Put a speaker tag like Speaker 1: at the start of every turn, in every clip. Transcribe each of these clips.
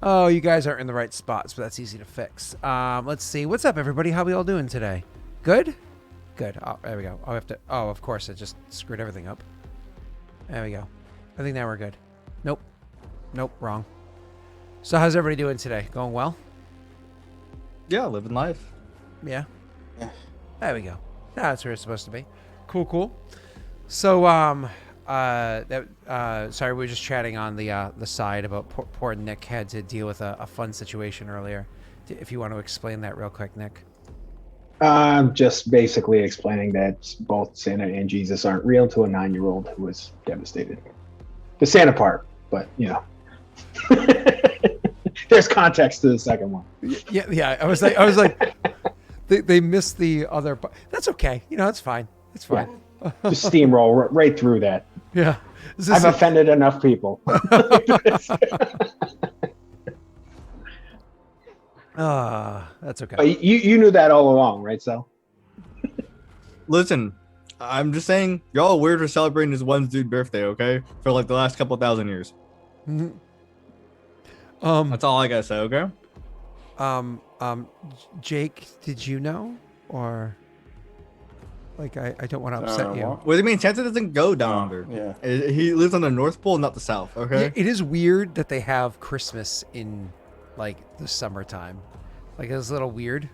Speaker 1: Oh, you guys aren't in the right spots, but that's easy to fix. Let's see. What's up, everybody? How we all doing today? Good? Good. Oh, there we go. I have to... Oh, of course. I just screwed everything up. There we go. I think now we're good. Nope. Nope. Wrong. So how's everybody doing today? Going well?
Speaker 2: Yeah, living life.
Speaker 1: Yeah.
Speaker 3: Yeah.
Speaker 1: There we go. That's where it's supposed to be. Cool, cool. So, sorry, we were just chatting on the side about poor Nick had to deal with a fun situation earlier. If you want to explain that real quick, Nick.
Speaker 3: Just basically explaining that both Santa and Jesus aren't real to a 9-year-old who was devastated. The Santa part, but there's context to the second one.
Speaker 1: Yeah. I was like, they missed the other part. That's okay. It's fine. It's fine.
Speaker 3: Yeah. Just steamroll right through that.
Speaker 1: Yeah.
Speaker 3: I've offended enough people.
Speaker 1: That's okay.
Speaker 3: But you knew that all along, right, Sal?
Speaker 2: Listen, I'm just saying, y'all weird for celebrating this one dude's birthday, okay? For like the last couple thousand years.
Speaker 1: Mm-hmm.
Speaker 2: That's all I gotta say, okay?
Speaker 1: Jake, did you know? Or like I don't want to upset you.
Speaker 2: What do you mean? Santa doesn't go down under.
Speaker 3: Yeah.
Speaker 2: He lives on the North Pole, not the South, okay?
Speaker 1: Yeah, it is weird that they have Christmas in like the summertime. Like it's a little weird.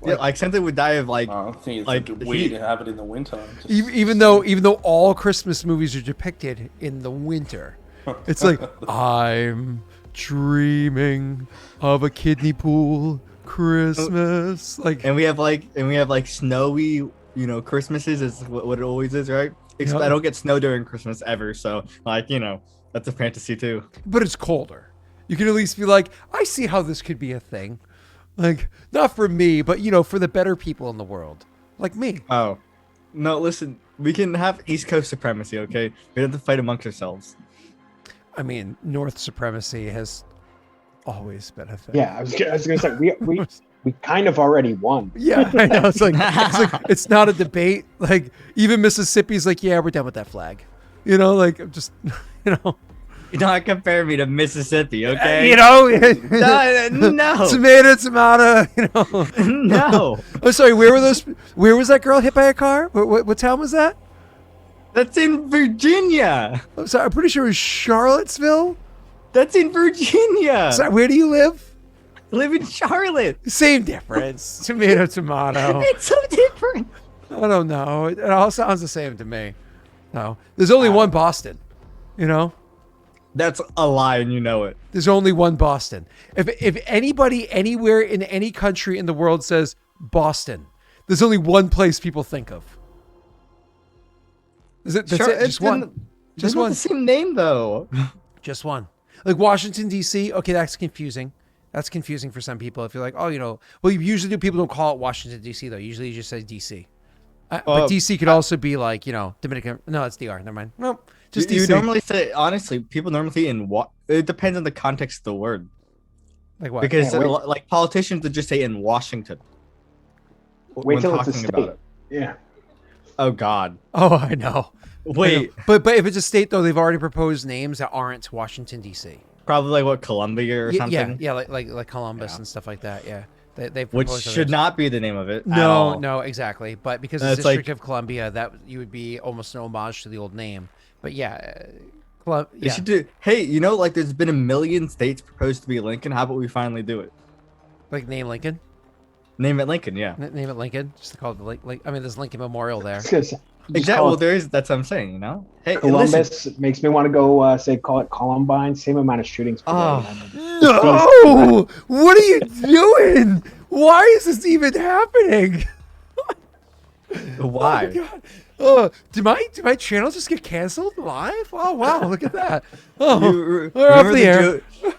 Speaker 2: Yeah, like Santa would die of like
Speaker 4: I think it's
Speaker 2: like
Speaker 4: weird to have it in the winter.
Speaker 1: Even though all Christmas movies are depicted in the winter. It's like I'm dreaming of a kiddie pool Christmas. Like
Speaker 2: and we have like snowy, Christmases is what it always is, right? Except I don't get snow during Christmas ever, so like, that's a fantasy too.
Speaker 1: But it's colder. You can at least be like, I see how this could be a thing. Like, not for me, but, for the better people in the world. Like me.
Speaker 2: Oh. No, listen, we can have East Coast supremacy, okay? We don't have to fight amongst ourselves.
Speaker 1: I mean, North supremacy has always been a thing.
Speaker 3: Yeah, I was gonna say we kind of already won.
Speaker 1: Yeah, I know. It's like it's not a debate. Like even Mississippi's like, yeah, we're done with that flag. Like I'm just
Speaker 2: You don't compare me to Mississippi, okay?
Speaker 1: No. Tomato.
Speaker 2: No.
Speaker 1: Oh, sorry. Where was that girl hit by a car? What town was that?
Speaker 2: That's in Virginia.
Speaker 1: I'm sorry. I'm pretty sure it was Charlottesville.
Speaker 2: That's in Virginia.
Speaker 1: Sorry, where do you live?
Speaker 2: I live in Charlotte.
Speaker 1: Same difference. Tomato.
Speaker 2: It's so different.
Speaker 1: I don't know. It all sounds the same to me. No, there's only one Boston.
Speaker 2: That's a lie, and you know it.
Speaker 1: There's only one Boston. If anybody anywhere in any country in the world says Boston, there's only one place people think of. That's it. Just one. Just one.
Speaker 2: The same name though.
Speaker 1: Just one. Like Washington D.C. Okay, that's confusing. That's confusing for some people. If you're like, well, usually people don't call it Washington D.C. though. Usually you just say D.C. But D.C. could also be like, Dominican. No, it's D.R. Never mind. Nope. Just
Speaker 2: you
Speaker 1: DC.
Speaker 2: normally say, honestly, people normally say in what? It depends on the context of the word.
Speaker 1: Like what?
Speaker 2: Because like politicians would just say in Washington.
Speaker 3: Wait till it's a state. Yeah.
Speaker 2: Oh God.
Speaker 1: Oh, I know.
Speaker 2: Wait.
Speaker 1: I know. But if it's a state though, they've already proposed names that aren't Washington D.C.
Speaker 2: Probably like what, Columbia or something.
Speaker 1: Yeah, like Columbus and stuff like that. Yeah. They
Speaker 2: Which should not be the name of it.
Speaker 1: No, exactly. But because it's District
Speaker 2: like,
Speaker 1: of Columbia, that you would be almost an homage to the old name. But yeah,
Speaker 2: They should do. Hey, like there's been 1 million states proposed to be Lincoln. How about we finally do it?
Speaker 1: Like name Lincoln.
Speaker 2: Name it Lincoln, yeah.
Speaker 1: Name it Lincoln. Just to call it I mean, there's Lincoln Memorial there.
Speaker 2: Exactly. Well, that's what I'm saying. Hey,
Speaker 3: Columbus makes me want to go call it Columbine. Same amount of shootings.
Speaker 1: No! What are you doing? Why is this even happening?
Speaker 2: Why?
Speaker 1: Oh my God. Oh, did my channel just get canceled live? Oh wow, look at that. Oh,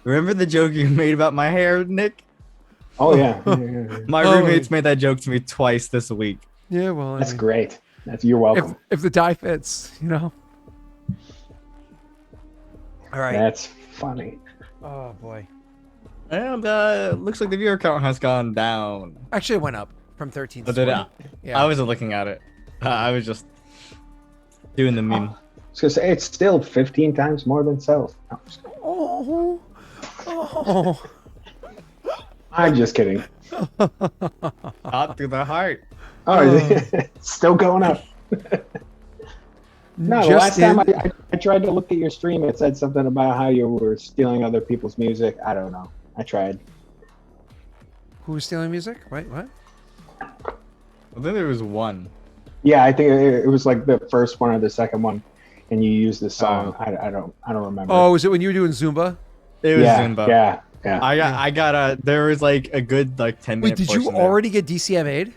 Speaker 2: remember the joke you made about my hair, Nick?
Speaker 3: Oh yeah.
Speaker 2: My roommates made that joke to me twice this week.
Speaker 1: Yeah, well,
Speaker 3: that's great. You're welcome.
Speaker 1: If the dye fits, All right.
Speaker 3: That's funny.
Speaker 1: Oh boy.
Speaker 2: And looks like the viewer count has gone down.
Speaker 1: Actually, it went up from 13 to 20.
Speaker 2: Yeah. I wasn't looking at it. I was just doing the meme.
Speaker 3: I was gonna say it's still 15 times more than South.
Speaker 1: Oh. Oh.
Speaker 3: I'm just kidding.
Speaker 2: Out through the heart.
Speaker 3: Oh, it's still going up. No, the last time I tried to look at your stream, it said something about how you were stealing other people's music. I don't know. I tried.
Speaker 1: Who was stealing music? Wait, what?
Speaker 2: I think there was one.
Speaker 3: Yeah, I think it was like the first one or the second one, and you used the song. I don't remember.
Speaker 1: Oh, was it when you were doing Zumba?
Speaker 2: It was
Speaker 3: yeah,
Speaker 2: Zumba.
Speaker 3: yeah.
Speaker 2: I got there was like a good like 10 minute.
Speaker 1: Wait, did you already get DCMA'd?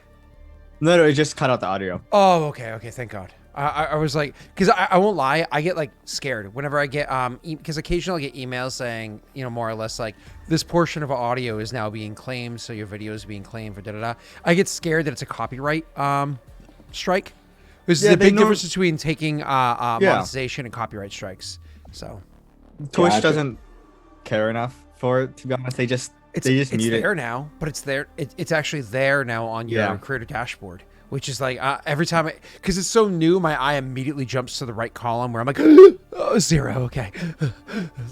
Speaker 2: No, it just cut out the audio.
Speaker 1: Oh, okay, thank God. I was like, because I won't lie, I get like scared whenever I get because occasionally I get emails saying, you know, more or less like this portion of audio is now being claimed, so your video is being claimed for da. I get scared that it's a copyright strike. There's a big difference between taking monetization and copyright strikes. So
Speaker 2: Twitch doesn't care enough for it, to be honest. They just mute it.
Speaker 1: It's there now, but it's there. It's actually there now on your creator dashboard, which is like every time because it's so new, my eye immediately jumps to the right column where I'm like, oh, 0, okay,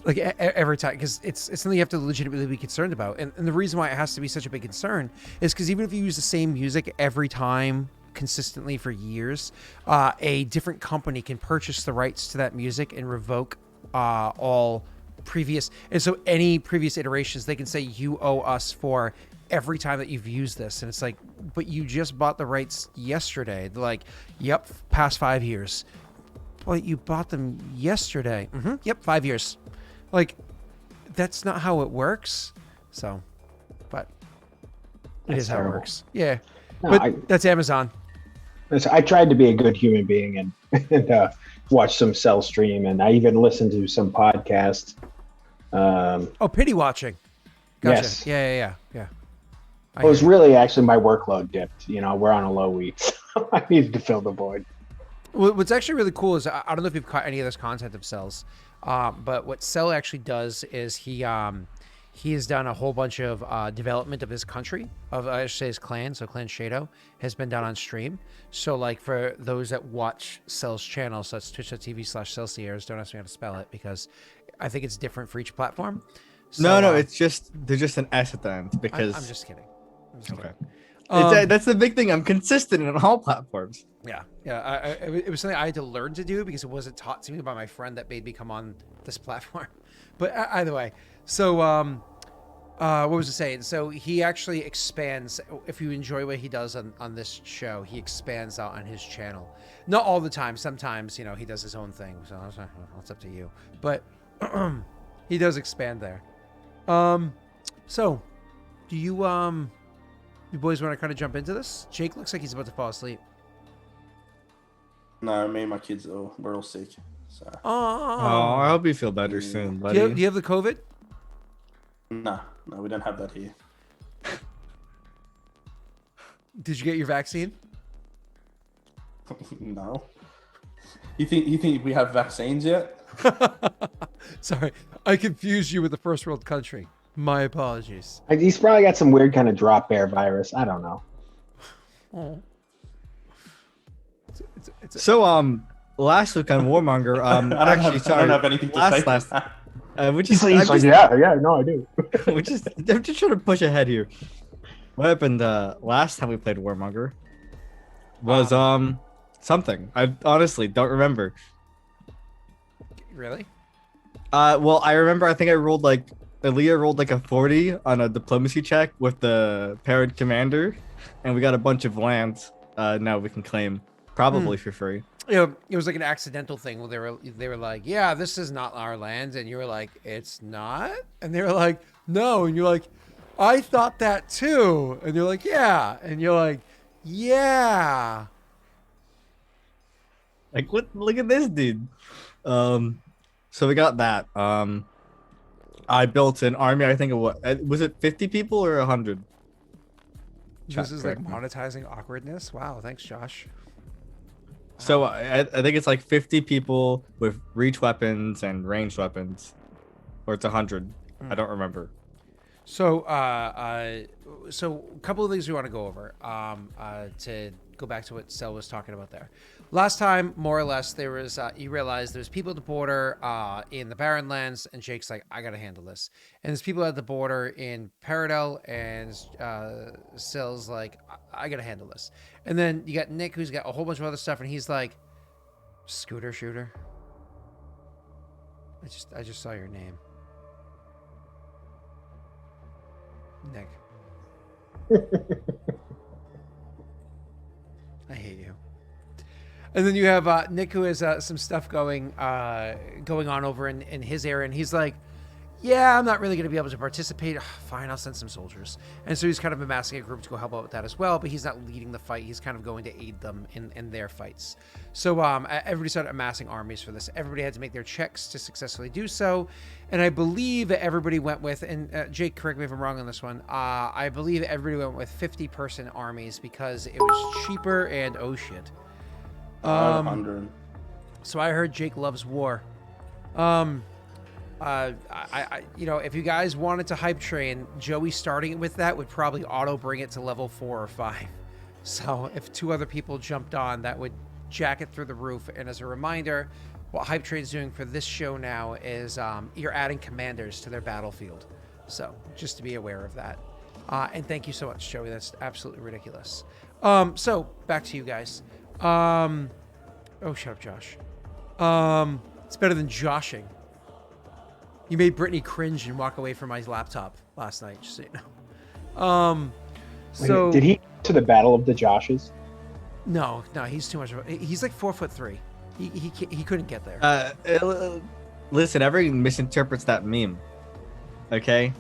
Speaker 1: like every time, because it's something you have to legitimately be concerned about. And the reason why it has to be such a big concern is because even if you use the same music every time consistently for years, a different company can purchase the rights to that music and revoke all previous, and so any previous iterations, they can say you owe us for every time that you've used this. And it's like, but you just bought the rights yesterday. They're like, yep, past 5 years. Well, you bought them yesterday. Yep, 5 years. Like, that's not how it works. So, but it is how it works. Yeah.
Speaker 3: No,
Speaker 1: but that's Amazon.
Speaker 3: I tried to be a good human being and watch some Cell stream, and I even listened to some podcasts.
Speaker 1: Pity watching. Gotcha.
Speaker 3: Yes.
Speaker 1: Yeah.
Speaker 3: It was really actually my workload dipped. You know, we're on a low week, so I needed to fill the void.
Speaker 1: What's actually really cool is I don't know if you've caught any of this content of Cell's, but what Cell actually does is he has done a whole bunch of development of his country, I should say his clan. So Clan Shadow has been done on stream. So like for those that watch Cell's channel, so it's twitch.tv/Celsiers. Don't ask me how to spell it because I think it's different for each platform. So,
Speaker 2: No, it's just there's just an S at the end because
Speaker 1: I'm just kidding.
Speaker 2: Okay. That's the big thing. I'm consistent on all platforms.
Speaker 1: Yeah. It was something I had to learn to do because it wasn't taught to me by my friend that made me come on this platform. But either way, so what was I saying? So he actually expands. If you enjoy what he does on this show, he expands out on his channel. Not all the time. Sometimes, you know, he does his own thing. So it's up to you. But he does expand there. So do you boys want to kind of jump into this? Jake looks like he's about to fall asleep.
Speaker 4: No, me and my kids we're all sick. So.
Speaker 2: Oh, I hope you feel better soon, buddy.
Speaker 1: Do you have the COVID?
Speaker 4: No, we don't have that here.
Speaker 1: Did you get your vaccine?
Speaker 4: No. You think we have vaccines yet?
Speaker 1: Sorry, I confused you with the first world country. My apologies.
Speaker 3: He's probably got some weird kind of drop bear virus. I don't know.
Speaker 1: Oh.
Speaker 2: So last week on Warmonger,
Speaker 4: I don't have anything to say.
Speaker 3: He's like, yeah, no, I do.
Speaker 2: I'm just trying to push ahead here. What happened last time we played Warmonger was something. I honestly don't remember.
Speaker 1: Really?
Speaker 2: Well, I remember. I think Aaliyah rolled like a 40 on a diplomacy check with the parent commander, and we got a bunch of lands. Now we can claim probably for free.
Speaker 1: You know, it was like an accidental thing where they were like, yeah, this is not our land, and you were like, it's not, and they were like, no, and you're like, I thought that too, and they're like, yeah, and you're like, yeah.
Speaker 2: Like, what? Look at this dude. So we got that. I built an army. I think of was it 50 people or 100?
Speaker 1: This is like monetizing awkwardness. Wow, thanks, Josh.
Speaker 2: So I think it's like 50 people with reach weapons and ranged weapons, or it's 100. I don't remember.
Speaker 1: So, so a couple of things we want to go over. To go back to what Sel was talking about there. Last time, more or less, there was you realized there's people at the border in the Barren Lands, and Jake's like, I gotta handle this. And there's people at the border in Paradel, and Sel's like, I gotta handle this. And then you got Nick, who's got a whole bunch of other stuff, and he's like, Scooter Shooter. I just saw your name. Nick. I hate you. And then you have Nick, who has some stuff going on over in his area, and he's like, yeah, I'm not really going to be able to participate. Fine, I'll send some soldiers. And so he's kind of amassing a group to go help out with that as well, but he's not leading the fight. He's kind of going to aid them in their fights. So everybody started amassing armies for this. Everybody had to make their checks to successfully do so. And I believe everybody went with, and Jake, correct me if I'm wrong on this one, I believe everybody went with 50-person armies because it was cheaper and oh shit.
Speaker 4: 100.
Speaker 1: So I heard Jake loves war. If you guys wanted to hype train, Joey starting it with that would probably auto bring it to level 4 or 5. So if 2 other people jumped on, that would jack it through the roof. And as a reminder, what hype train's doing for this show now is you're adding commanders to their battlefield. So just to be aware of that. And thank you so much, Joey. That's absolutely ridiculous. So back to you guys. Oh, shut up, Josh. It's better than joshing. You made Brittany cringe and walk away from my laptop last night, just so you know. So
Speaker 3: did he to the Battle of the Joshes?
Speaker 1: No, he's too much of a, he's like 4'3". He couldn't get there.
Speaker 2: Listen, everyone misinterprets that meme. Okay?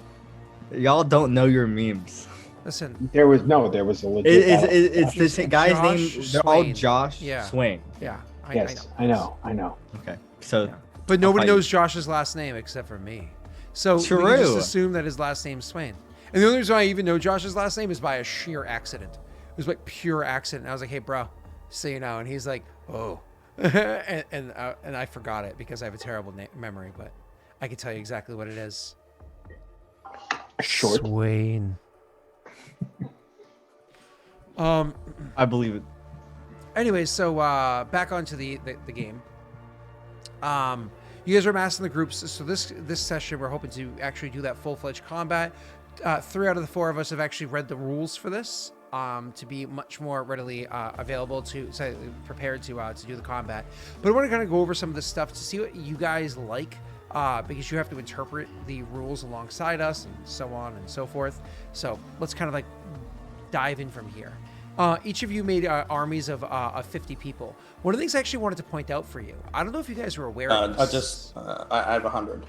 Speaker 2: Y'all don't know your memes.
Speaker 1: Listen.
Speaker 3: There was a legit
Speaker 2: It's this guy's
Speaker 1: Josh
Speaker 2: name. They're all
Speaker 1: Swain.
Speaker 2: Josh
Speaker 1: Yeah.
Speaker 2: Swain.
Speaker 1: Yeah.
Speaker 3: I know.
Speaker 2: Okay. So
Speaker 1: Yeah. But nobody
Speaker 2: I'll fight
Speaker 1: knows Josh's last name except for me. So
Speaker 2: True.
Speaker 1: we can just assume that his last name's Swain. And the only reason I even know Josh's last name is by a sheer accident. It was like pure accident. I was like, hey, bro, so you know. And he's like, oh. and I forgot it because I have a terrible memory, but I can tell you exactly what it is.
Speaker 3: Short.
Speaker 1: Swain.
Speaker 2: I believe it.
Speaker 1: Anyways, so back onto the game. You guys are amassing the groups. So this session, we're hoping to actually do that full-fledged combat. 3 out of the 4 of us have actually read the rules for this to be much more readily available prepared to do the combat. But I want to kind of go over some of this stuff to see what you guys like, because you have to interpret the rules alongside us and so on and so forth. So let's kind of like dive in from here. Each of you made armies of 50 people. One of the things I actually wanted to point out for you, I don't know if you guys were aware of this.
Speaker 4: I have 100.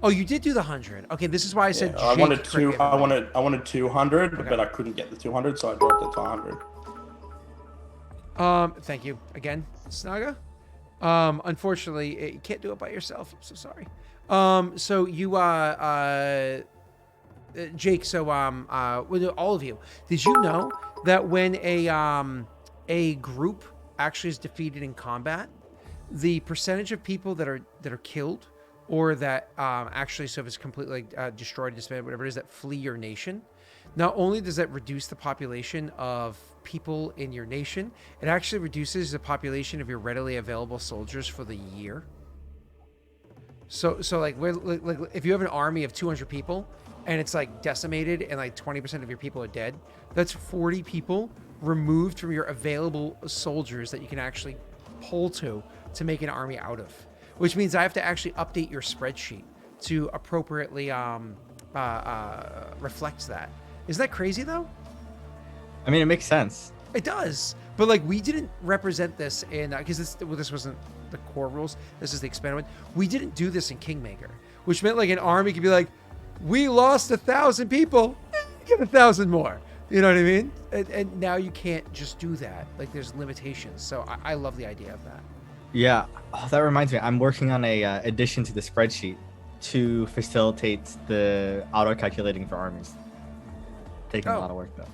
Speaker 1: Oh, you did do the 100. Okay, this is why I said
Speaker 4: I
Speaker 1: Jake,
Speaker 4: wanted
Speaker 1: correct me if
Speaker 4: I
Speaker 1: I'm wrong.
Speaker 4: wanted 200,
Speaker 1: Okay.
Speaker 4: but I couldn't get the 200, so I dropped it to 100.
Speaker 1: Thank you again, Snaga. Unfortunately, you can't do it by yourself. I'm so sorry. So you Jake, so all of you, did you know that when a group actually is defeated in combat, the percentage of people that are killed or that actually, so if it's completely destroyed, disbanded, whatever it is, that flee your nation, not only does that reduce the population of people in your nation, it actually reduces the population of your readily available soldiers for the year. So like if you have an army of 200 people and it's like decimated and like 20% of your people are dead, that's 40 people removed from your available soldiers that you can actually pull to make an army out of, which means I have to actually update your spreadsheet to appropriately reflect that. Isn't that crazy though?
Speaker 2: I mean, it makes sense.
Speaker 1: It does, but like we didn't represent this in because this wasn't the core rules. This is the expanded one. We didn't do this in Kingmaker, which meant like an army could be like, we lost 1,000 people, give 1,000 more. You know what I mean? And now you can't just do that. Like there's limitations. So I love the idea of that.
Speaker 2: Yeah, that reminds me. I'm working on a addition to the spreadsheet to facilitate the auto calculating for armies. Taking a lot of work though.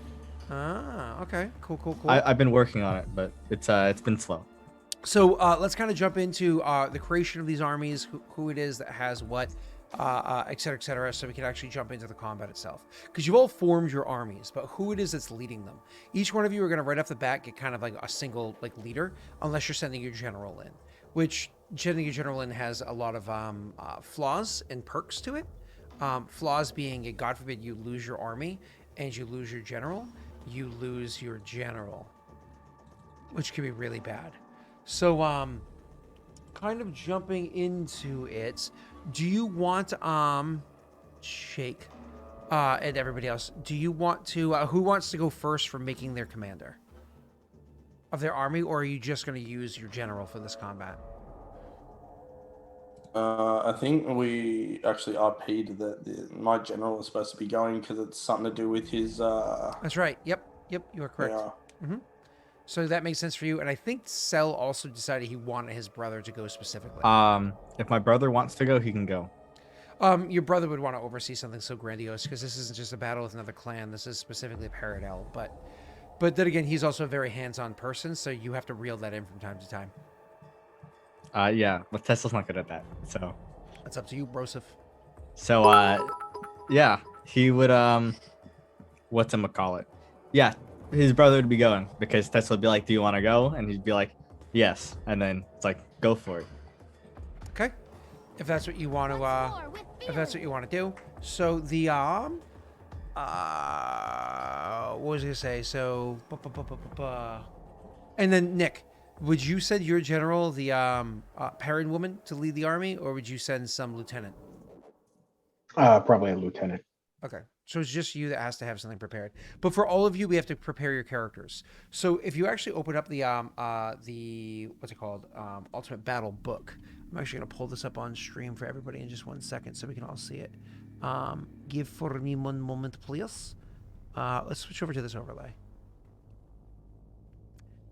Speaker 1: Ah, okay, cool.
Speaker 2: I've been working on it, but it's been slow.
Speaker 1: So let's kind of jump into the creation of these armies, who it is that has what. et cetera, so we can actually jump into the combat itself. Because you've all formed your armies, but who it is that's leading them. Each one of you are going to right off the bat get kind of like a single like leader, unless you're sending your general in, which sending your general in has a lot of flaws and perks to it. Flaws being, God forbid, you lose your army and you lose your general, you lose your general, which could be really bad. So, kind of jumping into it, do you want Shake and everybody else, do you want to who wants to go first for making their commander of their army, or are you just going to use your general for this combat?
Speaker 4: I think we actually RP'd that my general is supposed to be going because it's something to do with his.
Speaker 1: That's right. Yep, you are correct.
Speaker 4: Yeah.
Speaker 1: So that makes sense for you. And I think Cell also decided he wanted his brother to go specifically.
Speaker 2: If my brother wants to go, he can go.
Speaker 1: Your brother would want to oversee something so grandiose because this isn't just a battle with another clan. This is specifically a Paradel. But then again, he's also a very hands-on person, so you have to reel that in from time to time.
Speaker 2: Yeah, but Tesla's not good at that. So
Speaker 1: That's up to you, Broseph.
Speaker 2: So, yeah, he would, whatchamacallit? Yeah, his brother would be going because Tesla would be like, do you want to go? And he'd be like, yes. And then it's like, go for it.
Speaker 1: Okay. If that's what you want to, do. So the, what was I gonna say? So, and then Nick, would you send your general, the Perrin woman, to lead the army, or would you send some lieutenant?
Speaker 3: Probably a lieutenant.
Speaker 1: Okay, so it's just you that has to have something prepared. But for all of you, we have to prepare your characters. So if you actually open up the what's it called, Ultimate Battle book, I'm actually gonna pull this up on stream for everybody in just 1 second so we can all see it. Give for me 1 moment, please. Let's switch over to this overlay.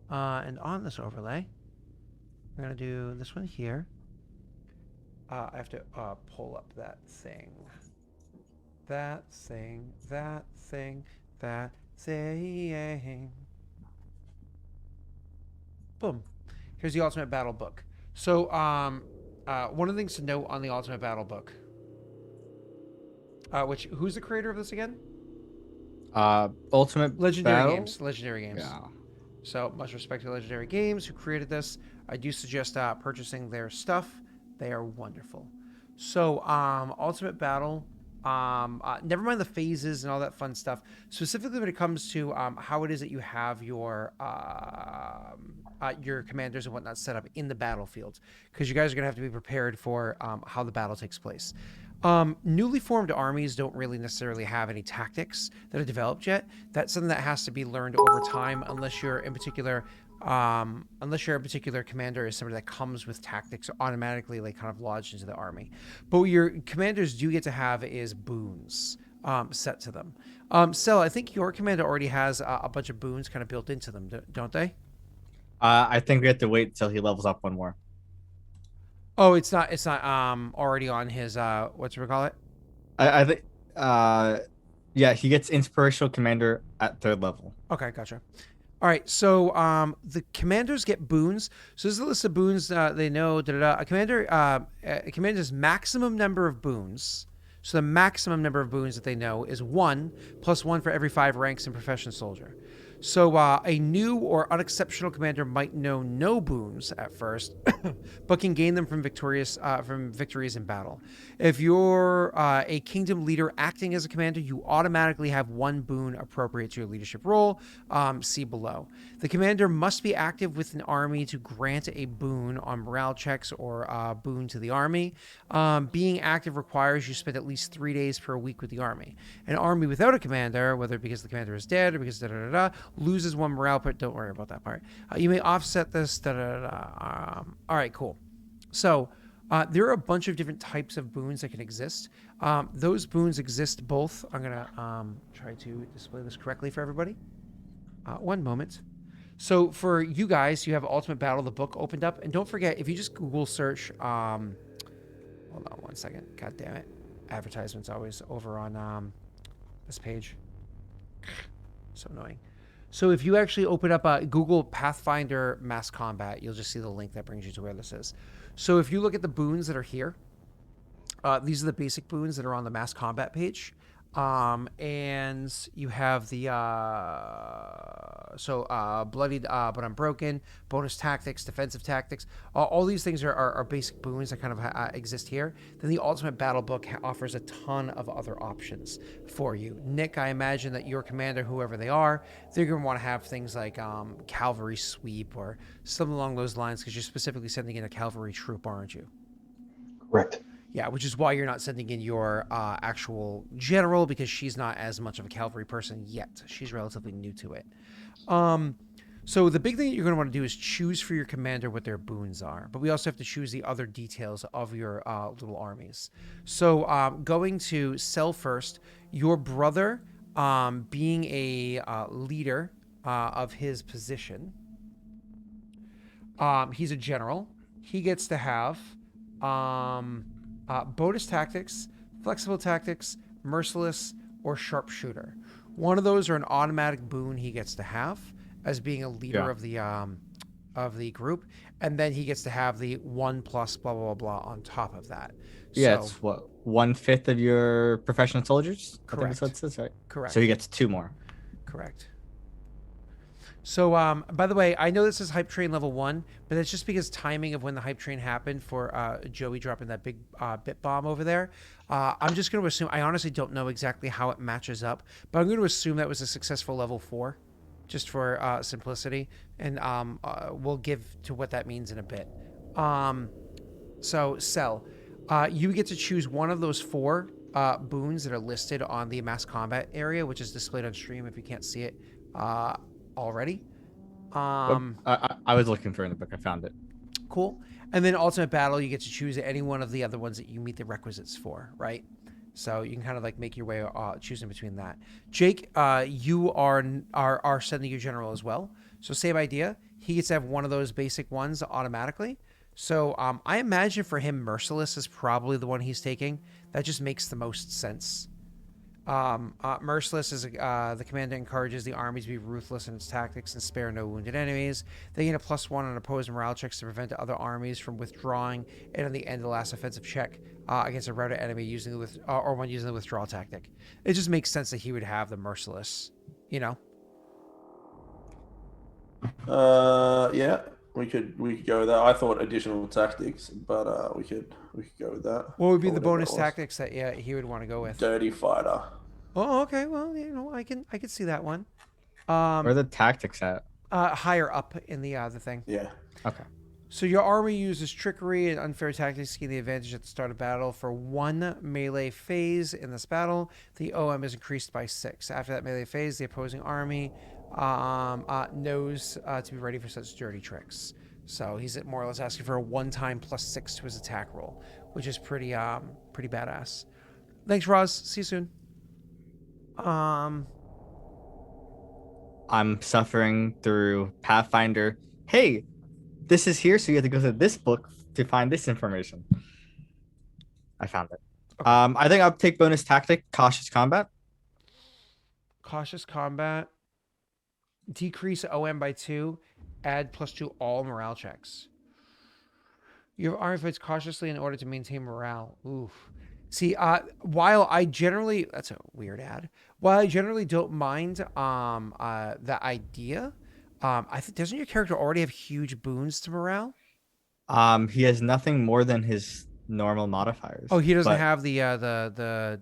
Speaker 1: And on this overlay, we're going to do this one here. I have to pull up that thing. That thing. Boom. Here's the Ultimate Battle book. So, one of the things to note on the Ultimate Battle book, who's the creator of this again?
Speaker 2: Ultimate
Speaker 1: Legendary
Speaker 2: Battle?
Speaker 1: Games. Legendary Games.
Speaker 2: Yeah.
Speaker 1: So much respect to Legendary Games who created this. I do suggest purchasing their stuff. They are wonderful. So Ultimate Battle, never mind the phases and all that fun stuff. Specifically when it comes to how it is that you have your commanders and whatnot set up in the battlefield, because you guys are going to have to be prepared for how the battle takes place. Newly formed armies don't really necessarily have any tactics that are developed yet. That's something that has to be learned over time, unless you're in particular, a particular commander is somebody that comes with tactics automatically, like kind of lodged into the army. But what your commanders do get to have is boons set to them. Sel, I think your commander already has a bunch of boons kind of built into them, don't they?
Speaker 2: I think we have to wait until he levels up 1 more.
Speaker 1: Oh, it's not already on his whatchamacallit?
Speaker 2: I think yeah, he gets inspirational commander at 3rd level.
Speaker 1: Okay, gotcha. All right, so the commanders get boons. So this is a list of boons they know. A commander's maximum number of boons. So the maximum number of boons that they know is 1 plus 1 for every 5 ranks in profession soldier. So a new or unexceptional commander might know no boons at first, but can gain them from victories in battle. If you're a kingdom leader acting as a commander, you automatically have 1 boon appropriate to your leadership role. See below. The commander must be active with an army to grant a boon on morale checks or a boon to the army. Being active requires you spend at least 3 days per week with the army. An army without a commander, whether because the commander is dead or because loses 1 morale point. Don't worry about that part. You may offset this. All right, cool. So there are a bunch of different types of boons that can exist. Those boons exist both. I'm going to try to display this correctly for everybody. 1 moment. So for you guys, you have Ultimate Battle, the book opened up. And don't forget, if you just Google search, hold on 1 second. God damn it. Advertisements always over on this page. So annoying. So if you actually open up Google Pathfinder Mass Combat, you'll just see the link that brings you to where this is. So if you look at the boons that are here, These are the basic boons that are on the mass combat page. And you have the bloodied but unbroken, bonus tactics, defensive tactics. All these things are basic boons that kind of exist here. Then the ultimate battle book offers a ton of other options for you. Nick, I imagine that your commander, whoever they are, they're going to want to have things like cavalry sweep or something along those lines, because you're specifically sending in a cavalry troop, aren't you?
Speaker 3: Correct.
Speaker 1: Yeah, which is why you're not sending in your actual general, because she's not as much of a cavalry person yet. She's relatively new to it. So the big thing that you're going to want to do is choose for your commander what their boons are. But we also have to choose the other details of your little armies. So going to Cell first, your brother being a leader of his position. He's a general. He gets to have... bonus tactics, flexible tactics, merciless, or sharpshooter. One of those are an automatic boon he gets to have as being a leader of the group, and then he gets to have the 1+ blah blah blah on top of that.
Speaker 2: Yeah,
Speaker 1: So,
Speaker 2: it's what, 1/5 of your professional soldiers. I think
Speaker 1: Correct.
Speaker 2: that's what it says, right?
Speaker 1: Correct.
Speaker 2: So he gets 2 more.
Speaker 1: Correct. So, by the way, I know this is Hype Train level 1, but it's just because timing of when the Hype Train happened for Joey dropping that big bit bomb over there. I'm just going to assume, I honestly don't know exactly how it matches up, but I'm going to assume that was a successful level 4, just for simplicity, and we'll give to what that means in a bit. So, Cell, you get to choose one of those 4 boons that are listed on the mass combat area, which is displayed on stream if you can't see it already.
Speaker 2: I was looking for it in the book. I found it.
Speaker 1: Cool. And then Ultimate Battle, you get to choose any one of the other ones that you meet the requisites for, right? So you can kind of like make your way choosing between that. Jake, you are sending your general as well. So same idea. He gets to have one of those basic ones automatically. So I imagine for him, Merciless is probably the one he's taking. That just makes the most sense. Merciless is the commander encourages the army to be ruthless in its tactics and spare no wounded enemies. They gain a +1 on opposed morale checks to prevent other armies from withdrawing, and on the end of the last offensive check against a routed enemy using or when using the withdrawal tactic. It just makes sense that he would have the Merciless, you know.
Speaker 4: Yeah, we could go with that. I thought additional tactics, but we could go with that.
Speaker 1: What would be the bonus tactics that he would want to go with?
Speaker 4: Dirty fighter.
Speaker 1: Oh, okay. Well, I can see that one.
Speaker 2: Where are the tactics at?
Speaker 1: Higher up in the thing.
Speaker 4: Yeah.
Speaker 2: Okay.
Speaker 1: So your army uses trickery and unfair tactics to gain the advantage at the start of battle. For 1 melee phase in this battle, the OM is increased by 6. After that melee phase, the opposing army knows to be ready for such dirty tricks. So he's more or less asking for a 1-time +6 to his attack roll, which is pretty badass. Thanks, Roz. See you soon.
Speaker 2: I'm suffering through Pathfinder. Hey, this is here, so you have to go to this book to find this information. I found it.
Speaker 1: Okay.
Speaker 2: I think I'll take bonus tactic, cautious combat.
Speaker 1: Cautious combat. Decrease OM by 2. Add +2 all morale checks. Your army fights cautiously in order to maintain morale. Oof. See, while I generally... That's a weird ad. While I generally don't mind the idea, I think doesn't your character already have huge boons to morale?
Speaker 2: He has nothing more than his normal modifiers.
Speaker 1: Oh, he doesn't have the...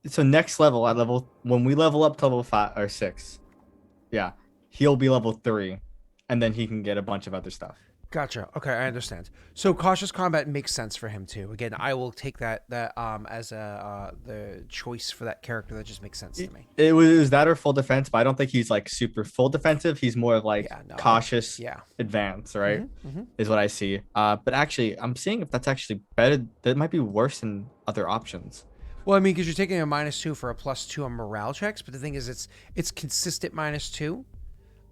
Speaker 2: So next level, when we level up to level 5 or 6, yeah, he'll be level 3, and then he can get a bunch of other stuff.
Speaker 1: Gotcha. Okay, I understand. So cautious combat makes sense for him too. Again, I will take that as the choice for that character. That just makes sense to me.
Speaker 2: It was that or full defense, but I don't think he's like super full defensive. He's more of like cautious advance, right? Is what I see. But actually, I'm seeing if that's actually better. That might be worse than other options.
Speaker 1: Well, I mean, because you're taking a -2 for a +2 on morale checks, but the thing is, it's consistent -2.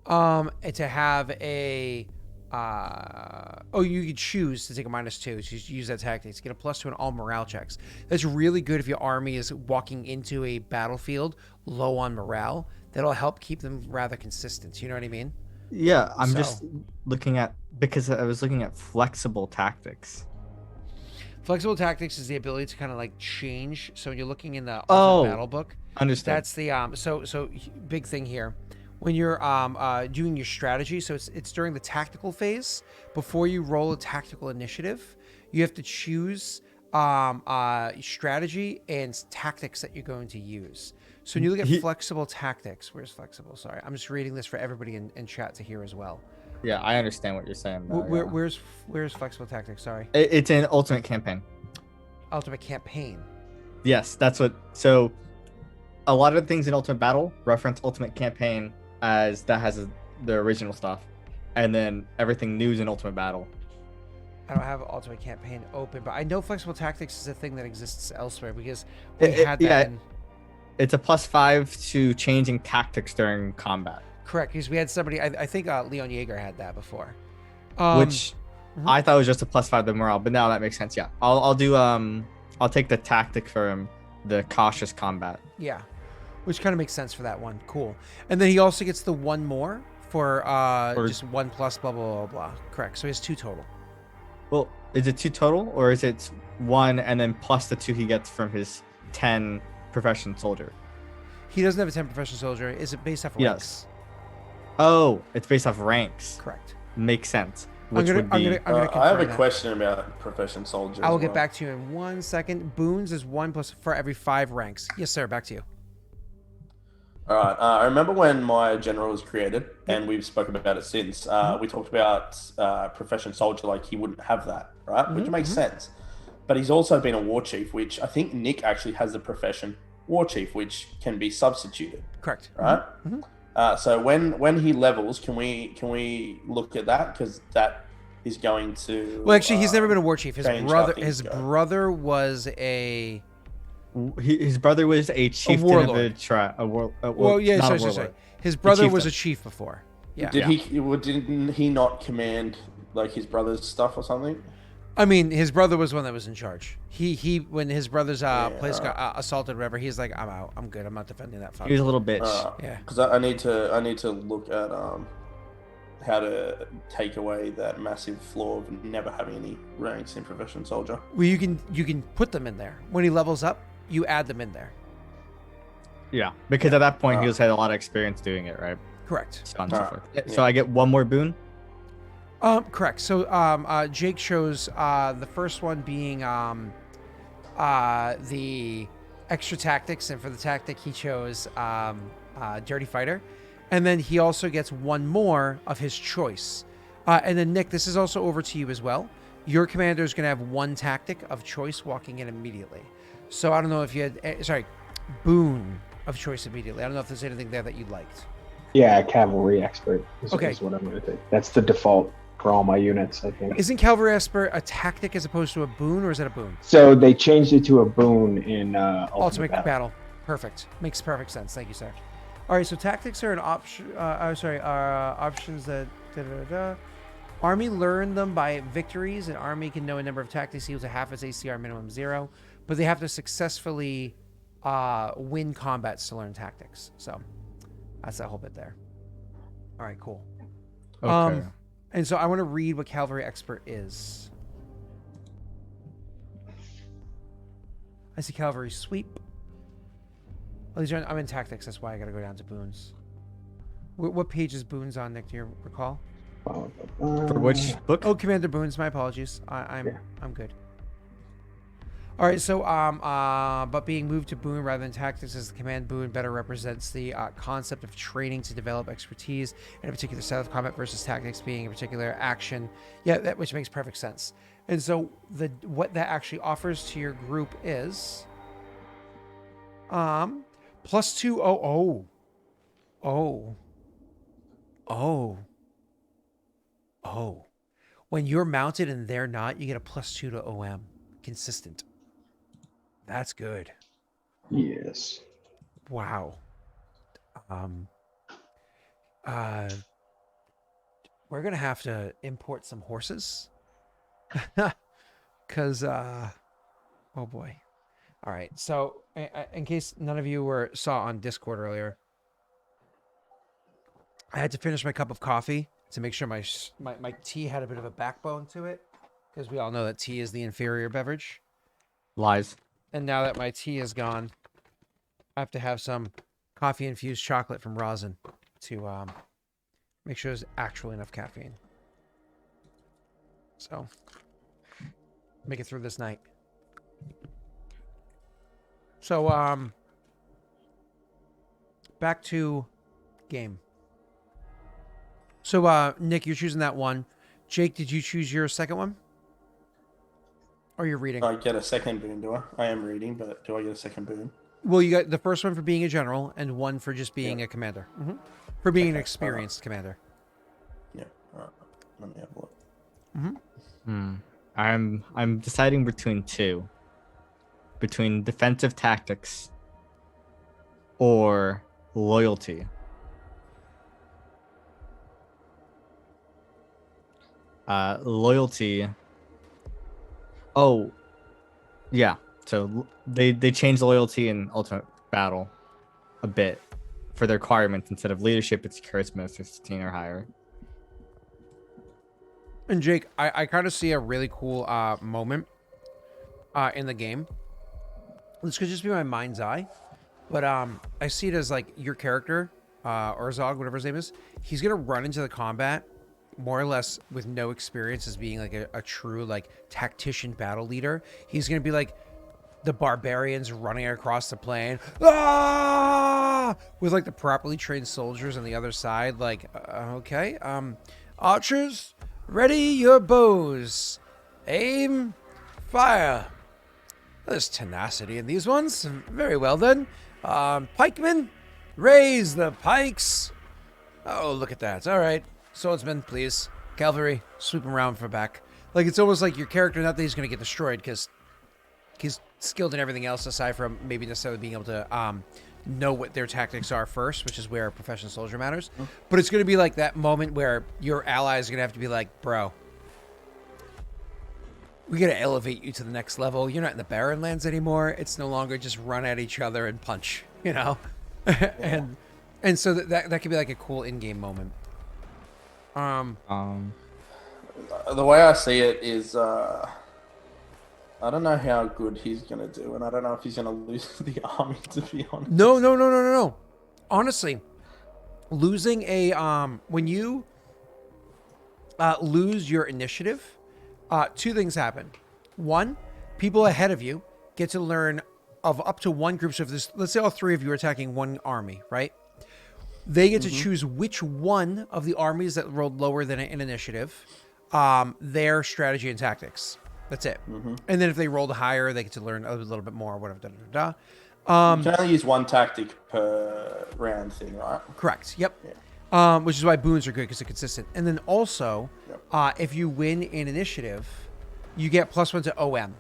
Speaker 1: And to have a you could choose to take a -2 to use that tactic to get a +2 on all morale checks. That's really good if your army is walking into a battlefield low on morale. That'll help keep them rather consistent. You know what I mean?
Speaker 2: Yeah, I'm just looking at, because I was looking at flexible tactics.
Speaker 1: Flexible tactics is the ability to kind of like change. So when you're looking in the
Speaker 2: Oh.
Speaker 1: Ultimate Battle book,
Speaker 2: Understood.
Speaker 1: that's the big thing here. When you're doing your strategy, so it's during the tactical phase before you roll a tactical initiative, you have to choose strategy and tactics that you're going to use. So when you look at flexible tactics, where's flexible? Sorry, I'm just reading this for everybody in chat to hear as well.
Speaker 2: Yeah, I understand what you're saying. Though,
Speaker 1: Where's flexible tactics? Sorry,
Speaker 2: it's an Ultimate Campaign.
Speaker 1: Ultimate Campaign.
Speaker 2: Yes, that's what. So, a lot of things in Ultimate Battle reference Ultimate Campaign as that has the original stuff, and then everything news in Ultimate Battle.
Speaker 1: I don't have Ultimate Campaign open, but I know flexible tactics is a thing that exists elsewhere because we had that.
Speaker 2: It's a +5 to changing tactics during combat.
Speaker 1: Correct, because we had somebody. I think Leon Yeager had that before,
Speaker 2: which I thought was just a +5 to morale, but now that makes sense. Yeah, I'll do I'll take the tactic for the cautious combat.
Speaker 1: Yeah, which kind of makes sense for that one. Cool, and then he also gets the one more for just 1+ blah blah blah blah. Correct. So he has 2 total.
Speaker 2: Well, is it 2 total, or is it 1 and then plus the 2 he gets from his 10 professional soldier?
Speaker 1: He doesn't have a 10 professional soldier. Is it based off of ranks?
Speaker 2: Oh, it's based off ranks.
Speaker 1: Correct.
Speaker 2: Makes sense.
Speaker 1: I'm gonna
Speaker 4: I have a question about profession soldiers.
Speaker 1: I will get back to you in 1 second. Boons is 1 plus for every 5 ranks. Yes, sir. Back to you.
Speaker 4: All right. I remember when my general was created, and we've spoken about it since. We talked about profession soldier, like he wouldn't have that, right? Which makes sense. But he's also been a war chief, which I think Nick actually has the profession war chief, which can be substituted.
Speaker 1: Correct.
Speaker 4: Right. So when he levels, can we look at that, because that is going to.
Speaker 1: Well, actually, he's never been a war chief. His brother was a.
Speaker 2: His brother was a chieftain of a tribe.
Speaker 1: Sorry. His brother was a chief before. Yeah.
Speaker 4: Didn't he not command like his brother's stuff or something?
Speaker 1: I mean, his brother was one that was in charge. He when his brother's place got assaulted, or whatever, he's like, I'm out. I'm good. I'm not defending that.
Speaker 2: He was a little bitch.
Speaker 1: Yeah.
Speaker 4: Because I need to look at how to take away that massive flaw of never having any ranks in profession soldier.
Speaker 1: Well, you can put them in there when he levels up. You add them in there.
Speaker 2: Yeah, because at that point he just had a lot of experience doing it, right?
Speaker 1: Correct.
Speaker 2: So I get one more boon.
Speaker 1: Correct. So Jake shows the first one being the extra tactics, and for the tactic he chose Dirty Fighter, and then he also gets one more of his choice. And then Nick, this is also over to you as well. Your commander is going to have one tactic of choice walking in immediately. So I don't know if you had, boon of choice immediately. I don't know if there's anything there that you liked.
Speaker 3: Yeah, cavalry expert is what I'm going to take. That's the default for all my units, I think.
Speaker 1: Isn't cavalry expert a tactic as opposed to a boon, or is that a boon?
Speaker 3: So they changed it to a boon in Ultimate
Speaker 1: Battle. Perfect. Makes perfect sense. Thank you, sir. All right, so tactics are an option. Options that. Army learn them by victories. An army can know a number of tactics equal to half its ACR, minimum 0, but they have to successfully win combats to learn tactics. So that's that whole bit there. All right, cool.
Speaker 2: Okay.
Speaker 1: And so I want to read what cavalry expert is. I see cavalry sweep. Oh, I'm in tactics. That's why I got to go down to boons. What page is boons on, Nick? Do you recall?
Speaker 2: For which book?
Speaker 1: Oh, Commander Boons. My apologies. I'm good. All right. So but being moved to boon rather than tactics as the command boon better represents the concept of training to develop expertise in a particular style of combat versus tactics being a particular action. Yeah, which makes perfect sense. And so what that actually offers to your group is +2. Oh. When you're mounted and they're not, you get a +2 to OM. Consistent. That's good.
Speaker 3: Yes.
Speaker 1: Wow. We're gonna have to import some horses. Cause oh boy. All right. So in case none of you saw on Discord earlier, I had to finish my cup of coffee to make sure my tea had a bit of a backbone to it, because we all know that tea is the inferior beverage.
Speaker 2: Lies.
Speaker 1: And now that my tea is gone, I have to have some coffee-infused chocolate from Rosin to make sure there's actually enough caffeine. So, make it through this night. So, back to game. So, Nick, you're choosing that one. Jake, did you choose your second one? Or you're reading?
Speaker 4: I get a second boon, do I? I am reading, but do I get a second boon?
Speaker 1: Well, you got the first one for being a general and one for just being a commander. For being an experienced commander.
Speaker 4: Yeah. All right. Let me have a look.
Speaker 2: I'm deciding between two. Between defensive tactics or loyalty. Loyalty. Oh, yeah. So they changed loyalty in Ultimate Battle a bit for the requirements. Instead of leadership, it's charisma 15 or higher.
Speaker 1: And Jake, I kind of see a really cool moment in the game. This could just be my mind's eye, but I see it as like your character, or Zog, whatever his name is. He's gonna run into the combat more or less with no experience as being like a true like tactician battle leader. He's gonna be like the barbarians running across the plain, with like the properly trained soldiers on the other side. Like, okay, archers, ready your bows, aim, fire. There's tenacity in these ones. Very well then. Pikemen, raise the pikes. Oh, look at that. All right. Swordsmen, please. Cavalry, sweep them around for back. Like, it's almost like your character, not that he's going to get destroyed, because he's skilled in everything else aside from maybe necessarily being able to know what their tactics are first, which is where a professional soldier matters. But it's going to be like that moment where your ally is going to have to be like, bro, we got to elevate you to the next level. You're not in the Barren Lands anymore. It's no longer just run at each other and punch, you know? and so that could be like a cool in-game moment.
Speaker 4: The way I see it is, I don't know how good he's gonna do, and I don't know if he's gonna lose the army. To be honest,
Speaker 1: No. Honestly, losing a when you lose your initiative, two things happen. One, people ahead of you get to learn of up to one group. So if this, let's say all three of you are attacking one army, right? They get to choose which one of the armies that rolled lower than an initiative, their strategy and tactics. That's it. And then if they rolled higher, they get to learn a little bit more. Whatever.
Speaker 4: You can only use one tactic per round thing, right?
Speaker 1: Correct. Yep.
Speaker 4: Yeah.
Speaker 1: Which is why boons are good because they're consistent. And then also, if you win in initiative, you get +1 to OM.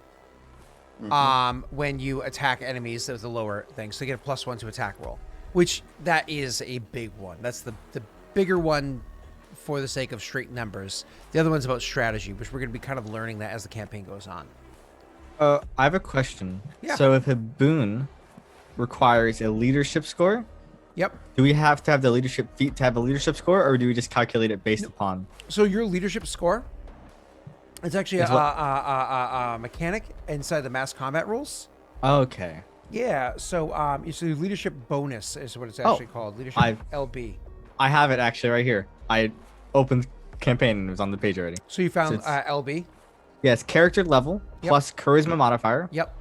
Speaker 1: When you attack enemies with the lower thing, so you get a +1 to attack roll, which that is a big one. That's the bigger one for the sake of straight numbers. The other one's about strategy, which we're going to be kind of learning that as the campaign goes on.
Speaker 2: I have a question.
Speaker 1: Yeah.
Speaker 2: So if a boon requires a leadership score,
Speaker 1: Yep.
Speaker 2: do we have to have the leadership feat to have a leadership score, or do we just calculate it based upon?
Speaker 1: So your leadership score, it's actually
Speaker 2: Is
Speaker 1: a mechanic inside the mass combat rules.
Speaker 2: Okay.
Speaker 1: Yeah. So so leadership bonus is what it's actually called. Leadership LB.
Speaker 2: I have it actually right here. I opened campaign and it was on the page already.
Speaker 1: So you found
Speaker 2: So
Speaker 1: LB.
Speaker 2: Yes, character level plus charisma modifier.
Speaker 1: Yep.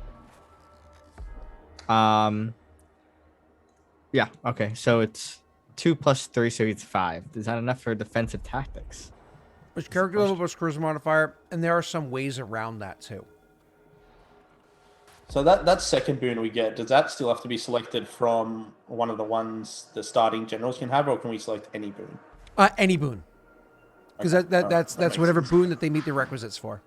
Speaker 2: Yeah. Okay. So it's 2 + 3, so it's 5. Is that enough for defensive tactics?
Speaker 1: It's character level plus charisma modifier, and there are some ways around that too.
Speaker 4: So that second boon we get, does that still have to be selected from one of the ones the starting generals can have, or can we select any boon?
Speaker 1: Any boon, because
Speaker 4: Okay.
Speaker 1: that's
Speaker 4: makes
Speaker 1: whatever
Speaker 4: sense.
Speaker 1: boon that they meet the requisites for.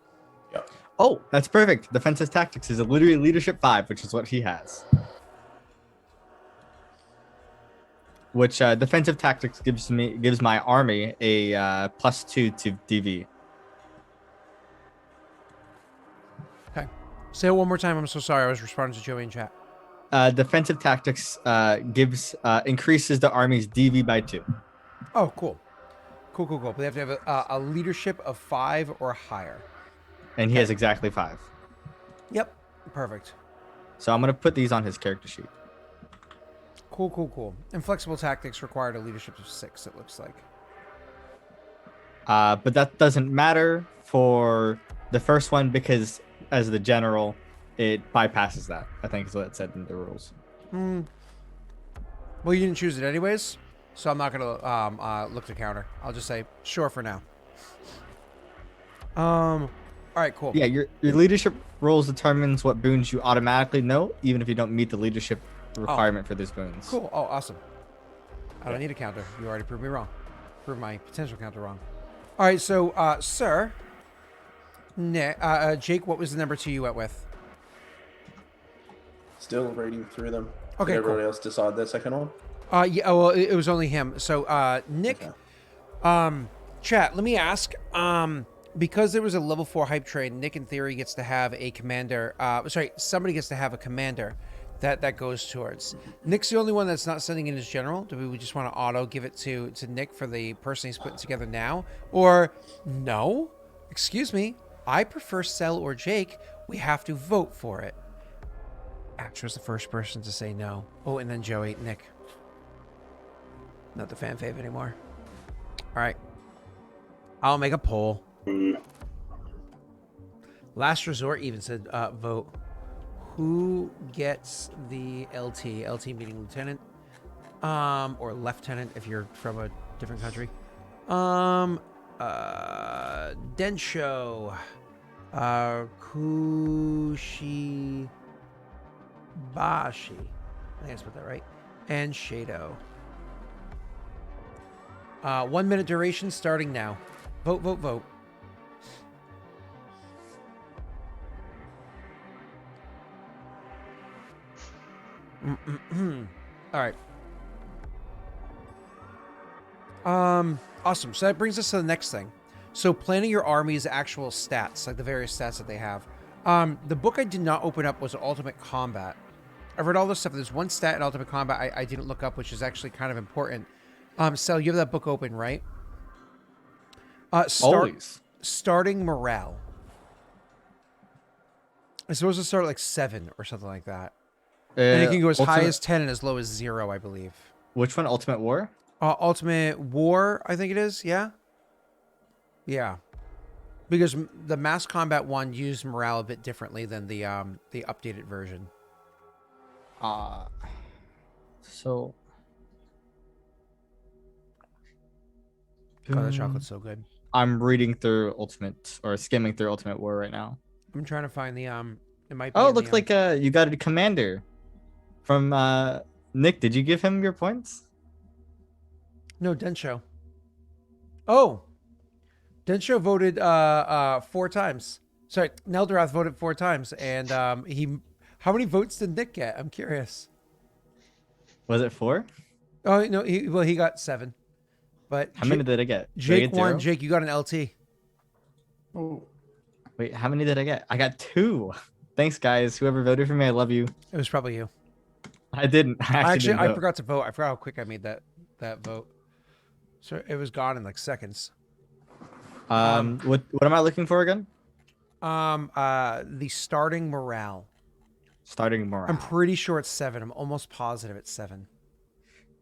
Speaker 4: Yep.
Speaker 2: Oh, that's perfect. Defensive tactics is literally leadership 5, which is what he has. Which defensive tactics gives my army a +2 to DV.
Speaker 1: Okay. Say it one more time. I'm so sorry. I was responding to Joey in chat.
Speaker 2: Defensive tactics increases the army's DV by 2.
Speaker 1: Oh, cool. Cool. But they have to have a leadership of 5 or higher.
Speaker 2: and he
Speaker 1: Okay.
Speaker 2: has exactly 5.
Speaker 1: Yep. Perfect.
Speaker 2: So I'm gonna put these on his character sheet.
Speaker 1: Cool. Inflexible tactics required a leadership of 6, it looks like.
Speaker 2: But that doesn't matter for the first one because as the general, it bypasses that. I think is what it said in the rules.
Speaker 1: Well, you didn't choose it anyways, so I'm not going to look to counter. I'll just say, sure for now. All right, cool.
Speaker 2: Yeah, your leadership rules determines what boons you automatically know, even if you don't meet the leadership requirement for those boons.
Speaker 1: Cool. Oh, awesome. I don't need a counter. You already proved me wrong. Proved my potential counter wrong. All right, so, sir, Jake, what was the number 2 you went with?
Speaker 4: Still reading through them.
Speaker 1: Okay,
Speaker 4: Did everybody
Speaker 1: cool.
Speaker 4: else decide their second one?
Speaker 1: Yeah, well, it was only him. So, Nick,
Speaker 4: Okay.
Speaker 1: chat, let me ask, because there was a level 4 hype train, Nick in theory gets to have a commander, somebody gets to have a commander that goes towards. Nick's the only one that's not sending in his general. Do we just want to auto give it to Nick for the person he's putting together now? Or, no, excuse me, I prefer Cell or Jake. We have to vote for it. Ash was the first person to say no. Oh, and then Joey, Nick. Not the fan fave anymore. All right. I'll make a poll. Last Resort even said vote. Who gets the LT? LT meaning lieutenant. Or lieutenant if you're from a different country. Densho. Kushibashi. I think I spelled that right. And Shado. 1 minute duration starting now. Vote. All right. Awesome. So that brings us to the next thing. So planning your army's actual stats, like the various stats that they have. The book I did not open up was Ultimate Combat. I've read all this stuff. There's one stat in Ultimate Combat I didn't look up, which is actually kind of important. Sel, you have that book open, right?
Speaker 2: Always.
Speaker 1: Starting morale. It's supposed to start at like 7 or something like that. And it can go as high as 10 and as low as 0, I believe.
Speaker 2: Which one? Ultimate War?
Speaker 1: Ultimate War, I think it is. Yeah. Yeah. Because the mass combat one used morale a bit differently than the updated version.
Speaker 2: So.
Speaker 1: God, the chocolate's so good.
Speaker 2: I'm reading through skimming through Ultimate War right now.
Speaker 1: I'm trying to find the It might be.
Speaker 2: Oh, it looks like you got a commander from Nick. Did you give him your points?
Speaker 1: No, Densho. Oh, Densho voted 4 times. Sorry, Neldorath voted 4 times, and How many votes did Nick get? I'm curious.
Speaker 2: Was it 4?
Speaker 1: Oh no, he got 7. But
Speaker 2: how many did I get?
Speaker 1: Jake won. Jake, you got an LT.
Speaker 4: Oh.
Speaker 2: Wait, how many did I get? I got 2. Thanks, guys. Whoever voted for me, I love you.
Speaker 1: It was probably you.
Speaker 2: I didn't. I
Speaker 1: forgot to vote. I forgot how quick I made that vote. So it was gone in like seconds.
Speaker 2: What am I looking for again?
Speaker 1: The starting morale.
Speaker 2: Starting morale.
Speaker 1: I'm pretty sure it's 7. I'm almost positive it's 7.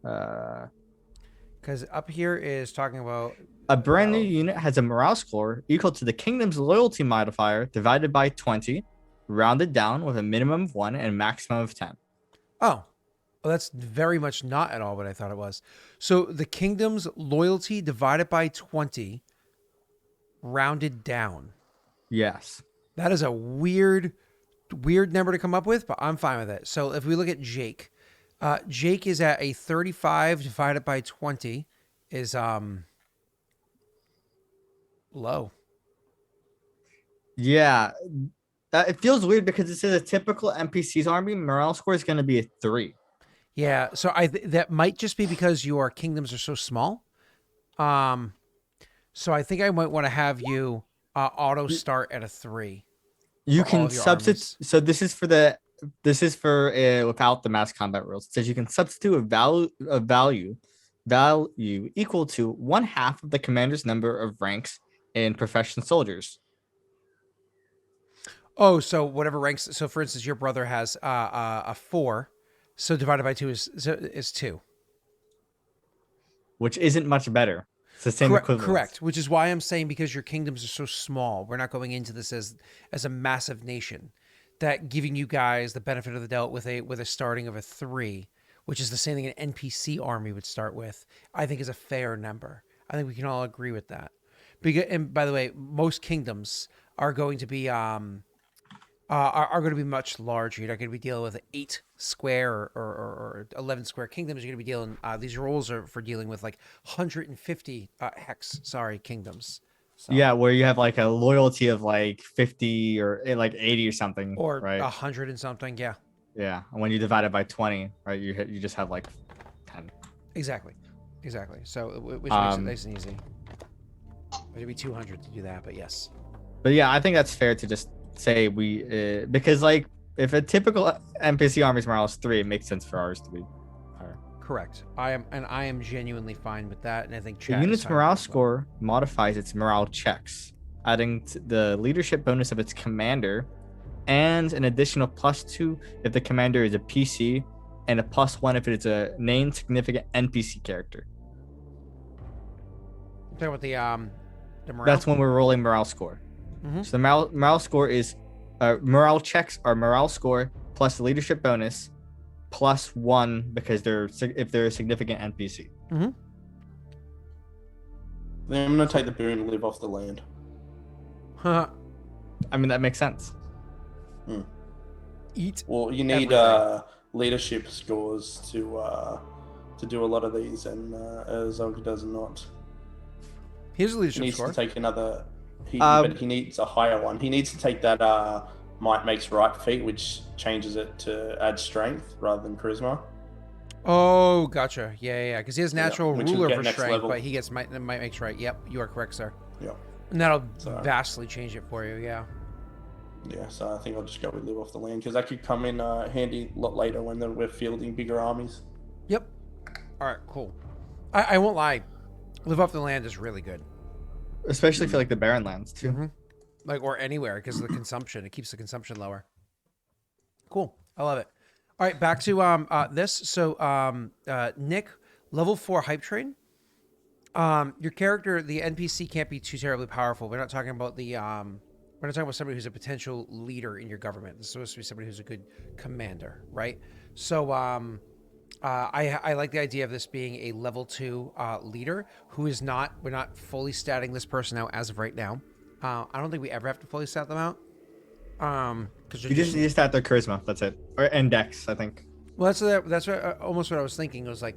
Speaker 1: Because up here is talking about
Speaker 2: a brand new unit has a morale score equal to the kingdom's loyalty modifier divided by 20, rounded down with a minimum of 1 and a maximum of 10.
Speaker 1: Oh, well, that's very much not at all what I thought it was. So the kingdom's loyalty divided by 20, rounded down.
Speaker 2: Yes.
Speaker 1: That is a weird number to come up with, but I'm fine with it. So if we look at Jake, Jake is at a 35 divided by 20 is low.
Speaker 2: Yeah. It feels weird because it says a typical NPC's army morale score is going to be a 3.
Speaker 1: Yeah, so that might just be because your kingdoms are so small. So I think I might want to have you auto start at a 3.
Speaker 2: You can substitute. So this is for without the mass combat rules. It says you can substitute a value equal to 1/2 of the commander's number of ranks in profession soldiers.
Speaker 1: Oh, so whatever ranks. So for instance, your brother has a 4, so divided by 2 is 2.
Speaker 2: which isn't much better. It's the same equivalence.
Speaker 1: Correct. Which is why I'm saying, because your kingdoms are so small, we're not going into this as a massive nation. That giving you guys the benefit of the doubt with a starting of a 3, which is the same thing an NPC army would start with, I think is a fair number. I think we can all agree with that. Because, and by the way, most kingdoms are going to be are going to be much larger. You're not going to be dealing with 8 square or 11 square kingdoms. You're going to be dealing. These rules are for dealing with like 150 kingdoms. So,
Speaker 2: Yeah, where you have like a loyalty of like 50 or like 80 or something,
Speaker 1: or
Speaker 2: right?
Speaker 1: 100 and something. Yeah,
Speaker 2: Yeah, and when you divide it by 20, right, you just have like 10.
Speaker 1: exactly. So which makes it nice and easy. It'd be 200 to do that, but yes.
Speaker 2: But yeah, I think that's fair to just say we because like if a typical NPC army's morale is 3, it makes sense for ours to be higher.
Speaker 1: Correct. I am genuinely fine with that, and I think
Speaker 2: The
Speaker 1: chat is
Speaker 2: unit's
Speaker 1: fine
Speaker 2: morale
Speaker 1: with it as well.
Speaker 2: score modifies its morale checks, adding the leadership bonus of its commander, and an additional +2 if the commander is a PC, and a +1 if it's a named significant NPC character.
Speaker 1: Talking about the morale.
Speaker 2: That's when we're rolling morale score.
Speaker 1: Mhm.
Speaker 2: So the morale score is morale checks are morale score plus the leadership bonus +1 because if they're a significant NPC.
Speaker 1: Mm-hmm.
Speaker 4: Then I'm gonna take the boon and live off the land.
Speaker 2: I mean that makes sense.
Speaker 1: Eat.
Speaker 4: Well, you need
Speaker 1: everything.
Speaker 4: leadership scores to do a lot of these, and Zolga does not.
Speaker 1: Here's a
Speaker 4: He
Speaker 1: leadership
Speaker 4: needs
Speaker 1: score.
Speaker 4: to take another. But he needs a higher one. He needs to take that might makes right feat, which changes it to add strength rather than charisma.
Speaker 1: Oh, gotcha. Yeah. Because he has natural
Speaker 4: which will
Speaker 1: ruler
Speaker 4: get
Speaker 1: for
Speaker 4: next
Speaker 1: strength,
Speaker 4: level.
Speaker 1: but he gets might makes right. Yep, you are correct, sir.
Speaker 4: Yeah.
Speaker 1: And that'll
Speaker 4: So-
Speaker 1: vastly change it for you. Yeah.
Speaker 4: Yeah, so I think I'll just go with live off the land because that could come in handy a lot later when we're fielding bigger armies.
Speaker 1: Yep. All right. Cool. I won't lie. Live off the land is really good.
Speaker 2: Especially for like the barren lands too.
Speaker 1: Mm-hmm. Like, or anywhere, because of the consumption. It keeps the consumption lower. Cool. I love it. All right, back to this. So Nick, level 4 hype train. Your character, the NPC can't be too terribly powerful. We're not talking about we're not talking about somebody who's a potential leader in your government. It's supposed to be somebody who's a good commander, right? So I like the idea of this being a level 2 leader who is not. We're not fully statting this person out as of right now. I don't think we ever have to fully stat them out. Because
Speaker 2: You just need to stat their charisma. That's it, and dex. I think.
Speaker 1: well, that's almost what I was thinking. It was like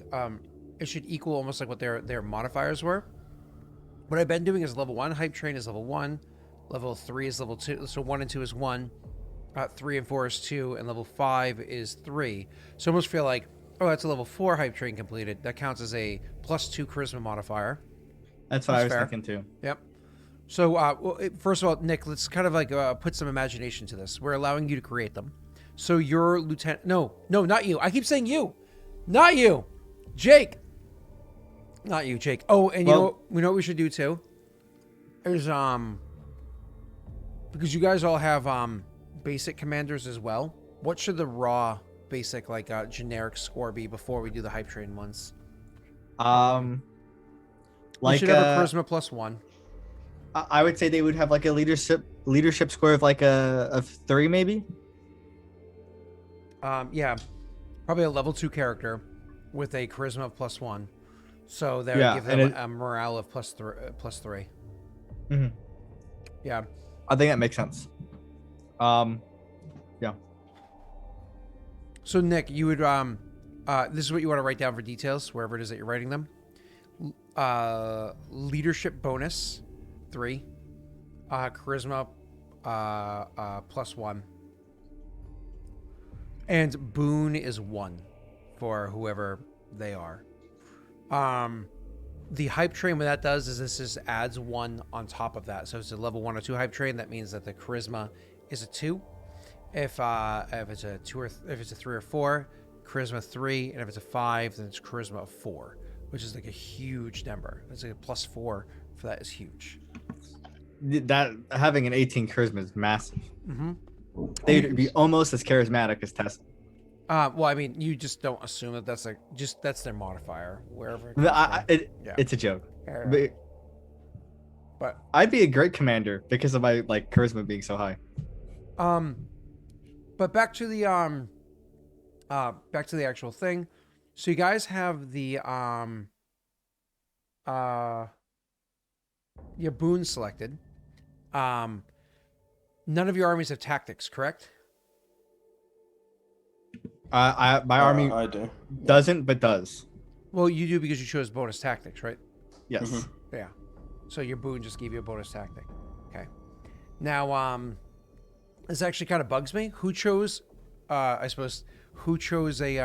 Speaker 1: it should equal almost like what their modifiers were. What I've been doing is level 1 hype train is level 1, level 3 is level 2. So 1 and 2 is 1, 3 and 4 is 2, and level 5 is 3. So I almost feel like, oh, that's a level 4 hype train completed. That counts as a +2 charisma modifier.
Speaker 2: That's what I was
Speaker 1: fair.
Speaker 2: thinking too.
Speaker 1: Yep. So, well, first of all, Nick, let's kind of like put some imagination to this. We're allowing you to create them. So your lieutenant, no, not you. I keep saying you, not you, Jake, not you, Jake. Oh, and you know what we should do too? Is because you guys all have basic commanders as well. What should the raw basic like generic score be before we do the hype train ones?
Speaker 2: Like
Speaker 1: you should have a charisma +1.
Speaker 2: I would say they would have like a leadership score of like a 3 maybe.
Speaker 1: Yeah, probably a level 2 character with a charisma of +1. So that would give them a morale of +3.
Speaker 2: Mm-hmm.
Speaker 1: Yeah.
Speaker 2: I think that makes sense. Yeah.
Speaker 1: So Nick, you would this is what you want to write down for details wherever it is that you're writing them. Leadership bonus 3, charisma +1, and boon is 1 for whoever they are. The hype train, what that does is this just adds 1 on top of that. So if it's a level 1 or 2 hype train, that means that the charisma is a 2. If it's a 2 or if it's a 3 or 4, charisma 3, and if it's a 5, then it's charisma of 4, which is like a huge number. It's like a +4 for that is huge.
Speaker 2: That having an 18 charisma is massive.
Speaker 1: Mm-hmm.
Speaker 2: They'd be almost as charismatic as Tesla.
Speaker 1: Well, I mean, you just don't assume that that's their modifier wherever. It
Speaker 2: But
Speaker 1: comes from. Yeah.
Speaker 2: It's a joke.
Speaker 1: Yeah. But
Speaker 2: I'd be a great commander because of my like charisma being so high.
Speaker 1: but back to the actual thing. So you guys have the your boon selected. None of your armies have tactics, correct?
Speaker 2: My army
Speaker 4: I do.
Speaker 2: doesn't, but does.
Speaker 1: Well, you do because you chose bonus tactics, right?
Speaker 2: Yes.
Speaker 4: Mhm.
Speaker 1: Yeah. So your boon just gave you a bonus tactic. Okay. Now, this actually kind of bugs me. Who chose? I suppose who chose a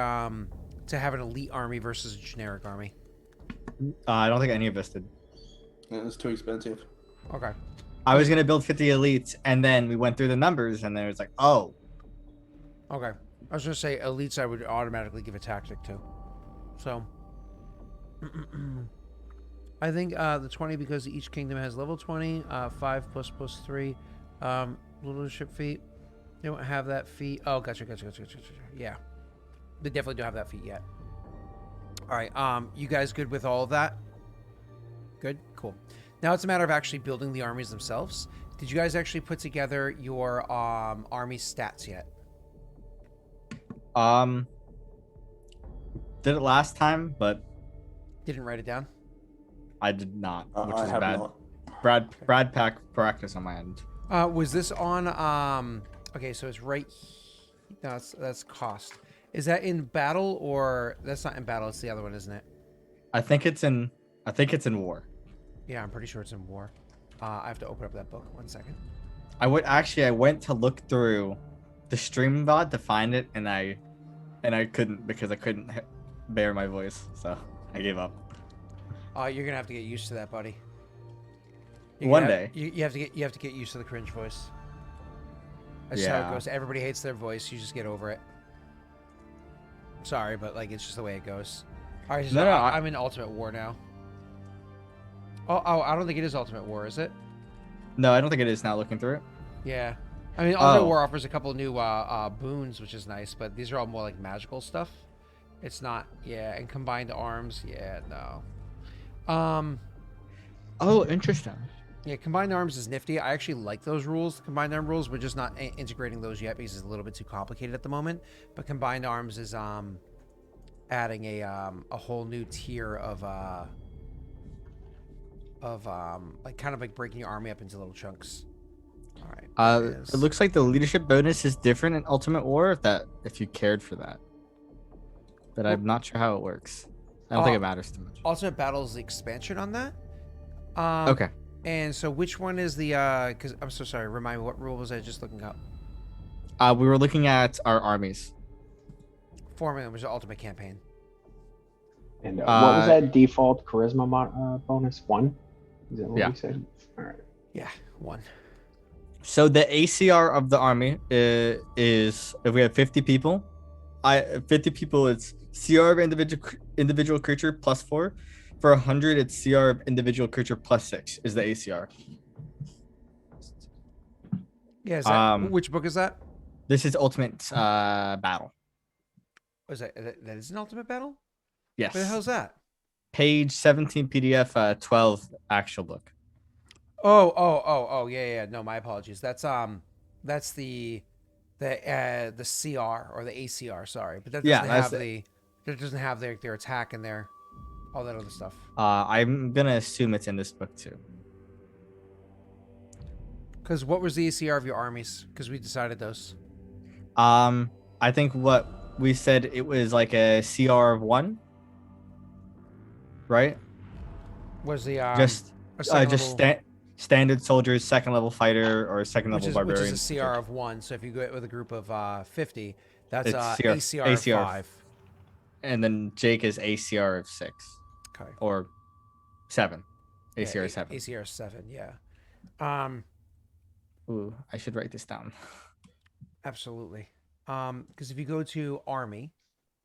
Speaker 1: to have an elite army versus a generic army?
Speaker 2: I don't think any of us did.
Speaker 4: It was too expensive.
Speaker 1: Okay.
Speaker 2: I was gonna build 50 elites, and then we went through the numbers, and then it was like, oh,
Speaker 1: Okay. I was gonna say elites I would automatically give a tactic to. So I think the 20 because each kingdom has level 20, 5 plus 3 leadership feat. They don't have that feat. Oh, gotcha. Yeah. They definitely don't have that feat yet. All right. You guys good with all of that? Good? Cool. Now it's a matter of actually building the armies themselves. Did you guys actually put together your army stats yet?
Speaker 2: did it last time, but
Speaker 1: Didn't write it down?
Speaker 2: I did not, which
Speaker 4: I
Speaker 2: is
Speaker 4: have
Speaker 2: bad.
Speaker 4: not.
Speaker 2: Brad pack practice on my end.
Speaker 1: Was this on okay, so it's right no, that's cost. Is that in battle or that's not in battle, it's the other one, isn't it?
Speaker 2: I think it's in war.
Speaker 1: Yeah, I'm pretty sure it's in war. I have to open up that book. 1 second.
Speaker 2: I went to look through the stream VOD to find it, and I couldn't because I couldn't bear my voice, so I gave up.
Speaker 1: You're gonna have to get used to that, buddy.
Speaker 2: One day.
Speaker 1: You have to get used to the cringe voice. That's how
Speaker 2: Yeah.
Speaker 1: it goes. Everybody hates their voice. You just get over it. Sorry, but like it's just the way it goes. All right, so
Speaker 2: No,
Speaker 1: I'm in Ultimate War now. Oh, I don't think it is Ultimate War, is it?
Speaker 2: No, I don't think it is now looking through it.
Speaker 1: Yeah. I mean, Ultimate
Speaker 2: Oh.
Speaker 1: War offers a couple new boons, which is nice, but these are all more like magical stuff. It's not, yeah, and combined arms, yeah, no.
Speaker 2: Oh, interesting.
Speaker 1: Yeah, combined arms is nifty. I actually like those rules, the combined arm rules. We're just not integrating those yet because it's a little bit too complicated at the moment. But combined arms is adding a whole new tier of like kind of like breaking your army up into little chunks. All right.
Speaker 2: It looks like the leadership bonus is different in Ultimate War. If you cared for that, but I'm not sure how it works. I don't think it matters too much.
Speaker 1: Ultimate Battle is the expansion on that.
Speaker 2: Okay.
Speaker 1: And so which one is the because I'm so sorry, remind me, what rule was I just looking up?
Speaker 2: We were looking at our armies.
Speaker 1: Forming them was the ultimate campaign.
Speaker 3: And what was that default charisma bonus? 1? Is that what
Speaker 2: Yeah.
Speaker 3: we said? All right.
Speaker 1: Yeah, 1.
Speaker 2: So the ACR of the army is if we have 50 people, 50 people it's CR of individual creature plus 4. For 100, it's CR of individual creature plus 6 is the ACR.
Speaker 1: Yeah, is that, which book is that?
Speaker 2: This is Ultimate Battle.
Speaker 1: Was that is an Ultimate Battle?
Speaker 2: Yes.
Speaker 1: Where the hell's that?
Speaker 2: Page 17 PDF, 12 actual book.
Speaker 1: Oh, yeah. No, my apologies. That's the CR or the ACR. Sorry, but that doesn't have that doesn't have their attack and their all that other stuff.
Speaker 2: I'm gonna assume it's in this book too.
Speaker 1: Because what was the ACR of your armies? Because we decided those.
Speaker 2: I think what we said it was like a CR of 1, right?
Speaker 1: Was the
Speaker 2: Just
Speaker 1: a second level-
Speaker 2: standard soldiers, second level fighter, or second level
Speaker 1: which
Speaker 2: barbarian.
Speaker 1: is a CR of 1. So if you go with a group of 50, that's
Speaker 2: It's
Speaker 1: ACR of 5.
Speaker 2: And then Jake is ACR of 6
Speaker 1: Okay.
Speaker 2: or 7. ACR
Speaker 1: Yeah,
Speaker 2: 7.
Speaker 1: ACR 7. Yeah.
Speaker 2: Ooh, I should write this down.
Speaker 1: Absolutely. Because if you go to army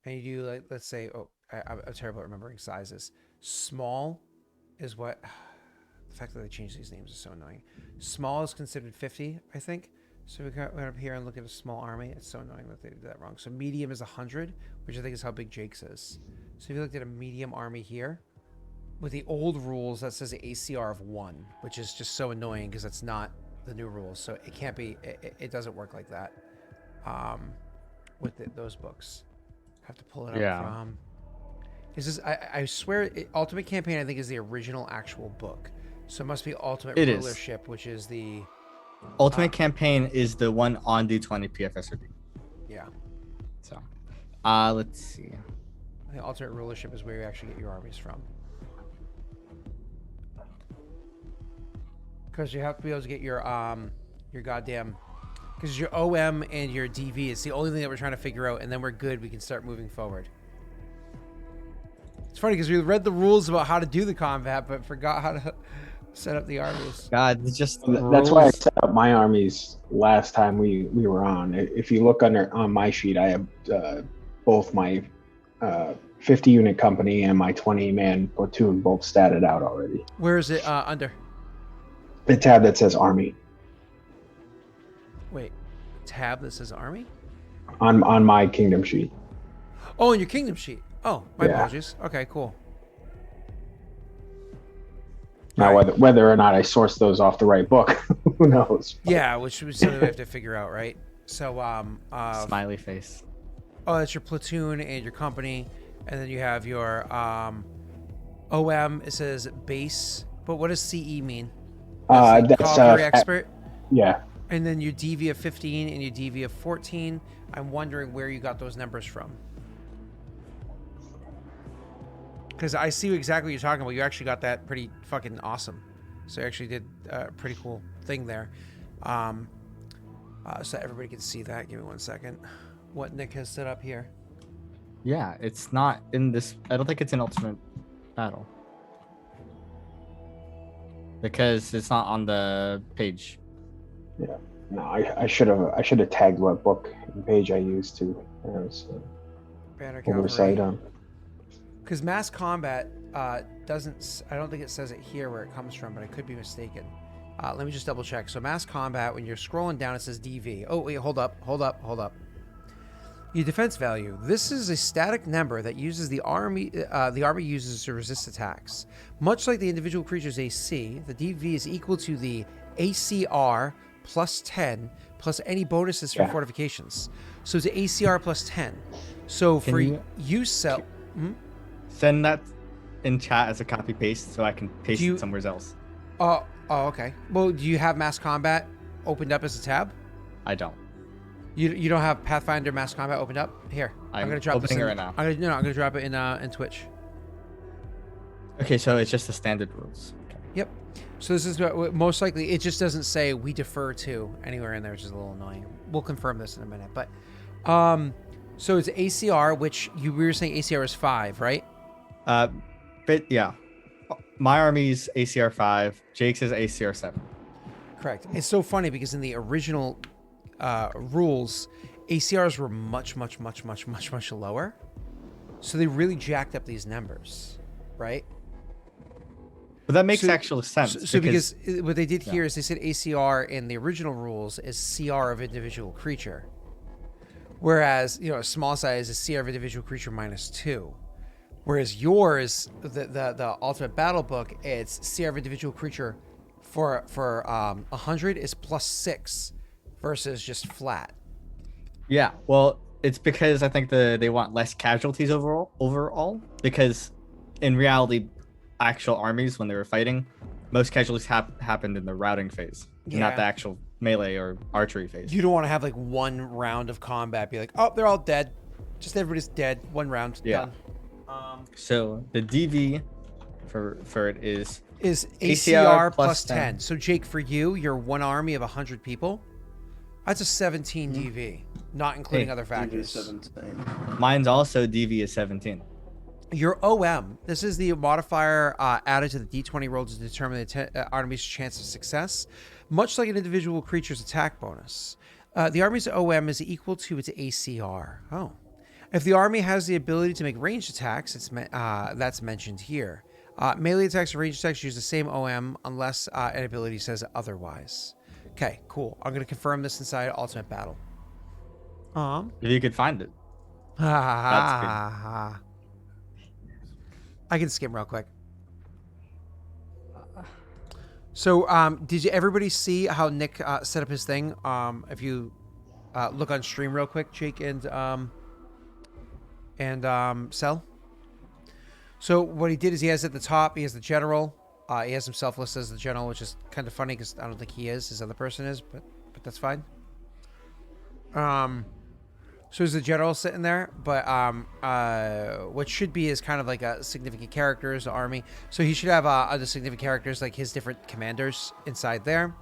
Speaker 1: and you do like, let's say, I'm terrible at remembering sizes. Small is what the fact that they changed these names is so annoying. Small is considered 50, I think. So we went up here and look at a small army. It's so annoying that they did that wrong. So medium is 100, which I think is how big Jake's is. So if you looked at a medium army here, with the old rules, that says ACR of 1, which is just so annoying because that's not the new rules. So it can't be, it doesn't work like that with those books. Have to pull it up from. Is this, I swear, Ultimate Campaign, I think, is the original actual book. So it must be Ultimate Rulership, which is the...
Speaker 2: Ultimate Campaign is the one on D20 PFSRD.
Speaker 1: Yeah.
Speaker 2: So, let's see.
Speaker 1: I think Ultimate Rulership is where you actually get your armies from. Because you have to be able to get your goddamn... Because your OM and your DV is the only thing that we're trying to figure out, and then we're good. We can start moving forward. It's funny because we read the rules about how to do the combat, but forgot how to set up the armies.
Speaker 2: God, it's just
Speaker 3: That's why I set up my armies last time we were on. If you look on my sheet, I have both my 50 unit company and my 20-man platoon both statted out already.
Speaker 1: Where is it under?
Speaker 3: The tab that says army.
Speaker 1: Wait, tab that says army?
Speaker 3: On my kingdom sheet.
Speaker 1: Oh, in your kingdom sheet. Oh, my
Speaker 3: Yeah.
Speaker 1: apologies. Okay, cool.
Speaker 3: Now, whether or not I sourced those off the right book, who knows?
Speaker 1: Yeah, which was something we have to figure out, right? So,
Speaker 2: smiley face.
Speaker 1: oh, that's your platoon and your company, and then you have your OM. It says base, but what does CE mean?
Speaker 3: That's
Speaker 1: cavalry expert.
Speaker 3: Yeah.
Speaker 1: And then your DV of 15 and your DV of 14. I'm wondering where you got those numbers from. Because I see exactly what you're talking about. You actually got that pretty fucking awesome. So you actually did a pretty cool thing there. So everybody can see that. Give me 1 second. What Nick has set up here.
Speaker 2: Yeah, it's not in this. I don't think it's in Ultimate Battle. Because it's not on the page.
Speaker 3: Yeah. No, I should have tagged what book and page I used to.
Speaker 1: Banner
Speaker 3: Oversight
Speaker 1: Cavalry.
Speaker 3: on.
Speaker 1: Because mass combat doesn't... I don't think it says it here where it comes from, but I could be mistaken. Let me just double check. So mass combat, when you're scrolling down, it says DV. Oh, wait, hold up. Your defense value. This is a static number that uses the army uses to resist attacks. Much like the individual creature's AC, the DV is equal to the ACR plus 10 plus any bonuses for fortifications. So it's ACR plus 10. So for you sell...
Speaker 2: Send that in chat as a copy paste so I can paste it somewhere else.
Speaker 1: Oh, okay. Well, do you have mass combat opened up as a tab?
Speaker 2: I don't.
Speaker 1: You don't have Pathfinder mass combat opened up? Here, I'm gonna drop this in,
Speaker 2: it right now.
Speaker 1: I'm gonna drop it in Twitch.
Speaker 2: Okay, so it's just the standard rules. Okay.
Speaker 1: Yep. So this is most likely. It just doesn't say we defer to anywhere in there, which is a little annoying. We'll confirm this in a minute, but so it's ACR, which we were saying ACR is 5, right?
Speaker 2: But yeah, my army's ACR 5. Jake's is ACR 7.
Speaker 1: Correct. It's so funny because in the original rules, ACRs were much lower. So they really jacked up these numbers, right?
Speaker 2: But that makes actual sense.
Speaker 1: So because what they did here is they said ACR in the original rules is CR of individual creature. Whereas, a small size is CR of individual creature -2. Whereas yours, the Ultimate Battle book, it's CR of individual creature for 100 is +6 versus just flat.
Speaker 2: Yeah, well, it's because I think they want less casualties overall. Because in reality, actual armies when they were fighting, most casualties happened in the routing phase, not the actual melee or archery phase.
Speaker 1: You don't want to have like one round of combat be like, oh, they're all dead. Just everybody's dead. One round. Done.
Speaker 2: So the DV for it is
Speaker 1: ACR plus 10. So Jake, for you, your one army of 100 people, that's a 17 DV, not including other factors.
Speaker 4: 17.
Speaker 2: Mine's also DV is 17.
Speaker 1: Your OM, this is the modifier added to the D20 roll to determine the army's chance of success, much like an individual creature's attack bonus. The army's OM is equal to its ACR. Oh. If the army has the ability to make ranged attacks, that's mentioned here. Melee attacks and ranged attacks use the same OM unless an ability says otherwise. Okay, cool. I'm gonna confirm this inside Ultimate Battle.
Speaker 2: If you could find it. That's good.
Speaker 1: I can skim real quick. So, did you everybody see how Nick set up his thing? If you look on stream real quick, Jake and Cell. So what he did is he has at the top, he has the general. He has himself listed as the general, which is kind of funny because I don't think he is. His other person is, but that's fine. So there's the general sitting there, but what should be is kind of like a significant characters, the army. So he should have other significant characters like his different commanders inside there.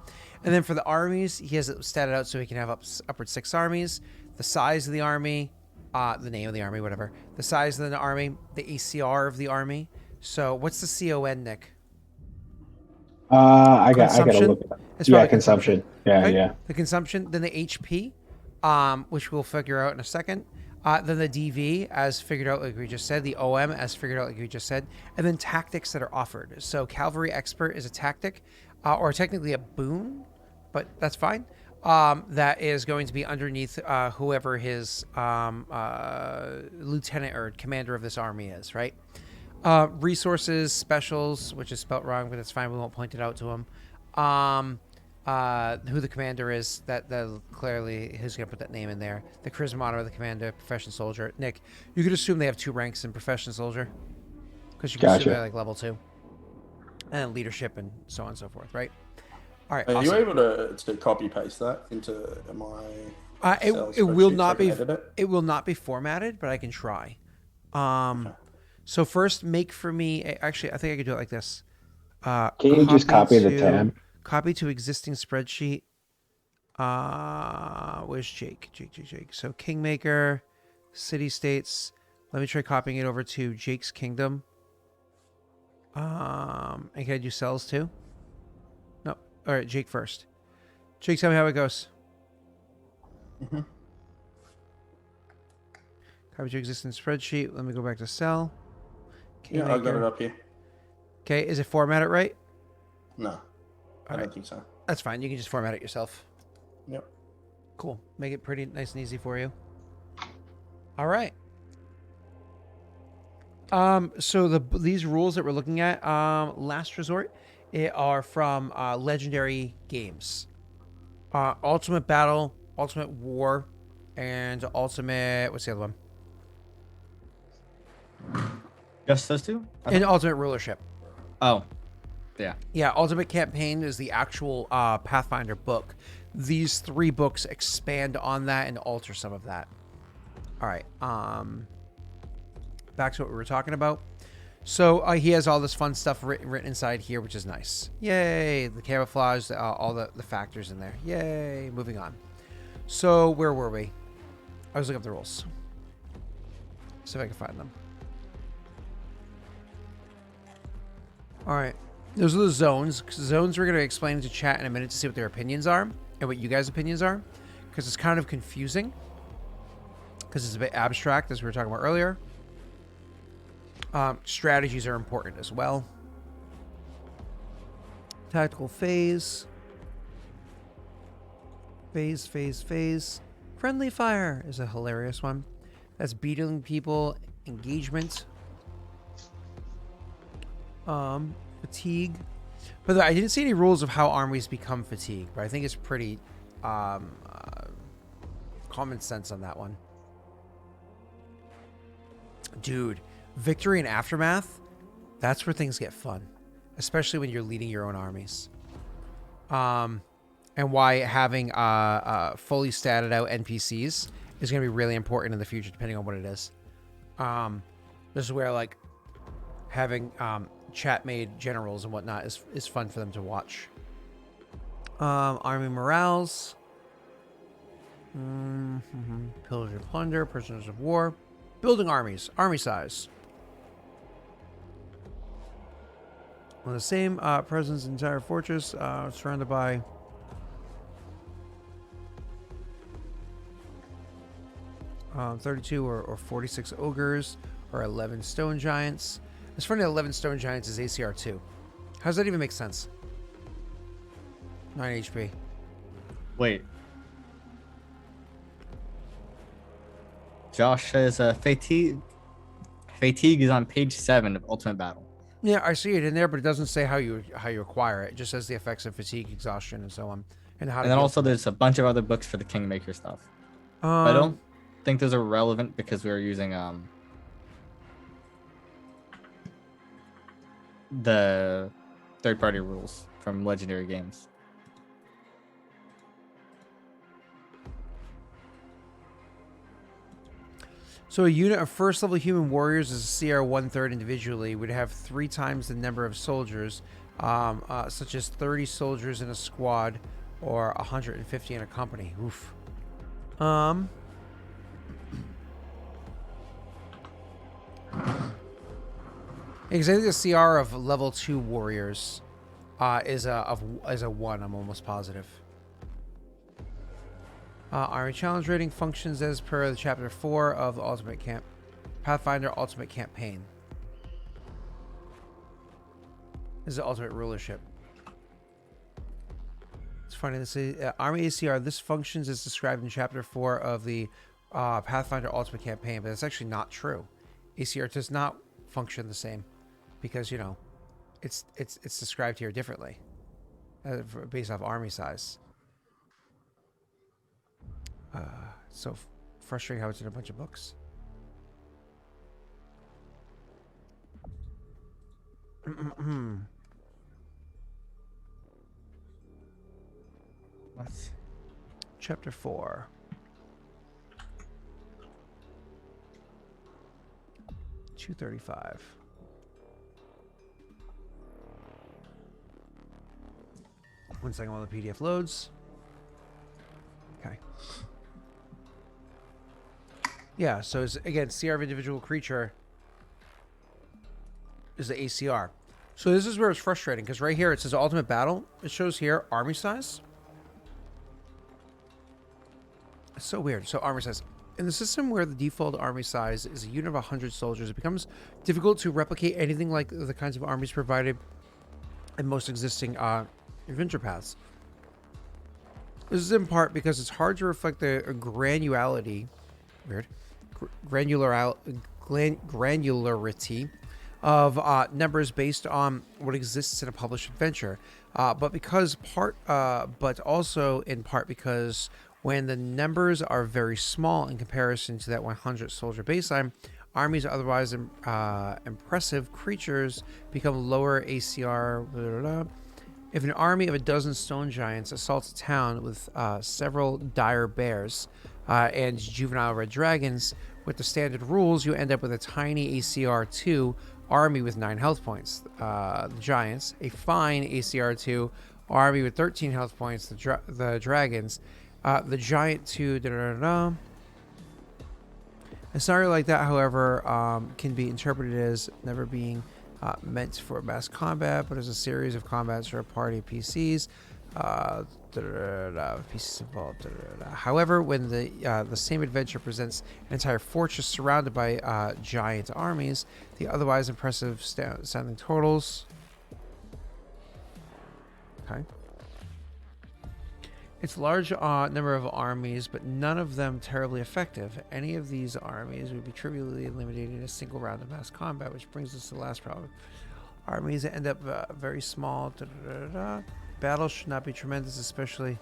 Speaker 1: And then for the armies, he has it statted out so he can have upward 6 armies. The size of the army, the name of the army, whatever. The size of the army, the ACR of the army. So what's the CON, Nick?
Speaker 3: I gotta look it up. Yeah, consumption. Yeah,
Speaker 1: right?
Speaker 3: yeah.
Speaker 1: The consumption, then the HP, which we'll figure out in a second. Then the DV, as figured out like we just said. The OM, as figured out like we just said. And then tactics that are offered. So Cavalry Expert is a tactic, or technically a boon, but that's fine. That is going to be underneath whoever his lieutenant or commander of this army is, right? Resources, specials, which is spelt wrong, but that's fine. We won't point it out to him. Who the commander is, that clearly who's going to put that name in there. The charisma honor of the commander, professional soldier. Nick, you could assume they have 2 ranks in professional soldier because you can assume they're like level 2, and leadership and so on and so forth, right? All right.
Speaker 4: Are
Speaker 1: awesome.
Speaker 4: you able to copy paste that into my?
Speaker 1: It will not be. It will not be formatted, but I can try. Okay. So first, make for me. Actually, I think I could do it like this.
Speaker 3: Can you just copy the tab?
Speaker 1: Copy to existing spreadsheet. Where's Jake? Jake. So Kingmaker, city states. Let me try copying it over to Jake's kingdom. And can I do cells too? No. All right, Jake first. Jake, tell me how it goes. Copy to existing spreadsheet. Let me go back to cell.
Speaker 4: Kingmaker. Yeah, I got it up here.
Speaker 1: Okay, is it formatted right?
Speaker 4: No, I don't think so.
Speaker 1: That's fine. You can just format it yourself.
Speaker 4: Yep.
Speaker 1: Cool. Make it pretty nice and easy for you. All right. So these rules that we're looking at, last resort, are from Legendary Games. Ultimate Battle, Ultimate War, and Ultimate. What's the other one?
Speaker 2: Just those 2?
Speaker 1: And Ultimate Rulership.
Speaker 2: Oh. Yeah.
Speaker 1: Yeah, Ultimate Campaign is the actual Pathfinder book. These 3 books expand on that and alter some of that. All right. Back to what we were talking about. So he has all this fun stuff written inside here, which is nice. Yay! The camouflage, all the factors in there. Yay! Moving on. So where were we? I was looking up the rules. See if I can find them. All right. Those are the zones. Zones we're going to explain to chat in a minute to see what their opinions are and what you guys' opinions are, because it's kind of confusing because it's a bit abstract, as we were talking about earlier. Strategies are important as well. Tactical phase. Phase. Friendly fire is a hilarious one. That's beating people. Engagement. Fatigue. But I didn't see any rules of how armies become fatigued, but I think it's pretty common sense on that one. Dude, victory and aftermath, that's where things get fun, especially when you're leading your own armies. And why having fully statted out NPCs is going to be really important in the future, depending on what it is. This is where like having chat made generals and whatnot is fun for them to watch. Army morales. Pillage and plunder, prisoners of war. Building armies, army size. On the same presence, entire fortress surrounded by 32 or 46 ogres or 11 stone giants. It's funny that 11 stone giants is ACR 2. How does that even make sense? 9 HP.
Speaker 2: Wait. Josh says fatigue. Fatigue is on page 7 of Ultimate Battle.
Speaker 1: Yeah, I see it in there, but it doesn't say how you acquire it. It just says the effects of fatigue, exhaustion, and so on, and how to.
Speaker 2: And then
Speaker 1: heal
Speaker 2: also
Speaker 1: from it.
Speaker 2: there's a bunch of other books for the Kingmaker stuff. I don't
Speaker 1: Um,
Speaker 2: think those are relevant because we were using the third-party rules from Legendary Games.
Speaker 1: So a unit of first level human warriors is a CR 1/3 individually would have 3 times the number of soldiers, such as 30 soldiers in a squad or 150 in a company. Oof. Because I think the CR of level 2 warriors is a 1. I'm almost positive. Army challenge rating functions as per the chapter 4 of the Ultimate Pathfinder Ultimate Campaign. This is the Ultimate Rulership. It's funny to say Army ACR. This functions as described in chapter 4 of the Pathfinder Ultimate Campaign, but it's actually not true. ACR does not function the same because it's described here differently based off army size. So frustrating how it's in a bunch of books.
Speaker 2: What?
Speaker 1: Chapter 4. $235. One second while the PDF loads. Okay. Yeah, so it's, again, CR of individual creature is the ACR. So this is where it's frustrating, because right here it says Ultimate Battle. It shows here army size. It's so weird. So army size. In the system where the default army size is a unit of 100 soldiers, it becomes difficult to replicate anything like the kinds of armies provided in most existing adventure paths. This is in part because it's hard to reflect the granularity of numbers based on what exists in a published adventure, but also in part because when the numbers are very small in comparison to that 100 soldier baseline, armies of otherwise impressive creatures become lower ACR. Blah, blah, blah. If an army of a dozen stone giants assaults a town with several dire bears and juvenile red dragons, with the standard rules, you end up with a tiny ACR 2 army with 9 health points. The giants, a fine ACR 2 army with 13 health points. The dragons, the giant 2. A scenario like that, however, can be interpreted as never being meant for mass combat, but as a series of combats for a party of PCs. PCs involved. However, when the same adventure presents an entire fortress surrounded by giant armies, the otherwise impressive sounding totals. Okay. It's a large number of armies, but none of them terribly effective. Any of these armies would be trivially eliminated in a single round of mass combat, which brings us to the last problem. Armies that end up very small. Battles should not be tremendous, especially...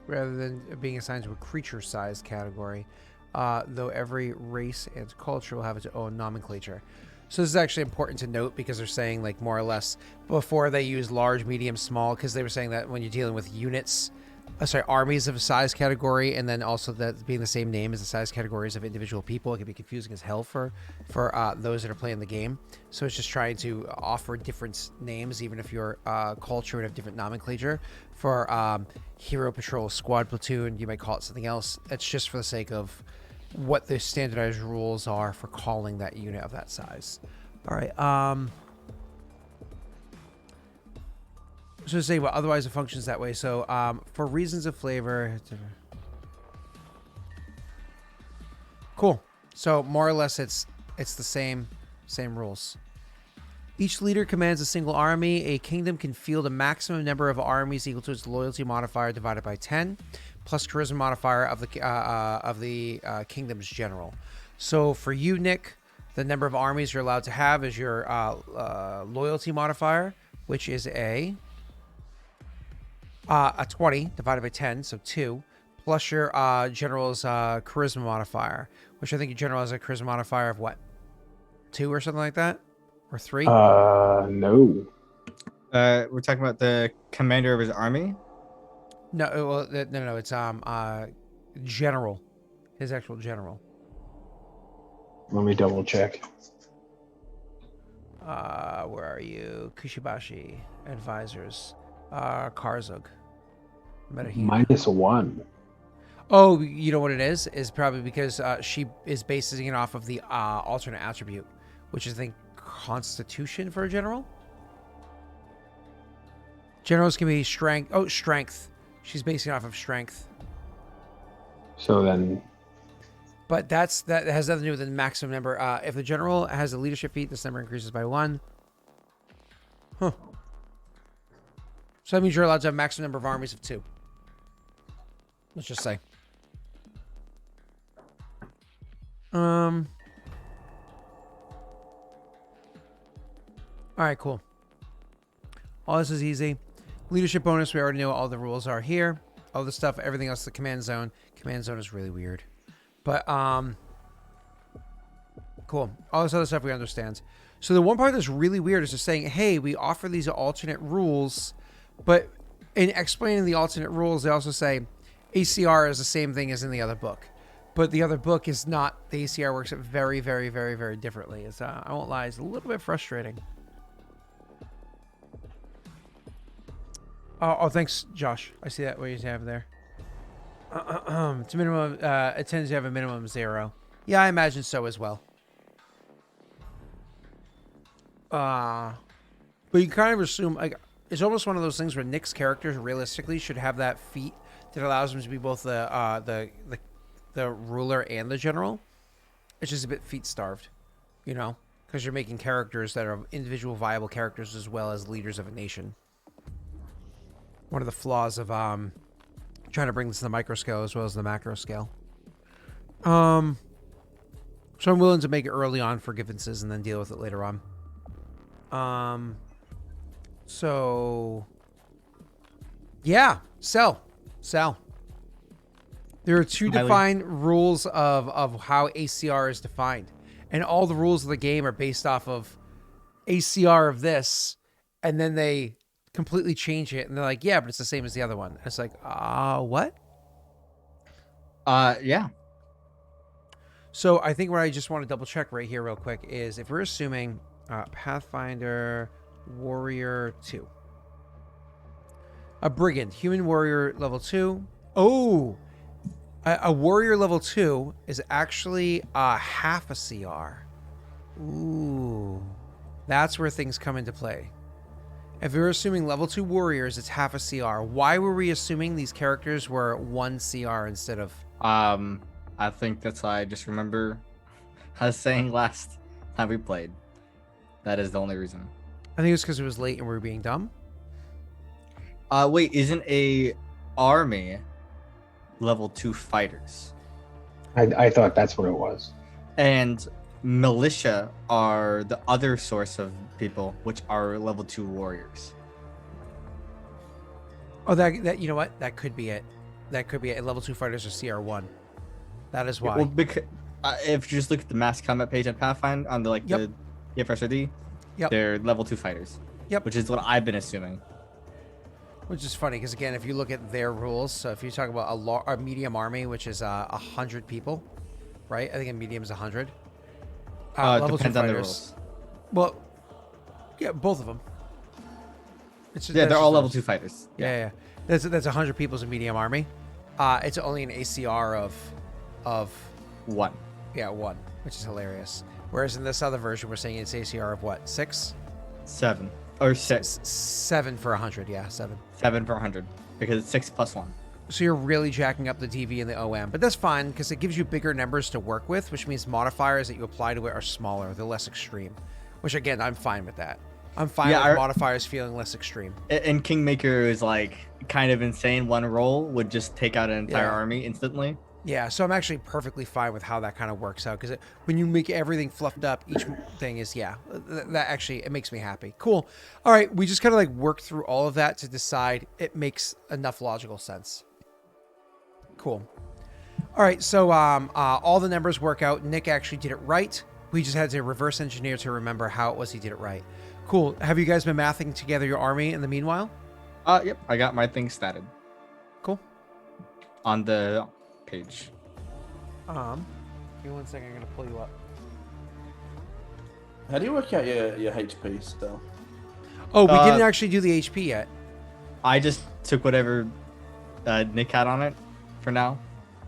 Speaker 1: rather than being assigned to a creature size category, though every race and culture will have its own nomenclature. So this is actually important to note because they're saying, like, more or less before they use large, medium, small, because they were saying that when you're dealing with units, armies of a size category, and then also that being the same name as the size categories of individual people, it can be confusing as hell for those that are playing the game. So it's just trying to offer different names, even if your culture would have different nomenclature. For hero, patrol, squad, platoon, you might call it something else. It's just for the sake of what the standardized rules are for calling that unit of that size. All right. So to say, well, otherwise it functions that way. So for reasons of flavor. Cool. So more or less, it's the same rules. Each leader commands a single army. A kingdom can field a maximum number of armies equal to its loyalty modifier divided by 10, plus charisma modifier of the kingdom's general. So for you, Nick, the number of armies you're allowed to have is your loyalty modifier, which is a 20 divided by 10, so 2, plus your general's charisma modifier, which I think your general has a charisma modifier of what? 2 or something like that? Or 3?
Speaker 3: No.
Speaker 2: We're talking about the commander of his army.
Speaker 1: No, well, no. It's general, his actual general.
Speaker 3: Let me double check.
Speaker 1: Where are you? Kushibashi, advisors, Karzug, Metahune.
Speaker 3: -1.
Speaker 1: Oh, you know what it is? Is probably because she is basing it off of the alternate attribute, which is, I think, Constitution for a general. Generals can be strength. Oh, strength. She's basing it off of strength.
Speaker 3: So then,
Speaker 1: But that has nothing to do with the maximum number. If the general has a leadership feat, this number increases by 1. Huh. So that means you're allowed to have a maximum number of armies of 2. Let's just say. All right, cool. All this is easy. Leadership bonus, we already know all the rules are here. All the stuff, everything else, the command zone. Command zone is really weird. But, cool. All this other stuff we understand. So the one part that's really weird is just saying, hey, we offer these alternate rules, but in explaining the alternate rules, they also say ACR is the same thing as in the other book. But the other book is not. The ACR works very, very, very, very differently. It's, I won't lie, it's a little bit frustrating. Oh, thanks, Josh. I see that what you have there. It's a minimum. It tends to have a minimum 0. Yeah, I imagine so as well. But you kind of assume, like, it's almost one of those things where Nick's characters realistically should have that feat that allows him to be both the ruler and the general. It's just a bit feat starved, you know, because you're making characters that are individual viable characters as well as leaders of a nation. One of the flaws of trying to bring this to the micro scale as well as the macro scale. So I'm willing to make it early on forgivenesses and then deal with it later on. So yeah, sell. There are 2 defined rules of how ACR is defined, and all the rules of the game are based off of ACR of this, and then they completely change it, and they're like, yeah, but it's the same as the other one. And it's like, what?
Speaker 2: Yeah.
Speaker 1: So I think what I just want to double check right here real quick is if we're assuming Pathfinder Warrior 2. A Brigand, Human Warrior level 2. Oh, a Warrior level 2 is actually half a CR. Ooh, that's where things come into play. If we're assuming level 2 warriors, it's half a CR. Why were we assuming these characters were 1 CR instead of...
Speaker 2: I think that's why I just remember us saying last time we played. That is the only reason.
Speaker 1: I think it's because it was late and we were being dumb.
Speaker 2: Wait, isn't a army level 2 fighters?
Speaker 3: I thought that's what it was.
Speaker 2: And militia are the other source of people, which are level 2 warriors.
Speaker 1: Oh, that you know what? That could be it. That could be it. Level 2 fighters are CR1. That is why.
Speaker 2: Well, because if you just look at the mass combat page on Pathfinder on the the FSRD, they're level 2 fighters.
Speaker 1: Yep.
Speaker 2: Which is what I've been assuming.
Speaker 1: Which is funny because again, if you look at their rules, so if you talk about a medium army, which is 100 people, right? I think a medium is 100.
Speaker 2: Level depends on the rules.
Speaker 1: Well, yeah, both of them.
Speaker 2: They're all level 2 fighters.
Speaker 1: Yeah. That's 100 people as a medium army. It's only an ACR of
Speaker 2: 1.
Speaker 1: Yeah, 1, which is hilarious. Whereas in this other version, we're saying it's ACR of what, 6?
Speaker 2: 7. Or 6.
Speaker 1: 7 for 100. Yeah, 7.
Speaker 2: 7 for 100 because it's 6 plus 1.
Speaker 1: So you're really jacking up the DV and the OM, but that's fine because it gives you bigger numbers to work with, which means modifiers that you apply to it are smaller, they're less extreme. Which again, I'm fine with that. I'm fine with modifiers feeling less extreme.
Speaker 2: And Kingmaker is like kind of insane. One roll would just take out an entire army instantly.
Speaker 1: Yeah, so I'm actually perfectly fine with how that kind of works out because when you make everything fluffed up, each thing is that actually it makes me happy. Cool. All right, we just kind of like work through all of that to decide it makes enough logical sense. Cool. All right, so all the numbers work out. Nick actually did it right. We just had to reverse engineer to remember how it was he did it right. Cool. Have you guys been mathing together your army in the meanwhile?
Speaker 2: Yep. I got my thing statted.
Speaker 1: Cool.
Speaker 2: On the page.
Speaker 1: Give me 1 second. I'm gonna pull you up.
Speaker 4: How do you work out your HP still?
Speaker 1: Oh, we didn't actually do the HP yet.
Speaker 2: I just took whatever Nick had on it for now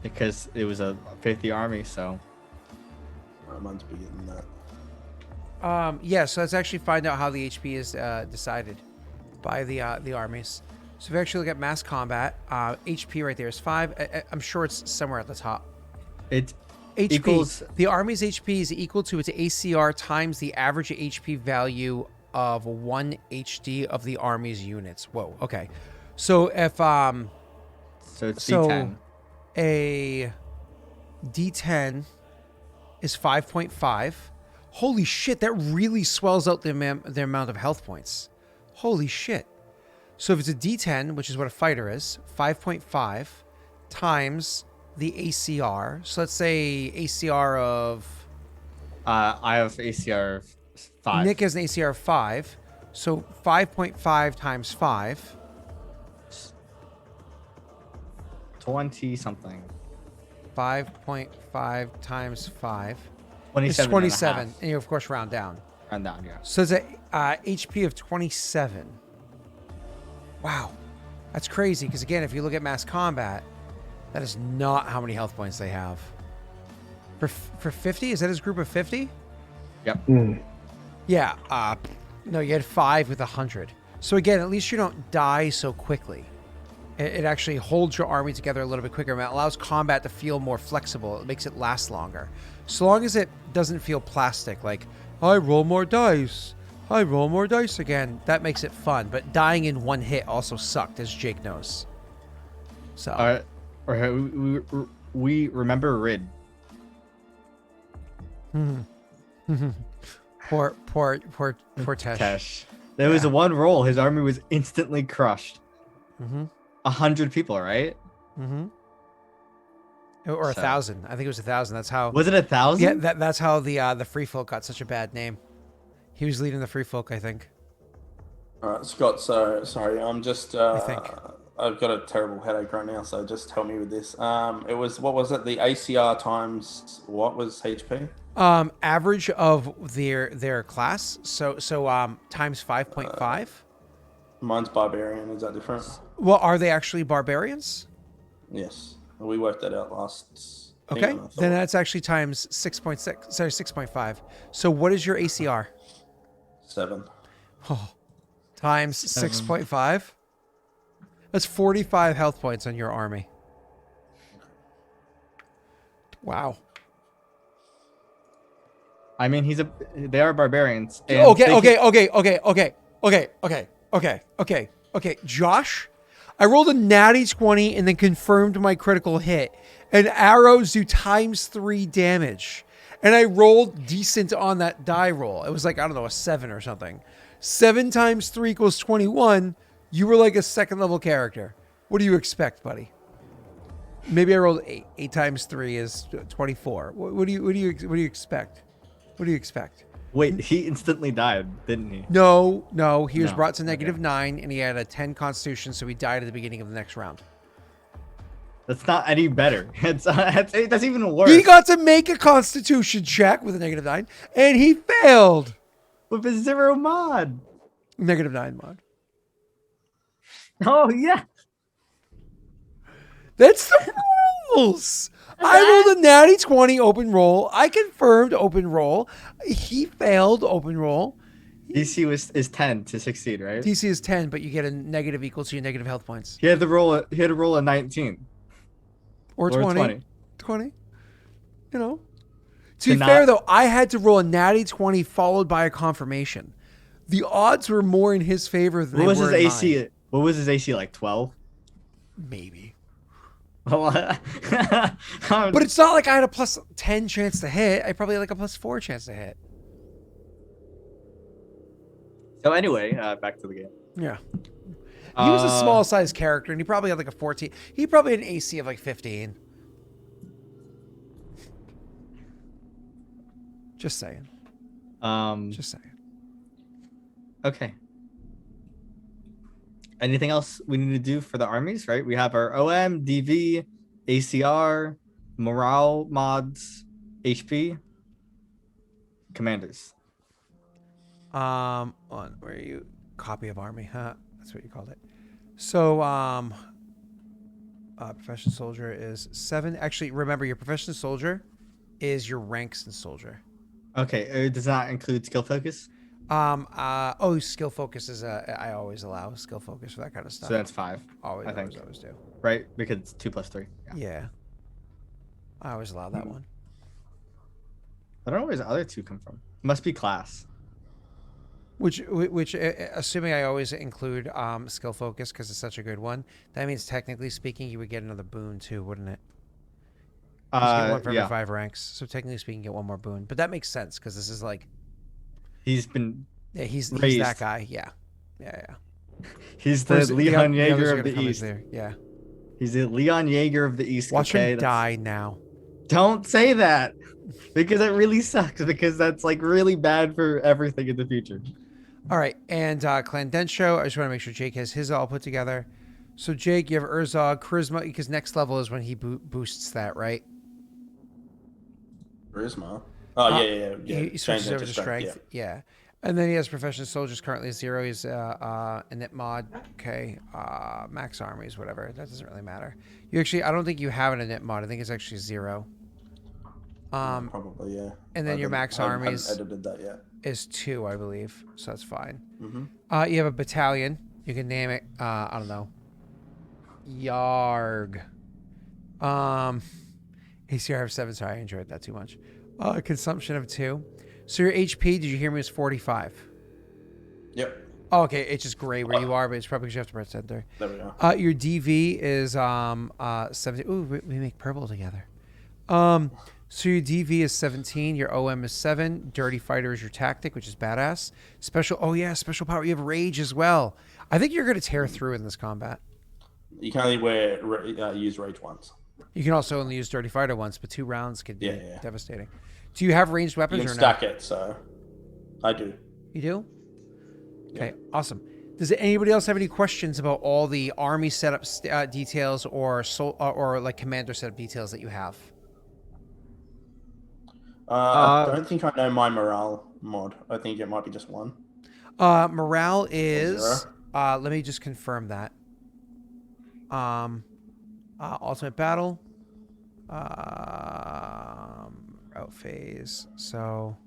Speaker 2: because it was a 50 army, so
Speaker 4: Mine's bigger than that.
Speaker 1: Yeah, so let's actually find out how the HP is decided by the armies. So if we actually look at mass combat, HP right there is 5. I'm sure it's somewhere at the top.
Speaker 2: It
Speaker 1: HP
Speaker 2: equals
Speaker 1: the army's HP is equal to its ACR times the average HP value of 1 HD of the army's units. Whoa, okay. So if
Speaker 2: so it's D10.
Speaker 1: A D10 is 5.5. Holy shit, that really swells out the amount of health points. Holy shit. So if it's a D10, which is what a fighter is, 5.5 times the ACR. So let's say ACR of...
Speaker 2: I have ACR 5.
Speaker 1: Nick has an ACR of 5. So 5.5 times 5.
Speaker 2: 20 something.
Speaker 1: 5.5 times 5.
Speaker 2: 27.
Speaker 1: It's 27. And you, of course, round down.
Speaker 2: Round down, yeah.
Speaker 1: So it's a HP of 27. Wow. That's crazy, because again, if you look at mass combat, that is not how many health points they have. For 50? Is that his group of 50?
Speaker 2: Yep.
Speaker 1: Yeah. No, you had 5 with 100. So again, at least you don't die so quickly. It actually holds your army together a little bit quicker. It allows combat to feel more flexible. It makes it last longer. So long as it doesn't feel plastic, like, I roll more dice. I roll more dice again. That makes it fun. But dying in one hit also sucked, as Jake knows. So.
Speaker 2: We remember Rid.
Speaker 1: Poor Tesh.
Speaker 2: Tesh. There was a one roll. His army was instantly crushed. 100 people, right?
Speaker 1: Or 1,000. I think it was 1,000. That's how.
Speaker 2: Was it 1,000?
Speaker 1: Yeah, that's how the Free Folk got such a bad name. He was leading the Free Folk, I think.
Speaker 4: All right, Scott. So sorry, I'm just.
Speaker 1: I think.
Speaker 4: I've got a terrible headache right now, so just help me with this. It was, what was it? The ACR times what was HP?
Speaker 1: Average of their class. So times 5.5.
Speaker 4: Mine's barbarian. Is that different?
Speaker 1: Well, are they actually barbarians?
Speaker 4: Yes, we worked that out last.
Speaker 1: Okay, then that's actually times 6.6. Sorry, 6.5. So what is your ACR?
Speaker 4: 7.
Speaker 1: Oh, times 6.5. That's 45 health points on your army. Wow.
Speaker 2: I mean, they are barbarians. And
Speaker 1: Okay. Josh, I rolled a natty 20 and then confirmed my critical hit. And arrows do times 3 damage. And I rolled decent on that die roll. It was like, I don't know, a 7 or something. 7 times 3 equals 21. You were like a second level character. What do you expect, buddy? Maybe I rolled 8. 8 times 3 is 24. What do you expect? What do you expect?
Speaker 2: Wait, he instantly died, didn't he?
Speaker 1: No. He was brought to -9, and he had a 10 Constitution, so he died at the beginning of the next round.
Speaker 2: That's not any better. That's even worse.
Speaker 1: He got to make a Constitution check with a -9, and he failed.
Speaker 2: With a 0 mod.
Speaker 1: -9 mod.
Speaker 2: Oh, yeah.
Speaker 1: That's the rules. I rolled a natty 20 open roll. I confirmed open roll. He failed open roll.
Speaker 2: DC is 10 to succeed, right?
Speaker 1: DC is 10, but you get a negative equal to your negative health points.
Speaker 2: He had to roll a 19
Speaker 1: Or
Speaker 2: or a
Speaker 1: 20. 20. You know. To
Speaker 2: To
Speaker 1: be fair,
Speaker 2: not-
Speaker 1: though, I had to roll a natty 20 followed by a confirmation. The odds were more in his favor than
Speaker 2: What was
Speaker 1: they were
Speaker 2: his
Speaker 1: in
Speaker 2: AC?
Speaker 1: mine.
Speaker 2: What was his AC, like 12?
Speaker 1: Maybe.
Speaker 2: But
Speaker 1: But it's not like I had a plus 10 chance to hit. I probably had like a plus 4 chance to hit.
Speaker 2: so anyway, back to the game.
Speaker 1: Yeah. He was a small size character, and he probably had like a 14. He probably had an AC of like 15. Just saying. Just saying.
Speaker 2: Okay. Anything else we need to do for the armies, right? We have our OM, DV, ACR, morale mods, HP, commanders.
Speaker 1: On where are you? Copy of army, huh? That's what you called it. So, professional soldier is 7. Actually, remember your professional soldier is your ranks in soldier.
Speaker 2: Okay, does not include skill focus,
Speaker 1: Skill focus is I always allow skill focus for that kind of stuff.
Speaker 2: so that's 5,
Speaker 1: always,
Speaker 2: I think.
Speaker 1: always do.
Speaker 2: right? Because it's 2 plus 3. Yeah.
Speaker 1: Yeah. I always allow that one.
Speaker 2: I don't know where his other 2 come from. Must be class.
Speaker 1: Which, assuming I always include skill focus because it's such a good one, that means technically speaking, you would get another boon too, wouldn't it? You get one for every 5 ranks. So technically speaking, you get one more boon. But that makes sense because this is like,
Speaker 2: He's been
Speaker 1: he's
Speaker 2: raised.
Speaker 1: that guy. Yeah.
Speaker 2: He's the
Speaker 1: Whereas
Speaker 2: Leon
Speaker 1: the others
Speaker 2: Jaeger
Speaker 1: are
Speaker 2: of
Speaker 1: gonna
Speaker 2: the
Speaker 1: come in
Speaker 2: East.
Speaker 1: there. Yeah.
Speaker 2: He's the Leon Jaeger of the East.
Speaker 1: Watch
Speaker 2: okay?
Speaker 1: him die now.
Speaker 2: Don't say that because it really sucks because that's like really bad for everything in the future.
Speaker 1: All right. And Clan Densho, I just want to make sure Jake has his all put together. So Jake, you have Urzog, Charisma, because next level is when he boosts that, right?
Speaker 4: Charisma. Oh, yeah.
Speaker 1: He switches over to strength. Yeah. And then he has professional soldiers currently 0. He's a knit mod. Okay. Max armies, whatever. That doesn't really matter. You actually, I don't think you have a knit mod. I think it's actually 0.
Speaker 4: Probably, yeah.
Speaker 1: And then your max armies
Speaker 4: I haven't edited that yet.
Speaker 1: is 2, I believe. So that's fine.
Speaker 4: Mm-hmm.
Speaker 1: You have a battalion. You can name it, I don't know. Yarg. ACR of 7. Sorry, I enjoyed that too much. Consumption of 2. So your HP, did you hear me, was 45?
Speaker 4: Yep.
Speaker 1: Oh, okay, it's just gray where you are, but it's probably because you have to press enter.
Speaker 4: There we go.
Speaker 1: Your DV is 17. Ooh, we make purple together. So your DV is 17. Your OM is 7. Dirty Fighter is your tactic, which is badass. Special. Oh yeah, special power. You have Rage as well. I think you're gonna tear through in this combat.
Speaker 4: You can only use Rage once.
Speaker 1: You can also only use Dirty Fighter once, but 2 rounds could be
Speaker 4: Yeah.
Speaker 1: devastating. Do you have ranged
Speaker 4: You
Speaker 1: weapons
Speaker 4: can
Speaker 1: or
Speaker 4: stack
Speaker 1: no?
Speaker 4: it, so I do.
Speaker 1: You do? Okay, awesome. Does anybody else have any questions about all the army setup details or like commander setup details that you have?
Speaker 4: I don't think I know my morale mod. I think it might be just 1.
Speaker 1: Morale is
Speaker 4: 0.
Speaker 1: let me just confirm that. Ultimate battle. Route phase. So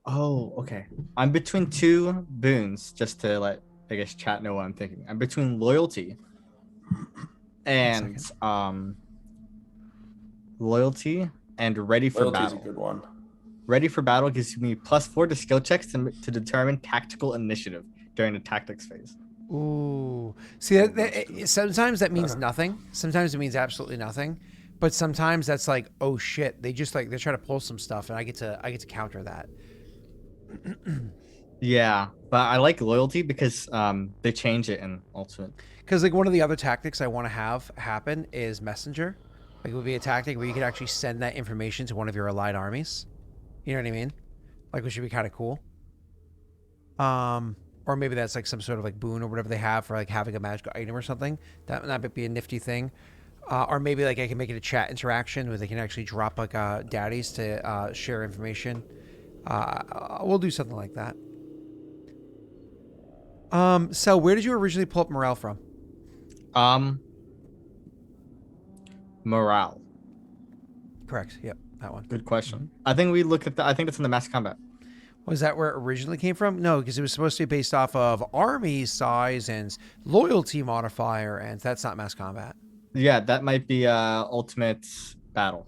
Speaker 2: Okay. I'm between 2 boons, just to let I guess chat know what I'm thinking. I'm between loyalty and loyalty and ready for
Speaker 4: Loyalty's a
Speaker 2: battle.
Speaker 4: good one.
Speaker 2: Ready for battle gives me +4 to skill checks to determine tactical initiative during the tactics phase.
Speaker 1: ooh. See that sometimes that means nothing. Sometimes it means absolutely nothing. But sometimes that's like, oh shit, they just like they're trying to pull some stuff and I get to counter that.
Speaker 2: Yeah, but I like loyalty because they change it in Ultimate.
Speaker 1: Because like one of the other tactics I want to have happen is messenger. Like it would be a tactic where you could actually send that information to one of your allied armies. You know what I mean? Like which would be kind of cool. Or maybe that's like some sort of like boon or whatever they have for like having a magical item or something. That might be a nifty thing. Or maybe like I can make it a chat interaction where they can actually drop like daddies to share information. We'll do something like that. So where did you originally pull up morale from?
Speaker 2: Morale.
Speaker 1: Correct. Yep, that one.
Speaker 2: Good question. I think we look at I think that's in the mass combat.
Speaker 1: Was that where it originally came from? No, because it was supposed to be based off of army size and loyalty modifier, and that's not mass combat.
Speaker 2: Yeah, that might be ultimate battle.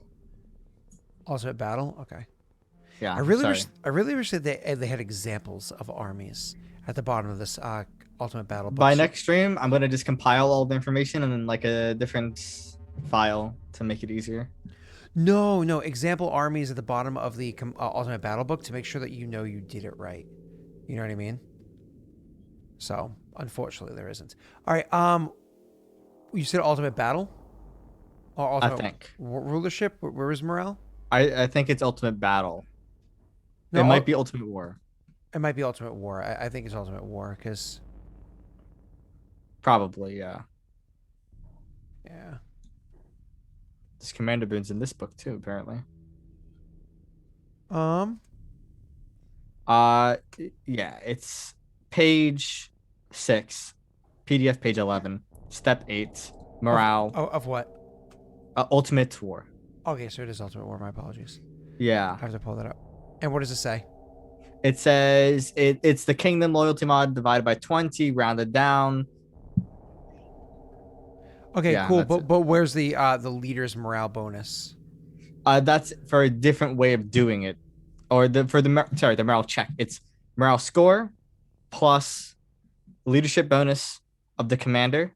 Speaker 1: Also at battle? Okay.
Speaker 2: Yeah,
Speaker 1: I really
Speaker 2: sorry.
Speaker 1: wish that they had examples of armies at the bottom of this ultimate battle book.
Speaker 2: By next stream, I'm gonna just compile all the information and then like a different file to make it easier.
Speaker 1: No, example armies at the bottom of the ultimate battle book to make sure that you know you did it right. You know what I mean? So, unfortunately, there isn't. All right. You said ultimate battle, or ultimate
Speaker 2: I think
Speaker 1: rulership. Where is morale?
Speaker 2: I think it's ultimate battle.
Speaker 1: No,
Speaker 2: it might be ultimate war.
Speaker 1: It might be ultimate war. I think it's ultimate war because
Speaker 2: Probably, yeah.
Speaker 1: yeah.
Speaker 2: There's commander boons in this book too, apparently. Yeah, it's page 6, PDF page 11, step 8, morale.
Speaker 1: Of what?
Speaker 2: Ultimate war.
Speaker 1: Okay, so it is ultimate war. My apologies.
Speaker 2: Yeah.
Speaker 1: I have to pull that up. And what does it say?
Speaker 2: It says it's the kingdom loyalty mod divided by 20, rounded down.
Speaker 1: Okay,
Speaker 2: Yeah,
Speaker 1: cool.
Speaker 2: that's
Speaker 1: But where's the leader's morale bonus?
Speaker 2: That's for a different way of doing it, or the morale check. It's morale score plus leadership bonus of the commander.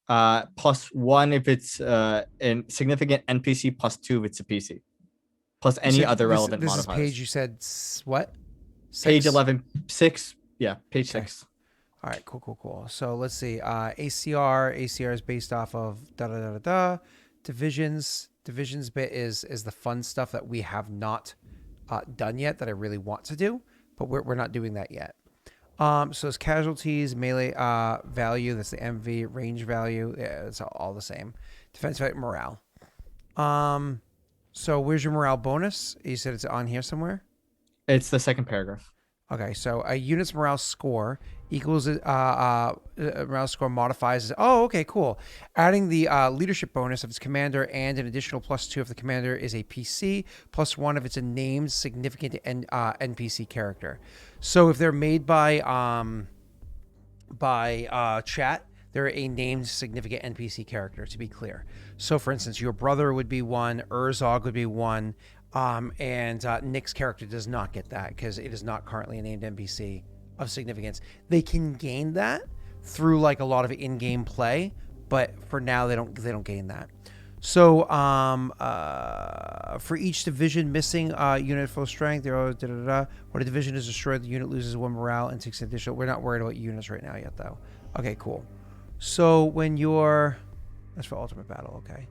Speaker 2: Plus 1 if it's an significant NPC, plus 2 if it's a PC, plus any other relevant
Speaker 1: this
Speaker 2: modifiers.
Speaker 1: This is page you said what? 6?
Speaker 2: Page 11, 6. Yeah, page 6.
Speaker 1: All right, cool. So let's see. ACR is based off of divisions. Divisions bit is the fun stuff that we have not done yet that I really want to do, but we're not doing that yet. So it's casualties, melee value, that's the MV, range value, yeah, it's all the same. Defense value, morale. So where's your morale bonus? You said it's on here somewhere?
Speaker 2: It's the second paragraph.
Speaker 1: Okay, so a unit's morale score equals morale score modifies. Oh, okay, cool. Adding the leadership bonus of its commander and an additional +2 if the commander is a PC, +1 if it's a named significant NPC character. So if they're made by chat, they're a named significant NPC character, to be clear. So for instance, your brother would be 1, Urzog would be 1, and Nick's character does not get that because it is not currently a named NPC of significance. They can gain that through like a lot of in-game play, but for now they don't gain that. So for each division missing unit full strength, when a division is destroyed, the unit loses 1 morale and takes additional. We're not worried about units right now yet, though. Okay, cool. So when you're, that's for ultimate battle. Okay.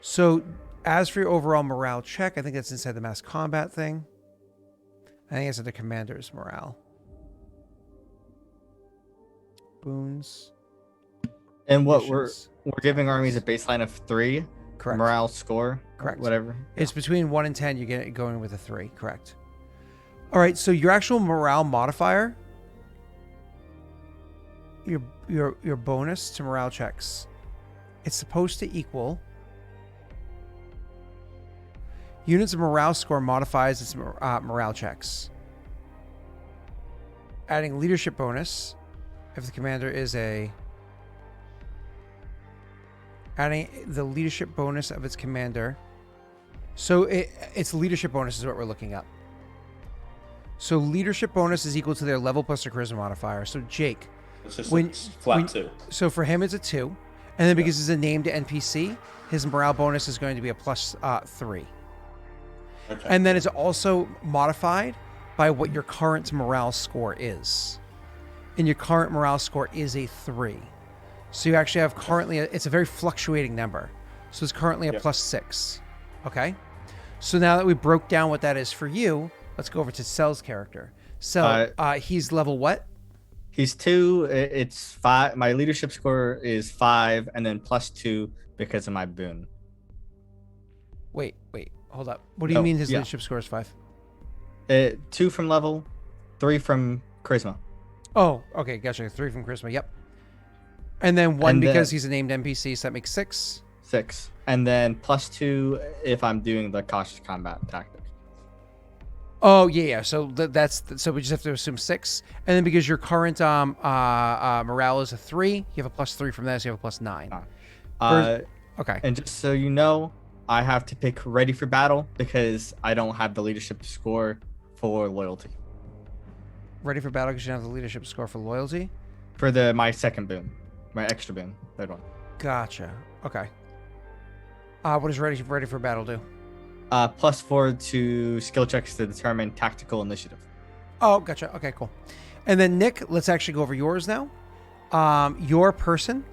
Speaker 1: So as for your overall morale check, I think that's inside the mass combat thing. I think it's at the commander's morale. Boons.
Speaker 2: And what we're giving armies a baseline of 3.
Speaker 1: Correct.
Speaker 2: Morale score.
Speaker 1: Correct.
Speaker 2: Whatever.
Speaker 1: It's between 1 and 10. You get going with a 3. Correct. All right. So your actual morale modifier, your bonus to morale checks, it's supposed to equal units of morale score modifies its morale checks. Adding leadership bonus if the commander is a. Adding the leadership bonus of its commander. So its leadership bonus is what we're looking up. So leadership bonus is equal to their level plus their charisma modifier. So Jake,
Speaker 4: it's just flat 2.
Speaker 1: So for him it's a 2, and then because he's a named NPC, his morale bonus is going to be a +3. Okay. And then it's also modified by what your current morale score is. And your current morale score is a 3. So you actually have currently, it's a very fluctuating number. So it's currently a +6. Okay? So now that we broke down what that is for you, let's go over to Cell's character. Cell, he's level what?
Speaker 2: He's 2. It's 5. My leadership score is 5, and then +2 because of my boon.
Speaker 1: Wait. Hold up. What do you mean his leadership score is 5?
Speaker 2: 2 from level, 3 from charisma.
Speaker 1: Oh, okay, gotcha. 3 from charisma. Yep. And then 1 because he's a named NPC, so that makes 6.
Speaker 2: 6. And then +2 if I'm doing the cautious combat tactic.
Speaker 1: Oh yeah. So so we just have to assume 6, and then because your current morale is a 3, you have a +3 from that, so you have a +9. Okay.
Speaker 2: And just so you know, I have to pick ready for battle because I don't have the leadership score for loyalty.
Speaker 1: Ready for battle because you don't have the leadership score for loyalty.
Speaker 2: For my second boon, my extra boon, third one.
Speaker 1: Gotcha. Okay. What does ready for battle do?
Speaker 2: +4 to skill checks to determine tactical initiative.
Speaker 1: Oh, gotcha. Okay, cool. And then Nick, let's actually go over yours now. Your person,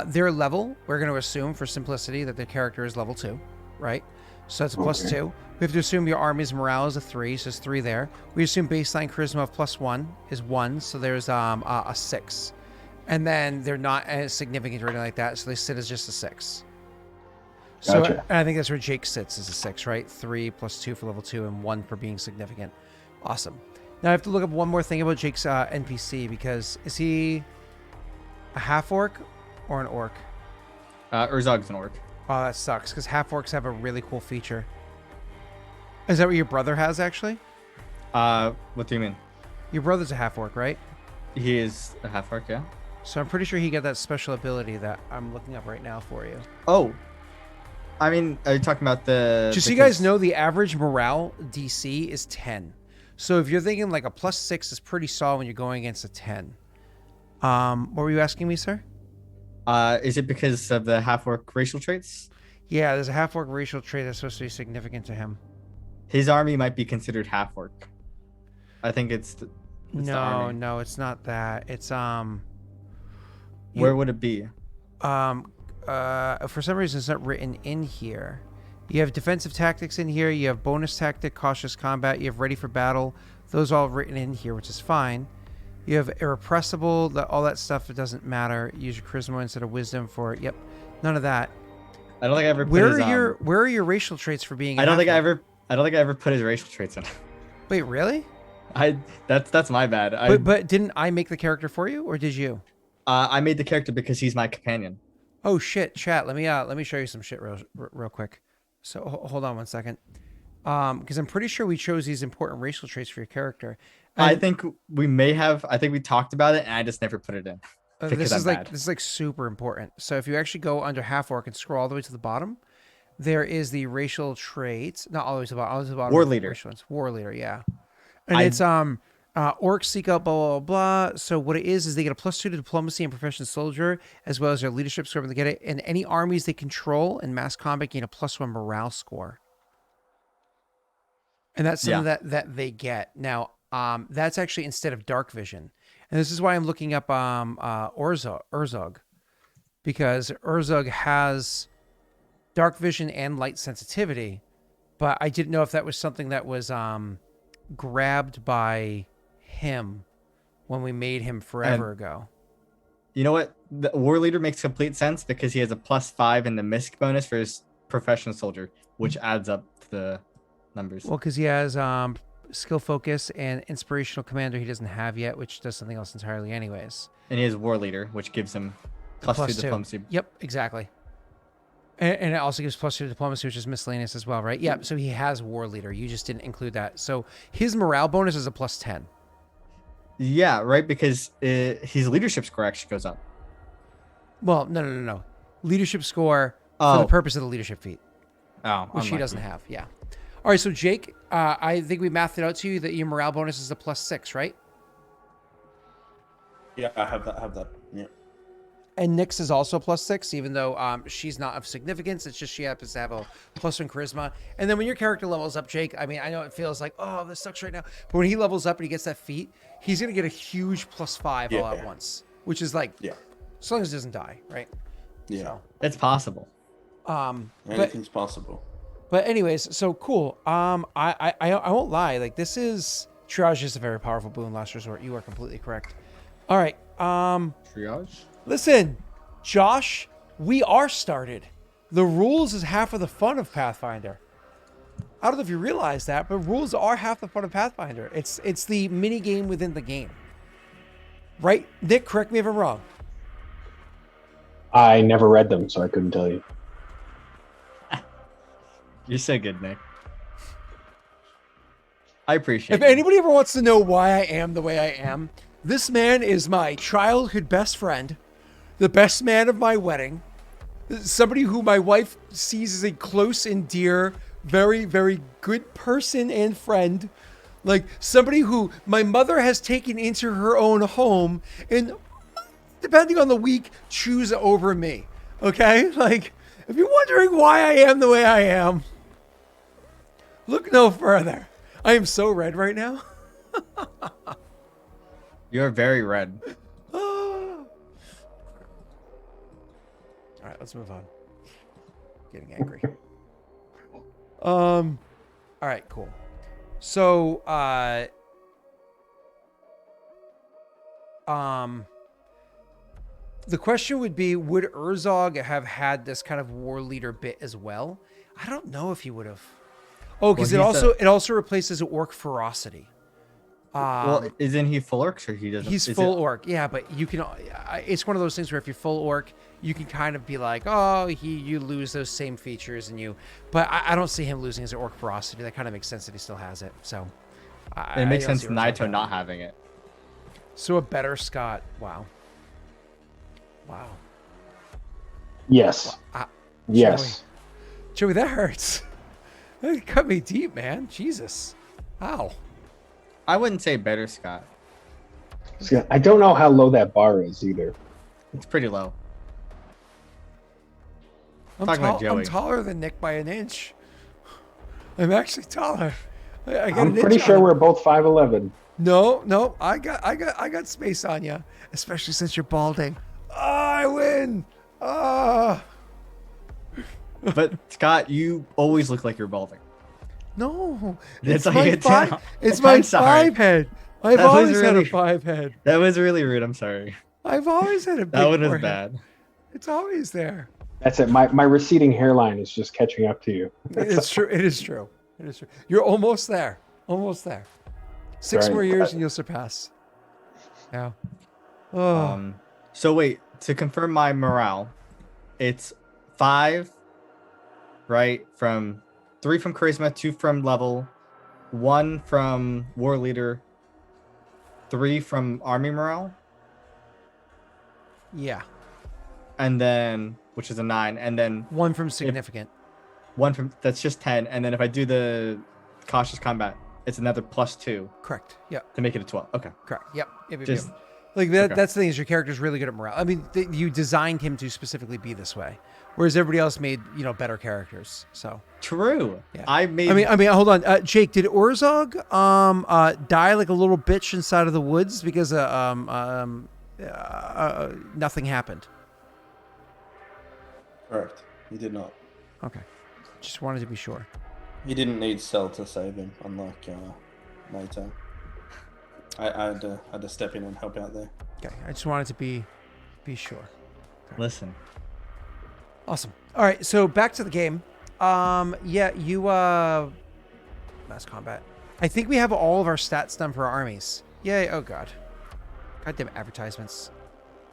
Speaker 1: their level, we're going to assume for simplicity that their character is level 2, right? So that's a +2. We have to assume your army's morale is a 3, so it's 3 there. We assume baseline charisma of +1 is 1, so there's a 6. And then they're not as significant or anything like that, so they sit as just a 6. So
Speaker 3: Gotcha.
Speaker 1: and I think that's where Jake sits as a 6, right? 3 + 2 for level 2 and 1 for being significant. Awesome. Now I have to look up one more thing about Jake's NPC, because is he a half orc or an orc?
Speaker 2: Urzog's an orc.
Speaker 1: Oh, that sucks, because half orcs have a really cool feature. Is that what your brother has, actually?
Speaker 2: What do you mean?
Speaker 1: Your brother's a half orc, right?
Speaker 2: He is a half orc, yeah.
Speaker 1: So I'm pretty sure he got that special ability that I'm looking up right now for you.
Speaker 2: Oh, I mean, are you talking about
Speaker 1: Just so you guys know, the average morale DC is 10. So if you're thinking like a +6 is pretty solid when you're going against a 10. What were you asking me, sir?
Speaker 2: Is it because of the half orc racial traits?
Speaker 1: Yeah, there's a half orc racial trait that's supposed to be significant to him.
Speaker 2: His army might be considered half orc. I think it's the army.
Speaker 1: No, it's not that. It's
Speaker 2: Where would it be?
Speaker 1: For some reason it's not written in here. You have defensive tactics in here, you have bonus tactic, cautious combat, you have ready for battle. Those all written in here, which is fine. You have irrepressible, all that stuff, it doesn't matter. Use your charisma instead of wisdom for it. Yep. None of that.
Speaker 2: I don't think I ever put
Speaker 1: where are your racial traits for being
Speaker 2: I don't think I ever put his racial traits in.
Speaker 1: Wait, really?
Speaker 2: That's my bad.
Speaker 1: But didn't I make the character for you, or did you?
Speaker 2: I made the character because he's my companion.
Speaker 1: Oh shit, chat. Let me show you some shit real quick. So hold on one second. Because I'm pretty sure we chose these important racial traits for your character. And
Speaker 2: I think we may have. I think we talked about it, and I just never put it in.
Speaker 1: This is like super important. So if you actually go under half orc and scroll all the way to the bottom, there is the racial traits. Not all the way to the bottom. All the way to the bottom.
Speaker 2: War leader.
Speaker 1: War leader. Yeah. And it's orcs seek out blah, blah, blah. So what it is they get a +2 to diplomacy and professional soldier, as well as their leadership score when they get it. And any armies they control in mass combat gain a +1 morale score. And that's something that they get. Now, that's actually instead of dark vision. And this is why I'm looking up Urzog. Because Urzog has dark vision and light sensitivity. But I didn't know if that was something that was grabbed by him when we made him forever ago.
Speaker 2: You know what? The war leader makes complete sense because he has a +5 in the misc bonus for his professional soldier, which adds up to the numbers.
Speaker 1: Well, because he has skill focus and inspirational commander he doesn't have yet, which does something else entirely anyways.
Speaker 2: And he has war leader, which gives him +2 diplomacy.
Speaker 1: Yep, exactly. And it also gives +2 diplomacy, which is miscellaneous as well, right? Yeah, so he has war leader. You just didn't include that. So his morale bonus is a +10.
Speaker 2: Yeah, right, because his leadership score actually goes up.
Speaker 1: Well, no. Leadership score for the purpose of the leadership feat.
Speaker 2: Oh,
Speaker 1: which he doesn't have, yeah. All right, so Jake, I think we mathed it out to you that your morale bonus is a +6, right?
Speaker 4: Yeah, I have that. Yeah.
Speaker 1: And Nyx is also +6, even though she's not of significance. It's just she happens to have a +1 charisma. And then when your character levels up, Jake, I mean, I know it feels like, oh, this sucks right now. But when he levels up and he gets that feat, he's going to get a huge +5 all at once. Which is like, as long as he doesn't die, right?
Speaker 4: Yeah.
Speaker 1: So,
Speaker 2: it's possible.
Speaker 4: Anything's possible.
Speaker 1: But anyways, so cool. I won't lie. Like, this is... Triage is a very powerful boon, last resort. You are completely correct. All right.
Speaker 2: Triage?
Speaker 1: Listen, Josh, we are started. The rules is half of the fun of Pathfinder. I don't know if you realize that, but rules are half the fun of Pathfinder. It's the mini game within the game. Right? Nick, correct me if I'm wrong.
Speaker 3: I never read them, so I couldn't tell you.
Speaker 2: You're so good, Nick. I appreciate
Speaker 1: If
Speaker 2: you.
Speaker 1: anybody ever wants to know why I am the way I am, this man is my childhood best friend, the best man of my wedding, somebody who my wife sees as a close and dear, very, very good person and friend. Like somebody who my mother has taken into her own home and, depending on the week, choose over me. Okay? Like, if you're wondering why I am the way I am, look no further. I am so red right now.
Speaker 2: You're very red.
Speaker 1: All right, let's move on. Getting angry. All right, cool. So, the question would be, would Urzog have had this kind of war leader bit as well? I don't know if he would have. Oh, because
Speaker 2: Well,
Speaker 1: it also replaces orc ferocity.
Speaker 2: Well, isn't he full orcs or he doesn't?
Speaker 1: He's full orc, yeah, but you can. It's one of those things where if you're full orc, you can kind of be like, oh, you lose those same features and you. But I don't see him losing his orc ferocity. That kind of makes sense that he still has it. So.
Speaker 2: It makes
Speaker 1: I don't
Speaker 2: sense
Speaker 1: see Urzog
Speaker 2: Naito not having it.
Speaker 1: So a better Scott. Wow. Wow.
Speaker 3: Yes. Yes.
Speaker 1: Joey, that hurts. That cut me deep, man. Jesus. Ow.
Speaker 2: I wouldn't say better, Scott.
Speaker 3: See, I don't know how low that bar is either.
Speaker 2: It's pretty low.
Speaker 1: I'm
Speaker 2: Talking about Joey.
Speaker 1: I'm taller than Nick by an inch. I'm actually taller. I got
Speaker 3: I'm
Speaker 1: an inch
Speaker 3: pretty
Speaker 1: on
Speaker 3: sure
Speaker 1: him.
Speaker 3: we're both 5'11".
Speaker 1: No. I got space on you, especially since you're balding. I win.
Speaker 2: But Scott, you always look like you're balding.
Speaker 1: No,
Speaker 2: That's
Speaker 1: it's
Speaker 2: like
Speaker 1: my
Speaker 2: it's
Speaker 1: five.
Speaker 2: now.
Speaker 1: It's my
Speaker 2: I'm sorry.
Speaker 1: 5 head. I've
Speaker 2: That was
Speaker 1: always had a
Speaker 2: really-
Speaker 1: 5 head.
Speaker 2: That was really rude. I'm sorry.
Speaker 1: I've always had a big
Speaker 2: That one was
Speaker 1: forehead.
Speaker 2: bad.
Speaker 1: It's always there.
Speaker 3: That's it. My receding hairline is just catching up to you.
Speaker 1: It's true. It is true. It is true. You're almost there. Almost there. 6
Speaker 3: Right.
Speaker 1: more years and you'll surpass. Yeah. Oh.
Speaker 2: So wait, to confirm my morale, it's 5, right? From 3 from charisma, 2 from level, 1 from war leader, 3 from army morale,
Speaker 1: Yeah.
Speaker 2: and then which is a 9, and then
Speaker 1: 1 from significant.
Speaker 2: 1 from that's just 10, and then if I do the cautious combat, it's another +2
Speaker 1: Correct. Yep.
Speaker 2: to make it a 12. Okay.
Speaker 1: Correct. Yep. Yep.
Speaker 2: Just-
Speaker 1: Yep. Like that.
Speaker 2: okay.
Speaker 1: That's the thing, is your character's really good at morale. I mean, you designed him to specifically be this way, whereas everybody else made better characters. So.
Speaker 2: True.
Speaker 1: Yeah.
Speaker 2: I made.
Speaker 1: I mean, hold on, Jake. Did Urzog die like a little bitch inside of the woods because nothing happened?
Speaker 4: Correct. He did not.
Speaker 1: Okay, just wanted to be sure.
Speaker 4: He didn't need Cell to save him, unlike Naito. I had to step in and help out there.
Speaker 1: Okay, I just wanted to be sure.
Speaker 2: Listen.
Speaker 1: Awesome. All right, so back to the game. Yeah, you mass combat. I think we have all of our stats done for our armies. Yay! Oh god, goddamn advertisements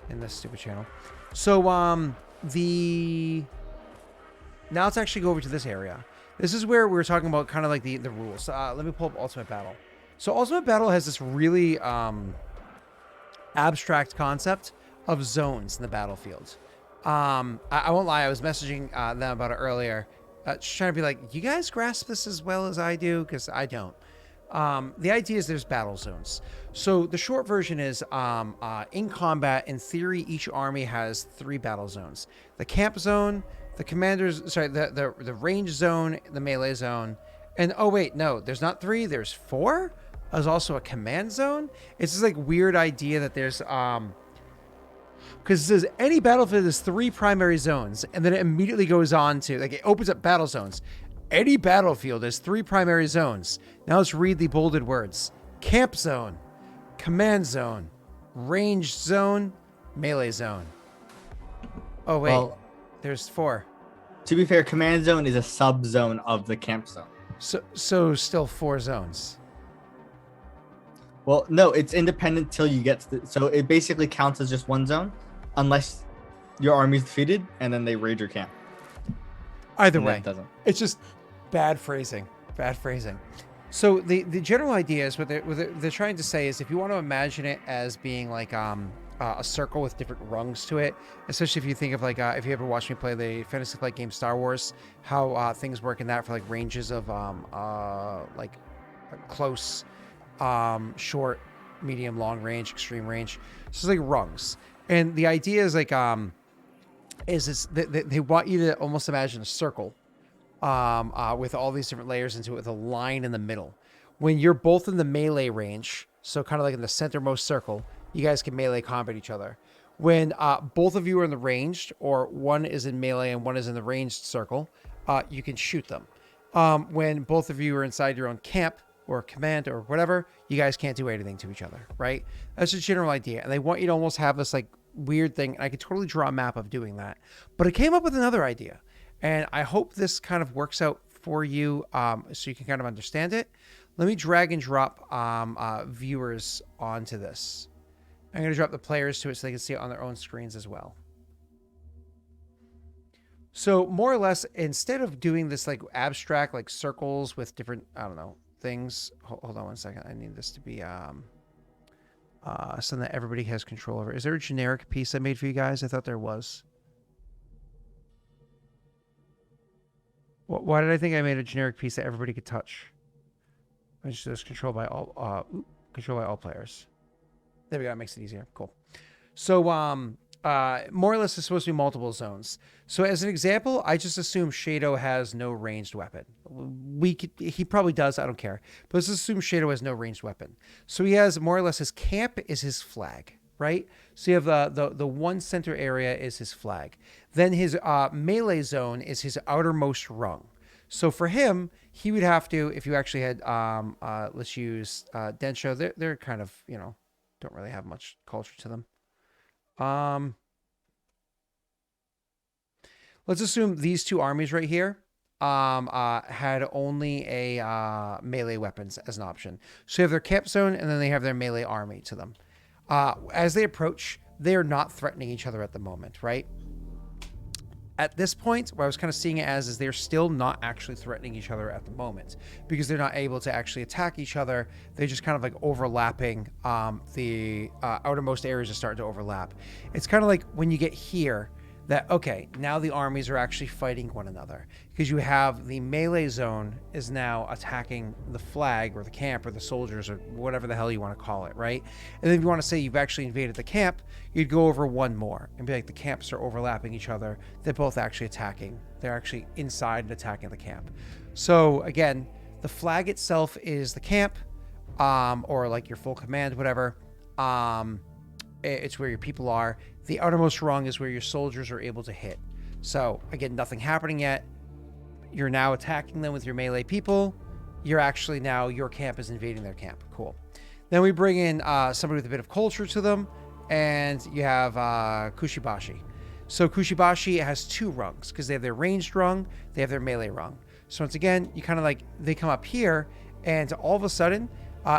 Speaker 1: in this stupid channel. So now let's actually go over to this area. This is where we're talking about kind of like the rules. Let me pull up Ultimate Battle. So Ultimate Battle has this really abstract concept of zones in the battlefield. I won't lie, I was messaging them about it earlier, just trying to be like, you guys grasp this as well as I do? Because I don't. The idea is there's battle zones. So the short version is in combat, in theory, each army has 3 battle zones. The camp zone, the range zone, the melee zone, and oh wait, no, there's not 3, there's 4? There's also a command zone. It's this like weird idea that there's because it says any battlefield has 3 primary zones, and then it immediately goes on to like it opens up battle zones. Any battlefield has 3 primary zones. Now let's read the bolded words: camp zone, command zone, range zone, melee zone. Oh wait,
Speaker 2: Well,
Speaker 1: there's 4.
Speaker 2: to be fair, command zone is a sub zone of the camp zone.
Speaker 1: So still 4 zones.
Speaker 2: Well, no, it's independent till you get to so it basically counts as just one zone, unless your army's defeated and then they raid your camp.
Speaker 1: Either
Speaker 2: And
Speaker 1: way,
Speaker 2: that doesn't.
Speaker 1: it's just bad phrasing. Bad phrasing. So the general idea is what they're trying to say is if you want to imagine it as being like a circle with different rungs to it, especially if you think of like if you ever watched me play the Fantasy Flight game Star Wars, how things work in that for like ranges of like close, short, medium, long range, extreme range. So it's like rungs, and the idea is like they want you to almost imagine a circle with all these different layers into it with a line in the middle. When you're both in the melee range, so kind of like in the centermost circle, you guys can melee combat each other. When both of you are in the ranged, or one is in melee and one is in the ranged circle, you can shoot them. When both of you are inside your own camp or command or whatever, you guys can't do anything to each other, right? That's the general idea. And they want you to almost have this like weird thing. I could totally draw a map of doing that. But I came up with another idea. And I hope this kind of works out for you so you can kind of understand it. Let me drag and drop viewers onto this. I'm going to drop the players to it so they can see it on their own screens as well. So more or less, instead of doing this like abstract, like circles with different, I don't know, things. Hold on one second. I need this to be something that everybody has control over. Is there a generic piece I made for you guys? I thought there was. Why did I think I made a generic piece that everybody could touch? It's just controlled by all players. There we go. That makes it easier. Cool. So more or less, it's supposed to be multiple zones. So as an example, I just assume Shadow has no ranged weapon. He probably does. I don't care. But let's assume Shadow has no ranged weapon. So he has more or less his camp is his flag, right? So you have the one center area is his flag. Then his melee zone is his outermost rung. So for him, he would have to, if you actually had, let's use Densho. They're kind of, don't really have much culture to them. Let's assume these two armies right here had only a melee weapons as an option. So you have their camp zone, and then they have their melee army to them. As they approach, they are not threatening each other at the moment, right? At this point, what I was kind of seeing it as is they're still not actually threatening each other at the moment because they're not able to actually attack each other. They're just kind of like overlapping. The outermost areas are starting to overlap. It's kind of like when you get here that, okay, now the armies are actually fighting one another because you have the melee zone is now attacking the flag or the camp or the soldiers or whatever the hell you want to call it, right? And then if you want to say you've actually invaded the camp, you'd go over one more and be like the camps are overlapping each other. They're both actually attacking. They're actually inside and attacking the camp. So again, the flag itself is the camp or like your full command, whatever. It's where your people are. The outermost rung is where your soldiers are able to hit. So again, nothing happening yet. You're now attacking them with your melee people. You're actually now, your camp is invading their camp. Cool. Then we bring in somebody with a bit of culture to them, and you have Kushibashi. So Kushibashi has two rungs because they have their ranged rung, they have their melee rung. So once again, you kind of like, they come up here, and all of a sudden,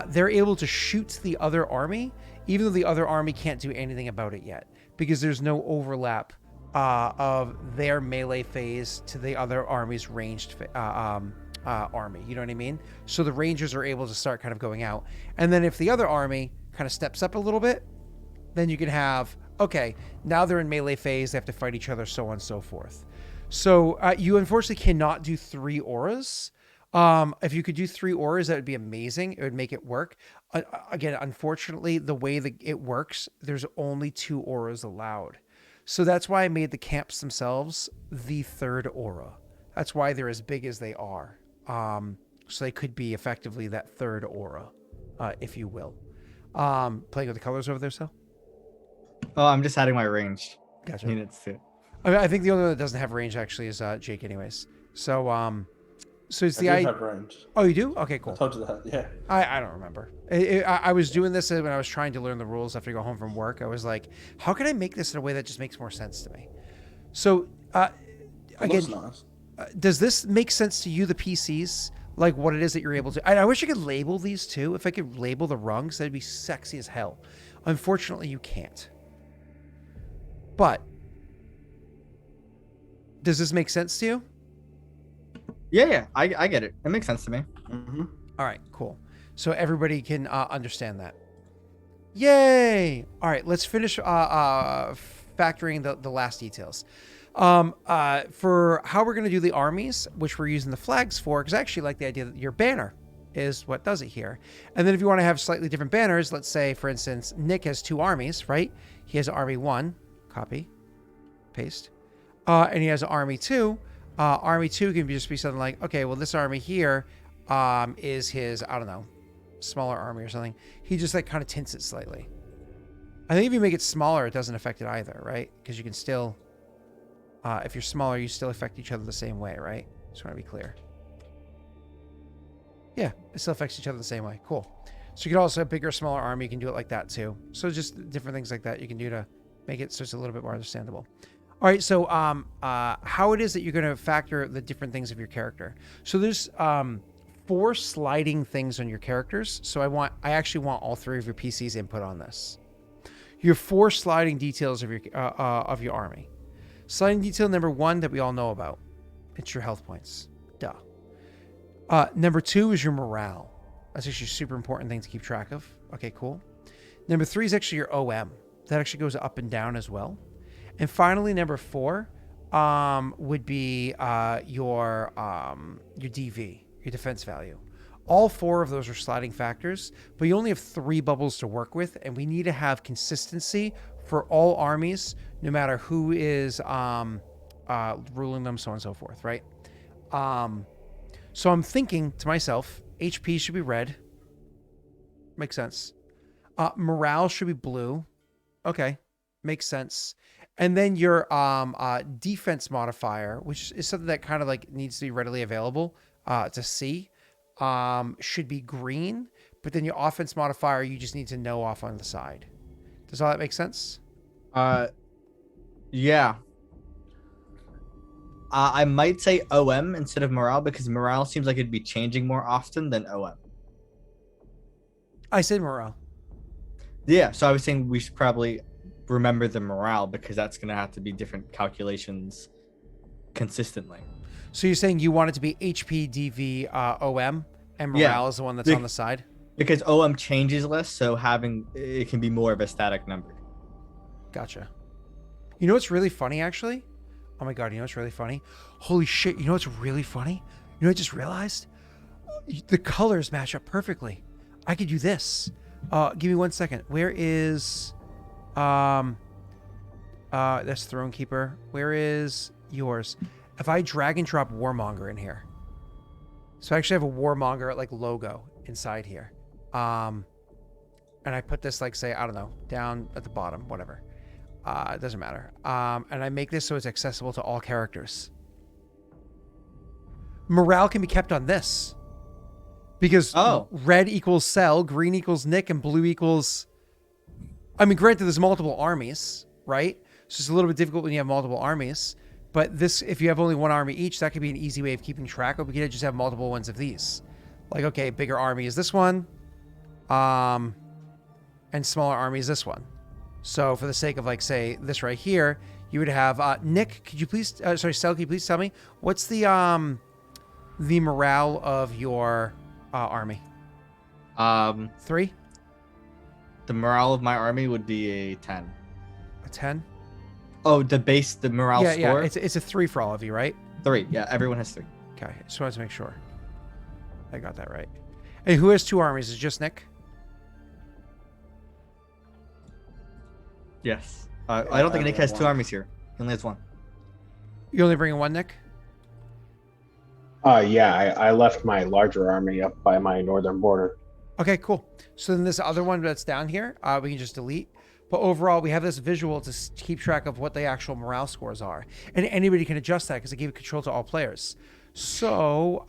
Speaker 1: they're able to shoot the other army, even though the other army can't do anything about it yet, because there's no overlap of their melee phase to the other army's ranged army. You know what I mean? So the rangers are able to start kind of going out. And then if the other army kind of steps up a little bit, then you can have, okay, now they're in melee phase, they have to fight each other, so on and so forth. So you unfortunately cannot do 3 auras. If you could do 3 auras, that would be amazing. It would make it work. Again, unfortunately, the way that it works, there's only 2 auras allowed. So that's why I made the camps themselves the 3rd aura. That's why they're as big as they are. So they could be effectively that 3rd aura, if you will. Playing with the colors over there, Sal?
Speaker 2: Oh, I'm just adding my range.
Speaker 1: Gotcha.
Speaker 2: Units to it.
Speaker 1: I think the only one that doesn't have range actually is Jake anyways. So, so it's the
Speaker 4: I do have range.
Speaker 1: Oh, you do? Okay, cool.
Speaker 4: I told you that, yeah.
Speaker 1: I don't remember. I was doing this when I was trying to learn the rules after I go home from work. I was like, how can I make this in a way that just makes more sense to me? So, again,
Speaker 4: Nice.
Speaker 1: Does this make sense to you, the PCs? Like what it is that you're able to... I wish I could label these too. If I could label the rungs, that'd be sexy as hell. Unfortunately, you can't. But, does this make sense to you?
Speaker 2: Yeah, I get it. It makes sense to me.
Speaker 4: Mm-hmm.
Speaker 1: All right, cool. So everybody can understand that. Yay! All right, let's finish factoring the last details. For how we're going to do the armies, which we're using the flags for, because I actually like the idea that your banner is what does it here. And then if you want to have slightly different banners, let's say, for instance, Nick has 2 armies, right? He has Army 1, copy, paste. And he has Army 2. Army 2 can just be something like, okay, well, this army here is his, I don't know, smaller army or something. He just like kind of tints it slightly. I think if you make it smaller, it doesn't affect it either, right? Because you can still, if you're smaller, you still affect each other the same way, right? Just want to be clear. Yeah, it still affects each other the same way. Cool. So you can also have bigger, smaller army. You can do it like that too. So just different things like that you can do to make it so it's a little bit more understandable. All right, so how it is that you're going to factor the different things of your character. So there's 4 sliding things on your characters. So I actually want all 3 of your PC's input on this. Your 4 sliding details of your army. Sliding detail number 1 that we all know about. It's your health points. Duh. Number 2 is your morale. That's actually a super important thing to keep track of. Okay, cool. Number 3 is actually your OM. That actually goes up and down as well. And finally, number 4 would be your DV, your defense value. All 4 of those are sliding factors, but you only have 3 bubbles to work with, and we need to have consistency for all armies, no matter who is ruling them, so on and so forth, right? So I'm thinking to myself, HP should be red. Makes sense. Morale should be blue. Okay, makes sense. And then your defense modifier, which is something that kind of like needs to be readily available to see, should be green. But then your offense modifier, you just need to know off on the side. Does all that make sense?
Speaker 2: Yeah. I might say OM instead of morale because morale seems like it'd be changing more often than OM.
Speaker 1: I said morale.
Speaker 2: Yeah, so I was saying we should probably remember the morale because that's going to have to be different calculations consistently.
Speaker 1: So you're saying you want it to be HP, DV, OM, and morale is the one that's on the side?
Speaker 2: Because OM changes less, so having it can be more of a static number.
Speaker 1: Gotcha. You know what's really funny, actually? Oh my god, you know what's really funny? Holy shit, you know what's really funny? You know what I just realized? The colors match up perfectly. I could do this. Give me 1 second. Where is... that's Thronekeeper. Where is yours? If I drag and drop Warmonger in here. So I actually have a Warmonger like logo inside here. And I put this like, say, I don't know, down at the bottom, whatever. It doesn't matter. And I make this so it's accessible to all characters. Morale can be kept on this. Because red equals Cell, green equals Nick, and blue equals... I mean, granted, there's multiple armies, right? So it's a little bit difficult when you have multiple armies. But this, if you have only 1 army each, that could be an easy way of keeping track of. We could just have multiple ones of these. Like, okay, bigger army is this one. And smaller army is this one. So for the sake of, like, say, this right here, you would have... Nick, could you please... sorry, Cell, could you please tell me? What's the morale of your army? 3?
Speaker 2: The morale of my army would be a 10.
Speaker 1: A 10?
Speaker 2: Oh, the morale score?
Speaker 1: Yeah, it's a 3 for all of you, right?
Speaker 2: 3, yeah, everyone has 3.
Speaker 1: Okay, just wanted to make sure. I got that right. And who has 2 armies? Is it just Nick?
Speaker 2: Yes. I don't think Nick has 2 armies here. He only has 1.
Speaker 1: You only bring in 1, Nick?
Speaker 3: Yeah, I left my larger army up by my northern border.
Speaker 1: Okay, cool. So then this other one that's down here, we can just delete. But overall, we have this visual to keep track of what the actual morale scores are. And anybody can adjust that because I gave control to all players. So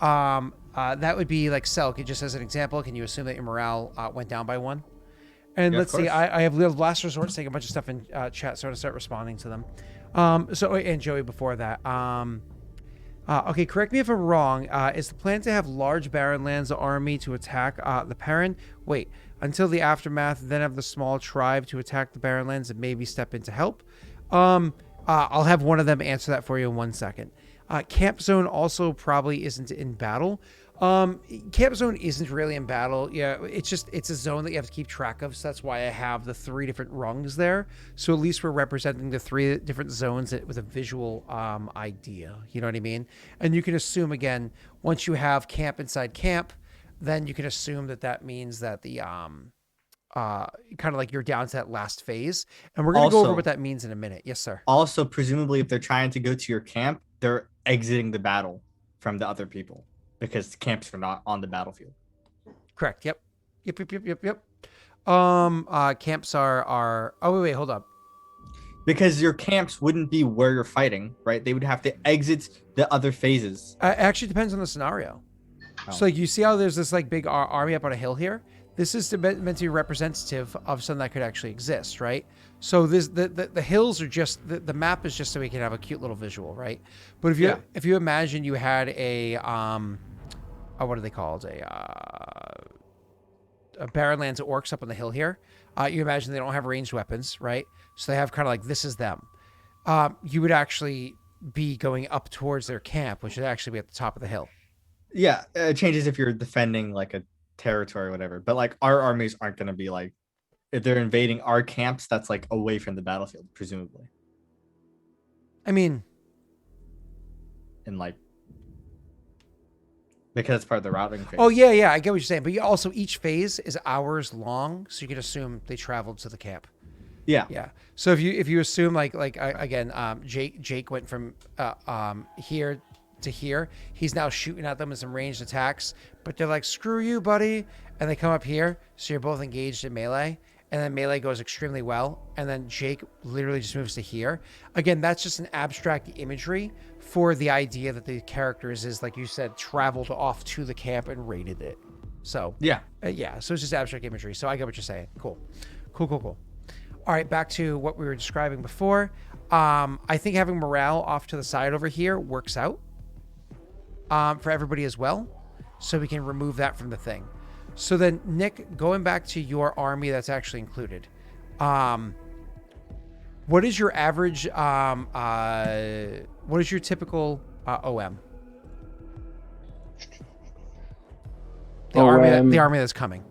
Speaker 1: that would be like Cell. Just as an example, can you assume that your morale went down by 1? And let's see, I have last resort saying a bunch of stuff in chat, so I'm going to start responding to them. And Joey before that. Okay, correct me if I'm wrong. Is the plan to have large barren lands army to attack the parent? Wait, until the aftermath, then have the small tribe to attack the barren lands and maybe step in to help? I'll have one of them answer that for you in 1 second. Camp zone also probably isn't in battle. Camp zone isn't really in battle. Yeah, it's a zone that you have to keep track of. So that's why I have the 3 different rungs there. So at least we're representing the 3 different zones with a visual idea. You know what I mean? And you can assume again, once you have camp inside camp, then you can assume that means that the kind of like you're down to that last phase. And we're gonna go over what that means in a minute. Yes, sir.
Speaker 2: Also, presumably, if they're trying to go to your camp, they're exiting the battle from the other people because camps are not on the battlefield.
Speaker 1: Correct. Yep. Camps are. Oh wait, hold up.
Speaker 2: Because your camps wouldn't be where you're fighting, right? They would have to exit the other phases.
Speaker 1: It actually depends on the scenario. Oh. So like you see how there's this like big army up on a hill here. This is meant to be representative of something that could actually exist, right? So the hills are just the map is just so we can have a cute little visual, right? But if you imagine you had a what are they called? A Barrenlands orcs up on the hill here. You imagine they don't have ranged weapons, right? So they have kind of like this is them. You would actually be going up towards their camp, which would actually be at the top of the hill.
Speaker 2: Yeah, it changes if you're defending like a territory or whatever. But like our armies aren't going to be like if they're invading our camps. That's like away from the battlefield, presumably.
Speaker 1: I mean,
Speaker 2: and like. Because it's part of the routing phase.
Speaker 1: Oh, yeah, I get what you're saying. But also, each phase is hours long, so you can assume they traveled to the camp. Yeah. So if you assume like again, Jake went from here to here. He's now shooting at them with some ranged attacks, but they're like, "Screw you, buddy!" And they come up here, so you're both engaged in melee. And then melee goes extremely well, and then Jake literally just moves to here. Again, that's just an abstract imagery for the idea that the characters is, like you said, traveled off to the camp and raided it. So
Speaker 2: yeah.
Speaker 1: So it's just abstract imagery. So I get what you're saying. Cool. All right, back to what we were describing before. I think having morale off to the side over here works out for everybody as well, so we can remove that from the thing. So then, Nick, going back to your army that's actually included, what is your average, what is your typical OM? The army that's coming.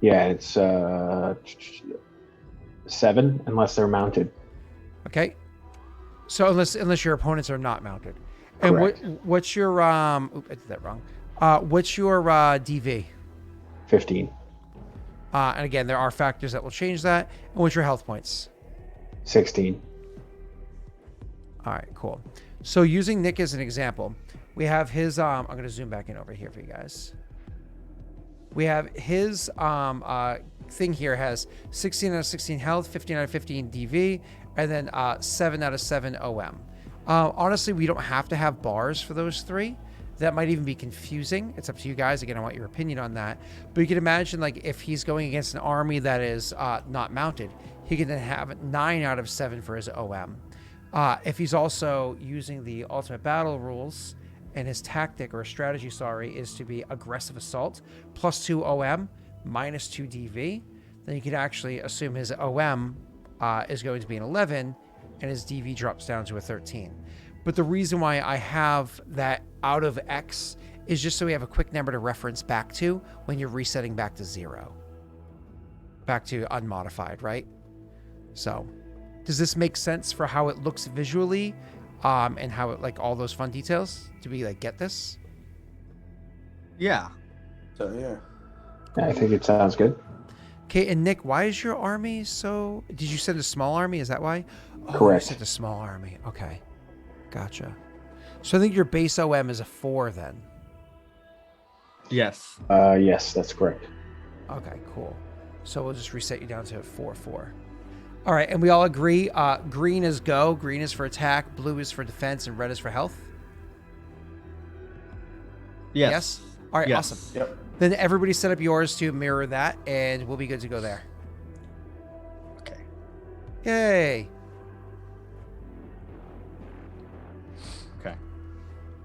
Speaker 3: Yeah, it's 7, unless they're mounted.
Speaker 1: Okay. So unless your opponents are not mounted. And
Speaker 3: correct.
Speaker 1: What's your, I did that wrong. What's your DV?
Speaker 3: 15.
Speaker 1: And again, there are factors that will change that. And what's your health points?
Speaker 3: 16.
Speaker 1: All right, cool. So using Nick as an example, we have his, I'm going to zoom back in over here for you guys. We have his thing here has 16 out of 16 health, 15 out of 15 DV, and then 7 out of 7 OM. Honestly, we don't have to have bars for those 3. That might even be confusing. It's up to you guys. Again, I want your opinion on that. But you can imagine, like, if he's going against an army that is not mounted, he can then have 9 out of 7 for his OM. If he's also using the ultimate battle rules, and his tactic or strategy, is to be aggressive assault, plus 2 OM, minus 2 DV, then you can actually assume his OM is going to be an 11, and his DV drops down to a 13. But the reason why I have that out of X is just so we have a quick number to reference back to when you're resetting back to 0. Back to unmodified, right? So, does this make sense for how it looks visually? And how it, like, all those fun details? Do we, like, get this?
Speaker 2: Yeah.
Speaker 4: So, yeah.
Speaker 3: I think it sounds good.
Speaker 1: Okay, and Nick, why is your army so... Did you send a small army? Is that why? Oh,
Speaker 3: correct.
Speaker 1: You sent a small army. Okay. Gotcha. So I think your base OM is a 4 then.
Speaker 2: Yes.
Speaker 3: Yes, that's correct.
Speaker 1: Okay, cool. So we'll just reset you down to 4-4. All right, and we all agree green is go, green is for attack, blue is for defense, and red is for health?
Speaker 2: Yes.
Speaker 1: All right,
Speaker 2: yes.
Speaker 1: awesome.
Speaker 4: Yep.
Speaker 1: Then everybody set up yours to mirror that, and we'll be good to go there.
Speaker 2: Okay.
Speaker 1: Yay.
Speaker 2: Okay.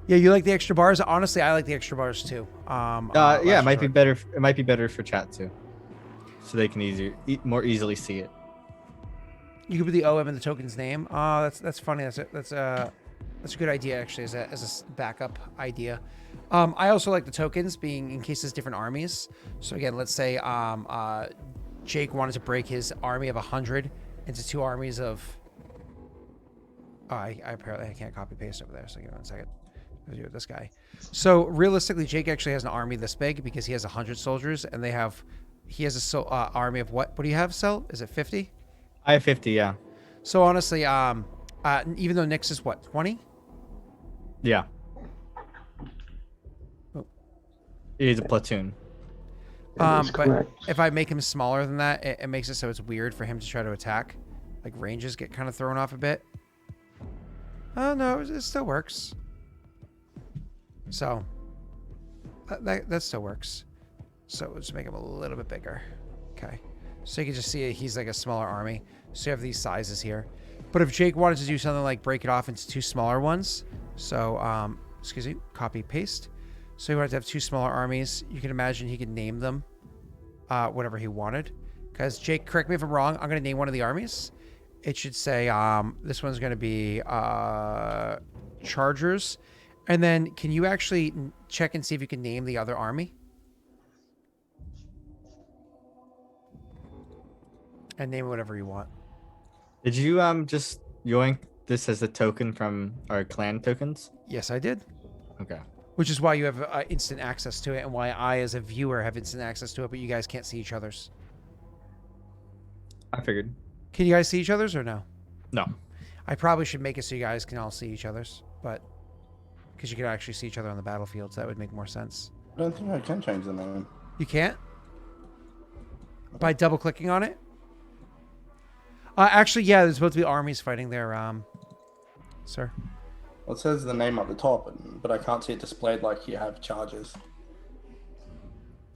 Speaker 1: Yeah, you like the extra bars? Honestly, I like the extra bars too.
Speaker 2: Yeah, it might be better. It might be better for chat too, so they can more easily see it.
Speaker 1: You could put the OM in the token's name. Oh, that's funny. That's a good idea, actually, as a backup idea. I also like the tokens being in case there's different armies. So again, let's say Jake wanted to break his army of 100 into 2 armies of... Oh, I apparently I can't copy paste over there. So give me 1 second. I'll do it with this guy. So realistically, Jake actually has an army this big because he has 100 soldiers, and he has a army of what? What do you have, Cell? Is it 50?
Speaker 2: I have 50, yeah.
Speaker 1: So honestly, even though Nick's is what, 20?
Speaker 2: Yeah.
Speaker 1: Oh.
Speaker 2: It is a platoon.
Speaker 3: That is
Speaker 1: But
Speaker 3: correct.
Speaker 1: if I make him smaller than that, it makes it so it's weird for him to try to attack. Like ranges get kind of thrown off a bit. Oh no, it still works. So that still works. So we'll just make him a little bit bigger. Okay. So you can just see he's like a smaller army. So you have these sizes here. But if Jake wanted to do something like break it off into 2 smaller ones, so excuse me, copy paste. So he wanted to have 2 smaller armies. You can imagine he could name them whatever he wanted. Because Jake, correct me if I'm wrong, I'm going to name one of the armies. It should say this one's going to be Chargers. And then can you actually check and see if you can name the other army? And name whatever you want.
Speaker 2: Did you just yoink this as a token from our clan tokens?
Speaker 1: Yes, I did.
Speaker 2: Okay.
Speaker 1: Which is why you have instant access to it and why I, as a viewer, have instant access to it, but you guys can't see each other's.
Speaker 2: I figured.
Speaker 1: Can you guys see each other's or no?
Speaker 2: No.
Speaker 1: I probably should make it so you guys can all see each other's, but because you can actually see each other on the battlefield, so that would make more sense.
Speaker 4: I don't think I can change the name.
Speaker 1: You can't? By double clicking on it? Actually, yeah, there's supposed to be armies fighting there, sir.
Speaker 4: Well, it says the name at the top, but I can't see it displayed like you have charges.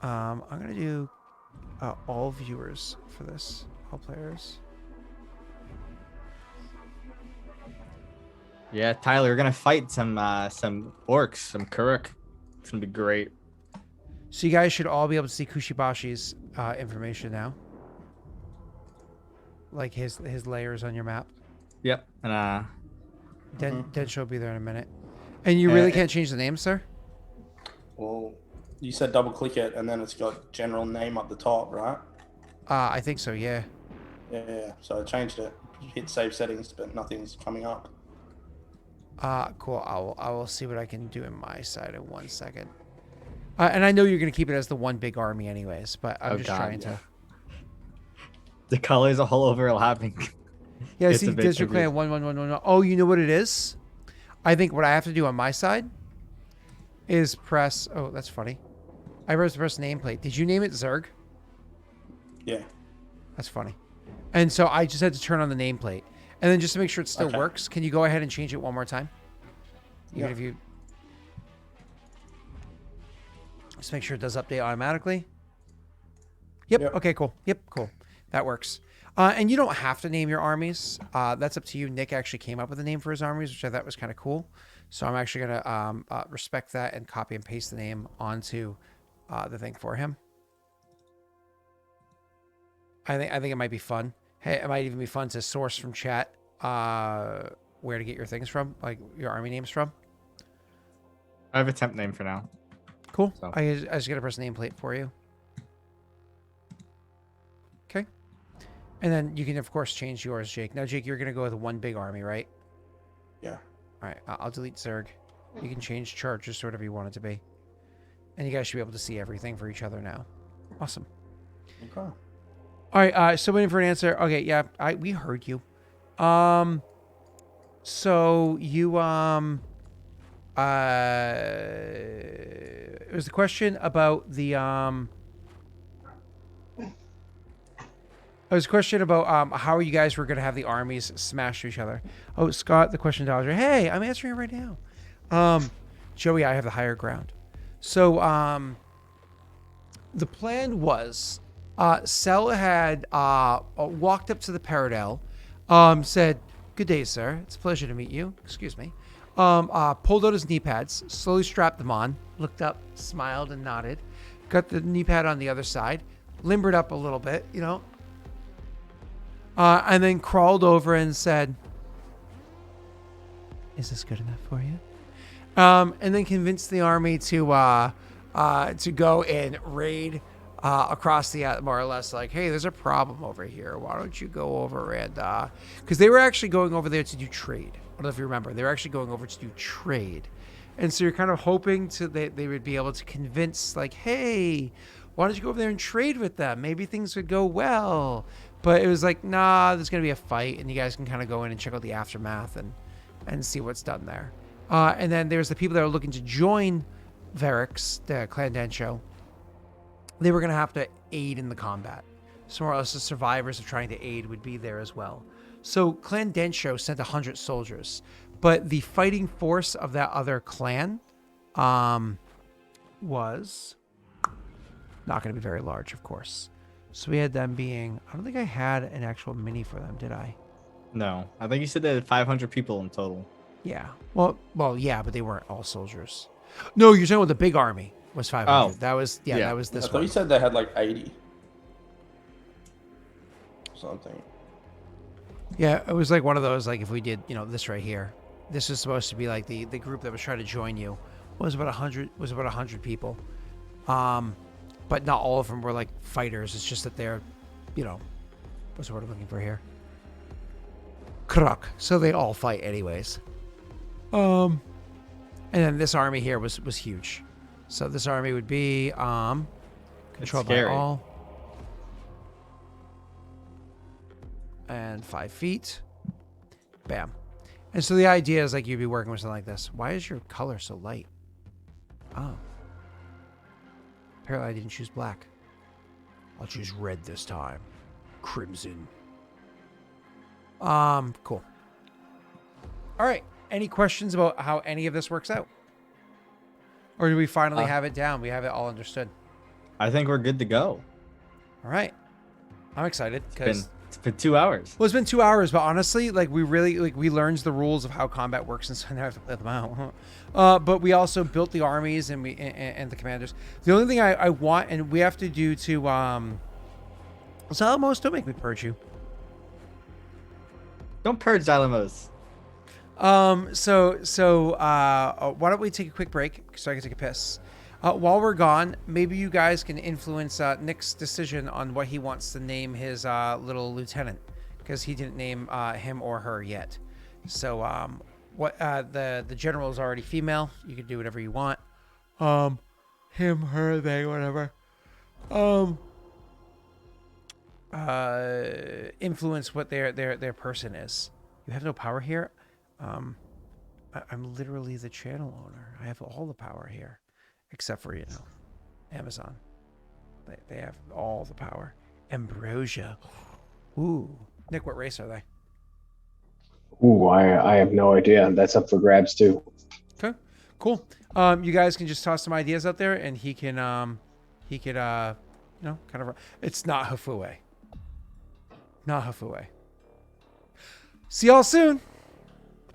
Speaker 1: I'm gonna do all viewers for this, all players.
Speaker 2: Yeah, Tyler, we're gonna fight some orcs, some Kuruk. It's gonna be great.
Speaker 1: So you guys should all be able to see Kushibashi's information now. Like his layers on your map.
Speaker 2: Yep. And
Speaker 1: Densho will be there in a minute. And you really can't change the name, sir?
Speaker 4: Well, you said double click it, and then it's got general name up the top, right?
Speaker 1: I think so, yeah.
Speaker 4: Yeah. So I changed it. Hit save settings, but nothing's coming up.
Speaker 1: Cool. I will see what I can do in my side in 1 second. And I know you're gonna keep it as the one big army, anyways. But I'm trying to.
Speaker 2: the colors are all overlapping.
Speaker 1: Yeah,
Speaker 2: It's
Speaker 1: see,
Speaker 2: a bit
Speaker 1: District Clan 11111. Oh, you know what it is? I think what I have to do on my side is press. Oh, that's funny. I press nameplate. Did you name it Zerg?
Speaker 4: Yeah.
Speaker 1: That's funny. And so I just had to turn on the nameplate. And then just to make sure it still works, can you go ahead and change it one more time? Even if you... Just make sure it does update automatically. Yep. Okay, cool. Yep, cool. That works. And you don't have to name your armies. That's up to you. Nick actually came up with a name for his armies, which I thought was kind of cool. So I'm actually going to respect that and copy and paste the name onto the thing for him. I think it might be fun. Hey, it might even be fun to source from chat where to get your things from, like your army names from.
Speaker 2: I have a temp name for now.
Speaker 1: Cool.
Speaker 2: So.
Speaker 1: I just got to press nameplate for you. Okay. And then you can, of course, change yours, Jake. Now, Jake, you're going to go with one big army, right?
Speaker 4: Yeah.
Speaker 1: All right. I'll delete Zerg. You can change charges to whatever you want it to be. And you guys should be able to see everything for each other now. Awesome.
Speaker 4: Okay.
Speaker 1: All right. So waiting for an answer. Okay. Yeah. We heard you. So you, it was the question about the, it was a question about how you guys were going to have the armies smash each other. Oh, Scott, the question to hey, I'm answering it right now. Joey, I have the higher ground. So the plan was Sel had walked up to the Paradel, said, "Good day, sir. It's a pleasure to meet you." Excuse me. Pulled out his knee pads, slowly strapped them on, looked up, smiled, and nodded. Got the knee pad on the other side, limbered up a little bit, you know. And then crawled over and said, Is this good enough for you? And then convince the army to go and raid across the more or less like, hey, there's a problem over here. Why don't you go over and because they were actually going over there to do trade. I don't know if you remember. They were actually going over to do trade. And so you're kind of hoping they would be able to convince like, hey, why don't you go over there and trade with them? Maybe things would go well. But it was like, nah, there's going to be a fight, and you guys can kind of go in and check out the aftermath and see what's done there. And then there's the people that are looking to join Daelric's, the Clan Densho. They were going to have to aid in the combat. So more or less the survivors of trying to aid would be there as well. So Clan Densho sent 100 soldiers. But the fighting force of that other clan was not going to be very large, of course. So we had them being... I don't think I had an actual mini for them, did I?
Speaker 2: No, I think you said they had 500 people in total.
Speaker 1: Yeah. Well, yeah, but they weren't all soldiers. No, you're talking about the big army was 500.
Speaker 2: Oh.
Speaker 1: That was... Yeah, that was this
Speaker 4: I thought
Speaker 1: one.
Speaker 4: you said they had like 80. Something.
Speaker 1: Yeah, it was like one of those, like if we did, this right here. This is supposed to be like the group that was trying to join you was about 100 people. But not all of them were like fighters. It's just that they're, what's the word I'm looking for here? Kruk. So they all fight anyways. And then this army here was huge. So this army would be controlled by all. And 5 feet. Bam. And so the idea is like you'd be working with something like this. Why is your color so light? Oh. Apparently I didn't choose black. I'll choose red this time. Crimson. Cool. All right. Any questions about how any of this works out? Or do we finally have it down? We have it all understood.
Speaker 2: I think we're good to go.
Speaker 1: All right. I'm excited because
Speaker 2: It's been 2 hours.
Speaker 1: well, it's been 2 hours, but honestly, like we really we learned the rules of how combat works, and so now I have to play them out. But we also built the armies and and the commanders. The only thing I want and we have to do to Zalamos, don't make me purge you.
Speaker 2: Don't purge Xylamos.
Speaker 1: So why don't we take a quick break so I can take a piss? While we're gone, maybe you guys can influence Nick's decision on what he wants to name his little lieutenant, because he didn't name him or her yet. So what the general is already female. You can do whatever you want. Him, her, they, whatever. Influence what their person is. You have no power here. I'm literally the channel owner. I have all the power here. Except for, Amazon. They have all the power. Ambrosia. Ooh. Nick, what race are they?
Speaker 3: Ooh, I have no idea. That's up for grabs too.
Speaker 1: Okay. Cool. You guys can just toss some ideas out there and he could, kind of... It's not Hafue. Not Hafue. See y'all soon.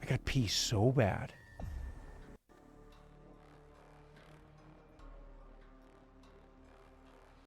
Speaker 1: I got pee so bad.